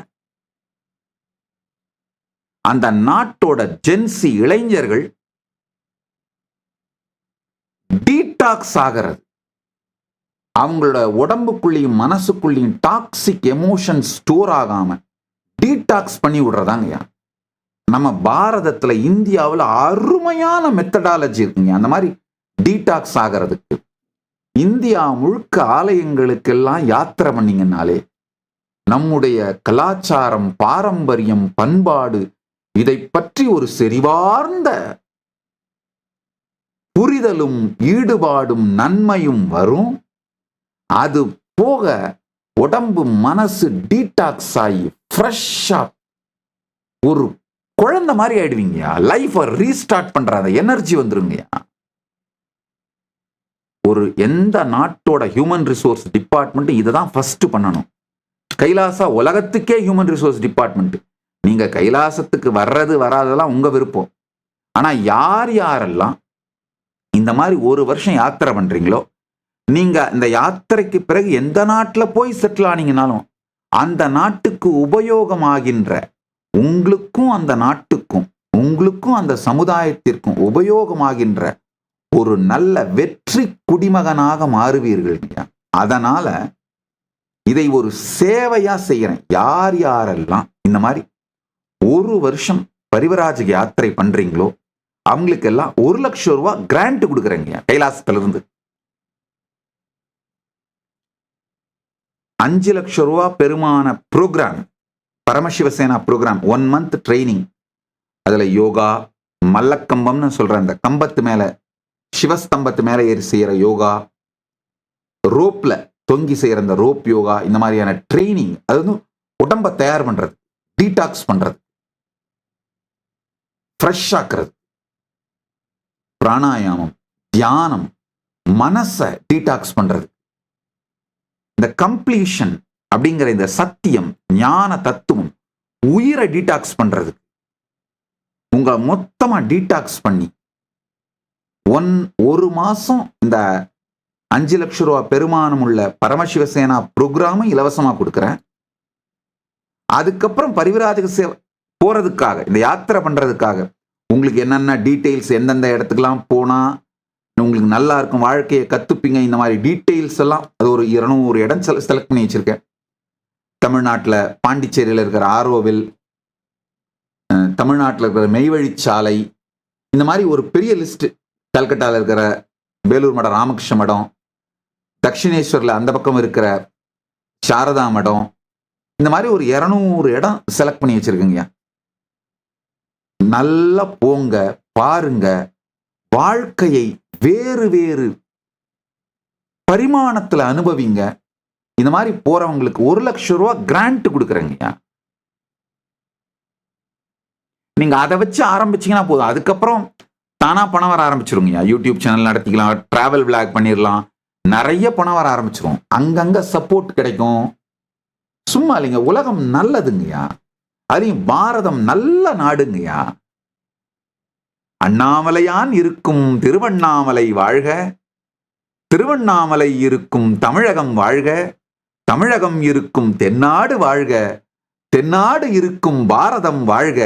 அந்த நாட்டோட ஜென்சி இளைஞர்கள் டீடாக்ஸ் ஆகிறது. அவங்களோட உடம்புக்குள்ளேயும் மனசுக்குள்ளேயும் டாக்ஸிக் எமோஷன் ஸ்டோர் ஆகாம டீடாக்ஸ் பண்ணி விடுறதாங்கய்யா. நம்ம பாரதத்துல, இந்தியாவில் அருமையான மெத்தடாலஜி இருக்குங்க அந்த மாதிரி டீடாக்ஸ் ஆகிறதுக்கு. இந்தியா முழுக்க ஆலயங்களுக்கெல்லாம் யாத்திரை பண்ணீங்கன்னாலே நம்முடைய கலாச்சாரம், பாரம்பரியம், பண்பாடு இதை பற்றி ஒரு செறிவார்ந்த புரிதலும் ஈடுபாடும் நன்மையும் வரும். அது போக உடம்பு மனசு டீடாக்ஸ் ஆகி ஃப்ரெஷ்ஷா ஒரு குழந்தை மாதிரி ஆயிடுவீங்கயா. லைஃபை ரீஸ்டார்ட் பண்ற அந்த எனர்ஜி வந்துருங்கயா. ஒரு எந்த நாட்டோட ஹியூமன் ரிசோர்ஸ் டிபார்ட்மெண்ட் இதை தான் ஃபர்ஸ்ட் பண்ணணும். கைலாசா உலகத்துக்கே ஹியூமன் ரிசோர்ஸ் டிபார்ட்மெண்ட். நீங்க கைலாசத்துக்கு வர்றது வராதெல்லாம் உங்க விருப்பம். ஆனா யார் யாரெல்லாம் இந்த மாதிரி ஒரு வருஷம் யாத்திரை பண்றீங்களோ, நீங்க இந்த யாத்திரைக்கு பிறகு எந்த நாட்டில் போய் செட்டில் ஆனீங்கனாலும் அந்த நாட்டுக்கு உபயோகமாகின்ற, உங்களுக்கும் அந்த நாட்டுக்கும் உங்களுக்கும் அந்த சமுதாயத்திற்கும் உபயோகமாகின்ற ஒரு நல்ல வெற்றி குடிமகனாக மாறுவீர்கள். அதனால இதை ஒரு சேவையா செய்யறேன். யார் யாரெல்லாம் இந்த மாதிரி ஒரு வருஷம் பரிவராஜ யாத்திரை பண்றீங்களோ அவங்களுக்கு எல்லாம் 1 லட்சம் ரூபாய் கிராண்ட் கொடுக்குறேங்க கைலாசத்திலிருந்து. 5 லட்சம் ரூபாய் பெருமான ப்ரோக்ராம், பரமசிவசேனா ப்ரோக்ராம், 1 மந்த் ட்ரைனிங். அதுல யோகா, மல்லக்கம்பம்னு சொல்ற அந்த கம்பத்து மேல, சிவஸ்தம்பத்து மேல ஏறி செய்யற யோகா, ரோப்ல தொங்கி செய்யற அந்த ரோப் யோகா, இந்த மாதிரியான ட்ரைனிங். அது வந்து உடம்ப தயார் பண்றது, டீடாக்ஸ் பண்றது, ஃப்ரெஷ் ஆக்குறது. பிராணாயாமம், தியானம், மனசை டீடாக்ஸ் பண்றது. இந்த கம்ப்ளீஷன் அப்படிங்கிற இந்த சத்தியம், ஞான தத்துவம், உயிரை டீடாக்ஸ் பண்றது. உங்களை மொத்தமா டீடாக்ஸ் பண்ணி ஒரு மாசம் இந்த 5 லட்சம் ரூபாய் பெருமானம் உள்ள பரமசிவசேனா ப்ரோக்ராம் இலவசமா கொடுக்குறேன். அதுக்கப்புறம் பரிவிராஜக சேவை போறதுக்காக, இந்த யாத்திரை பண்றதுக்காக உங்களுக்கு என்னென்ன டீட்டெயில்ஸ், எந்தெந்த இடத்துக்கெல்லாம் போனா உங்களுக்கு நல்லா இருக்கும், வாழ்க்கையை கத்துப்பீங்க, இந்த மாதிரி டீட்டெயில்ஸ் எல்லாம் அது ஒரு 200 இடம் செலக்ட் பண்ணி வச்சிருக்கேன். தமிழ்நாட்டில் பாண்டிச்சேரியில் இருக்கிற ஆரோவில், தமிழ்நாட்டில் இருக்கிற மெய்வழிச்சாலை, இந்த மாதிரி ஒரு பெரிய லிஸ்ட். கல்கட்டாவில் இருக்கிற வேலூர் மடம், ராமகிருஷ்ண மடம், தட்சிணேஸ்வரில் அந்த பக்கம் இருக்கிற சாரதா மடம், இந்த மாதிரி ஒரு 200 இடம் செலக்ட் பண்ணி வச்சிருக்கீங்க. நல்லா போங்க, பாருங்க, வாழ்க்கையை வேறு வேறு பரிமாணத்துல அனுபவிங்க. இந்த மாதிரி போறவங்களுக்கு 1 லட்சம் ரூபாய் கிராண்ட் கொடுக்குறேங்க. நீங்க அதை வச்சு ஆரம்பிச்சீங்கன்னா போதும். அதுக்கப்புறம் தானா பணம் வர ஆரம்பிச்சிருங்க. யூடியூப் சேனல் நடத்திக்கலாம், டிராவல் விளாக் பண்ணிடலாம், நிறைய பணம் வர ஆரம்பிச்சிரும். அங்கங்க சப்போர்ட் கிடைக்கும். சும்மா இல்லைங்க, உலகம் நல்லதுங்கய்யா. அதையும் பாரதம் நல்ல நாடுங்கய்யா. அண்ணாமலையான் இருக்கும் திருவண்ணாமலை வாழ்க, திருவண்ணாமலை இருக்கும் தமிழகம் வாழ்க, தமிழகம் இருக்கும் தென்னாடு வாழ்க, தென்னாடு இருக்கும் பாரதம் வாழ்க,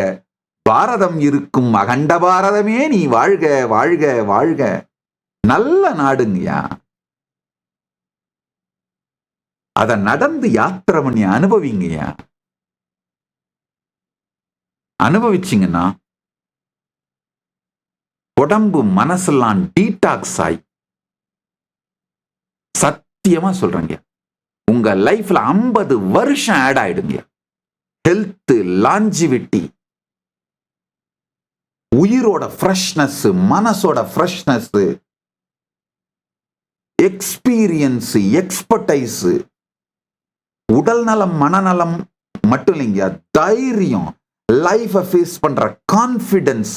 பாரதம் இருக்கும் அகண்ட பாரதமே நீ வாழ்க வாழ்க வாழ்க. நல்ல நாடுங்கய்யா. அத நடந்து யாத்திரை பண்ணி அனுபவிங்கய்யா. அனுபவிச்சிங்கன்னா உடம்பு மனசெல்லாம் டீடாக்ஸ் ஆகி, சத்தியமா சொல்றேங்க, உங்க லைஃப்ல 50 வருஷம் ஆட் ஆயிடுங்க. ஹெல்த், லாஞ்சிவிட்டி, உயிரோட ஃப்ரெஷ்னஸ், மனசோட ஃப்ரெஷ்னஸ், எக்ஸ்பீரியன்ஸ், எக்ஸ்பர்டைஸ், உடல் நலம் மனநலம் மட்டும் இல்லைங்க, தைரியம், லைஃப ஃபேஸ் பண்ற கான்பிடன்ஸ்.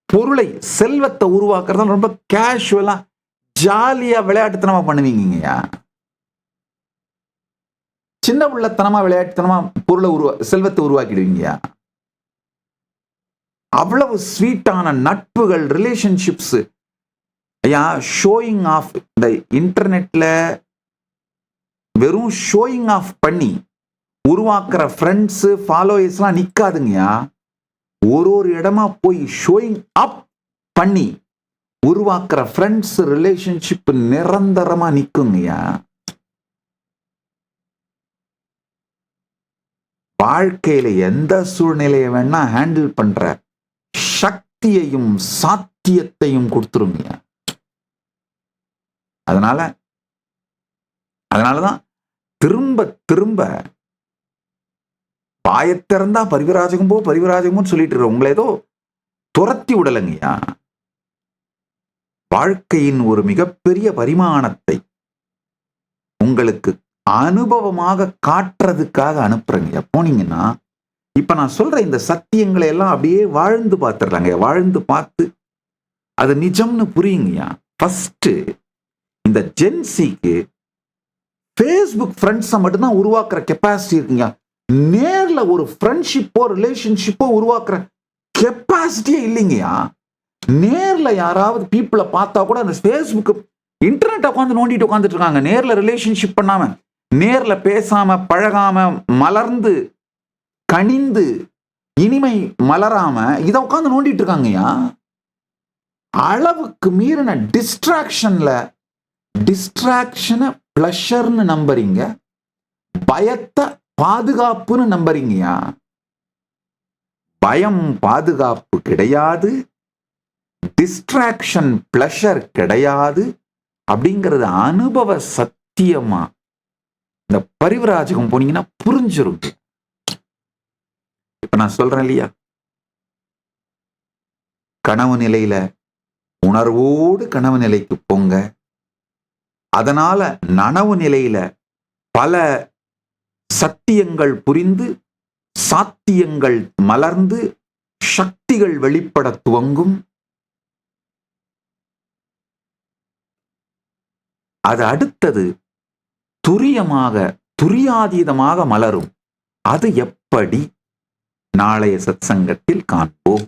பொருளை, செல்வத்தை உருவாக்குறத ரொம்ப கேஷுவலா ஜாலியா விளையாட்டுத்தனமா பண்ணுவீங்கய்யா. சின்ன உள்ளத்தனமா விளையாட்டுத்தனமா பொருளை செல்வத்தை உருவாக்கிடுவீங்கய்யா. அவ்வளவு ஸ்வீட்டான நட்புகள், ரிலேஷன்ஷிப்ஸ். ஐயா, ஷோயிங் ஆஃப், இந்த இன்டர்நெட்ல வெறும் ஷோயிங் ஆஃப் பண்ணி உருவாக்குற ஃப்ரெண்ட்ஸ், ஃபாலோயர்ஸ்லாம் நிக்காதுங்கய்யா. ஒரு இடமா போய் ஷோயிங் அப் பண்ணி உருவாக்குற ஃப்ரெண்ட்ஸ், ரிலேஷன்ஷிப் நிரந்தரமா நிக்குங்கய்யா. வாழ்க்கையில எந்த சூழ்நிலையை வேணா ஹேண்டில் பண்ற சக்தியையும் சாத்தியத்தையும் கொடுத்துருங்க. அதனாலதான் திரும்ப திரும்ப பாயத்திறந்தா பரிவிராஜகம்போ பரிவிராஜகமோன்னு சொல்லிட்டு உங்களை ஏதோ துரத்தி விடலைங்கய்யா. வாழ்க்கையின் ஒரு மிகப்பெரிய பரிமாணத்தை உங்களுக்கு அனுபவமாக காட்டுறதுக்காக அனுப்புறேங்க. போனீங்கன்னா இப்ப நான் சொல்ற இந்த சத்தியங்களை எல்லாம் அப்படியே வாழ்ந்து பார்த்துடுறாங்க. வாழ்ந்து பார்த்து அது நிஜம்னு புரியுங்கய்யா. ஃபர்ஸ்ட் இந்த ஜென்சிக்கு ஃபேஸ்புக் ஃப்ரெண்ட்ஸை மட்டும்தான் உருவாக்குற கெப்பாசிட்டி இருக்குங்க. நேர்ல ஒரு ஃப்ரெண்ட்ஷிப்போ ரிலேஷன்ஷிப்போ உருவாக்குற கெப்பாசிட்டியே இல்லைங்கய்யா. நேர்ல யாராவது பீப்புளை பார்த்தா கூட அந்த ஃபேஸ்புக், இன்டர்நெட் உட்காந்து நோண்டிட்டு உட்காந்துட்டு இருக்காங்க. நேர்ல ரிலேஷன்ஷிப் பண்ணாம, நேர்ல பேசாம, பழகாம, மலர்ந்து கனிந்து இனிமை மலராம இதை உட்காந்து நோண்டிட்டு இருக்காங்கய்யா. அளவுக்கு மீறின டிஸ்ட்ராக்ஷனை பிளஷர்னு நம்புறீங்க, பயத்தை பாதுகாப்புன்னு நம்புறீங்கயா. பயம் பாதுகாப்பு கிடையாது, டிஸ்ட்ராக்ஷன் பிளஷர் கிடையாது அப்படிங்கிறது அனுபவ சத்தியமா இந்த பரிவிராஜகம் போனீங்கன்னா புரிஞ்சிரும். இப்ப நான் சொல்றேன் இல்லையா, கனவு நிலையில உணர்வோடு கனவு நிலைக்கு போங்க. அதனால நனவு நிலையில பல சத்தியங்கள் புரிந்து, சாத்தியங்கள் மலர்ந்து, சக்திகள் வெளிப்பட துவங்கும். அது அடுத்தது துரியாதீதமாக மலரும். அது எப்படி? நாளைய சத்சங்கத்தில் காண்போம்.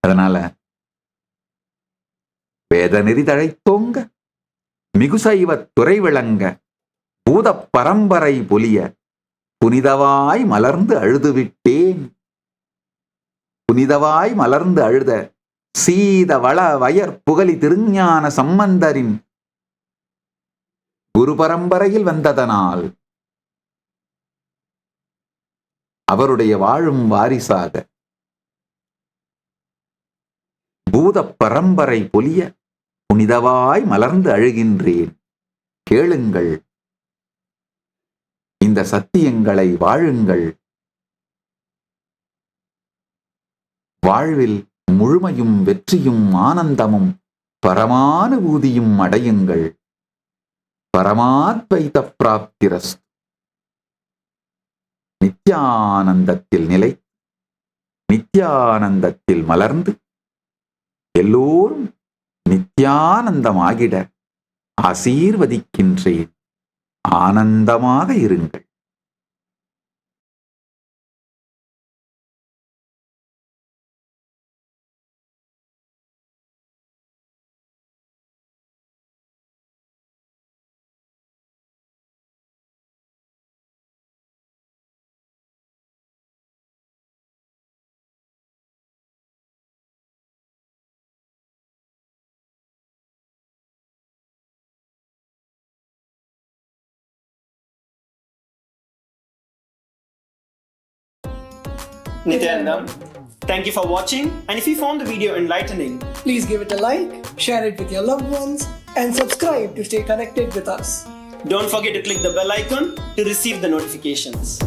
அதனால வேத நெறி தழைத்தோங்க, மிகுசைவ துறை விளங்க, பூத பரம்பரை பொலிய, புனிதவாய் மலர்ந்து அழுதுவிட்டேன். புனிதவாய் மலர்ந்து அழுத சீத வள வயற் புகழி திருஞான சம்பந்தரின் குரு பரம்பரையில் வந்ததனால் அவருடைய வாழும் வாரிசாக பூத பரம்பரை பொலிய புனிதவாய் மலர்ந்து அழுகின்றேன். கேளுங்கள், இந்த சத்தியங்களை வாழுங்கள். வாழ்வில் முழுமையும் வெற்றியும் ஆனந்தமும் பரமானுபூதியும் அடையுங்கள். பரமாத்வைத பிராப்திரஸ்து. நித்யானந்தத்தில் நிலை நித்யானந்தத்தில் மலர்ந்து எல்லோரும் நித்யானந்தமாகிட ஆசீர்வதிக்கின்றேன். ஆனந்தமாக இருங்கள். Nityanandam, thank you for watching, and if you found the video enlightening, please give it a like, share it with your loved ones, and subscribe to stay connected with us. don't forget to click the bell icon to receive the notifications.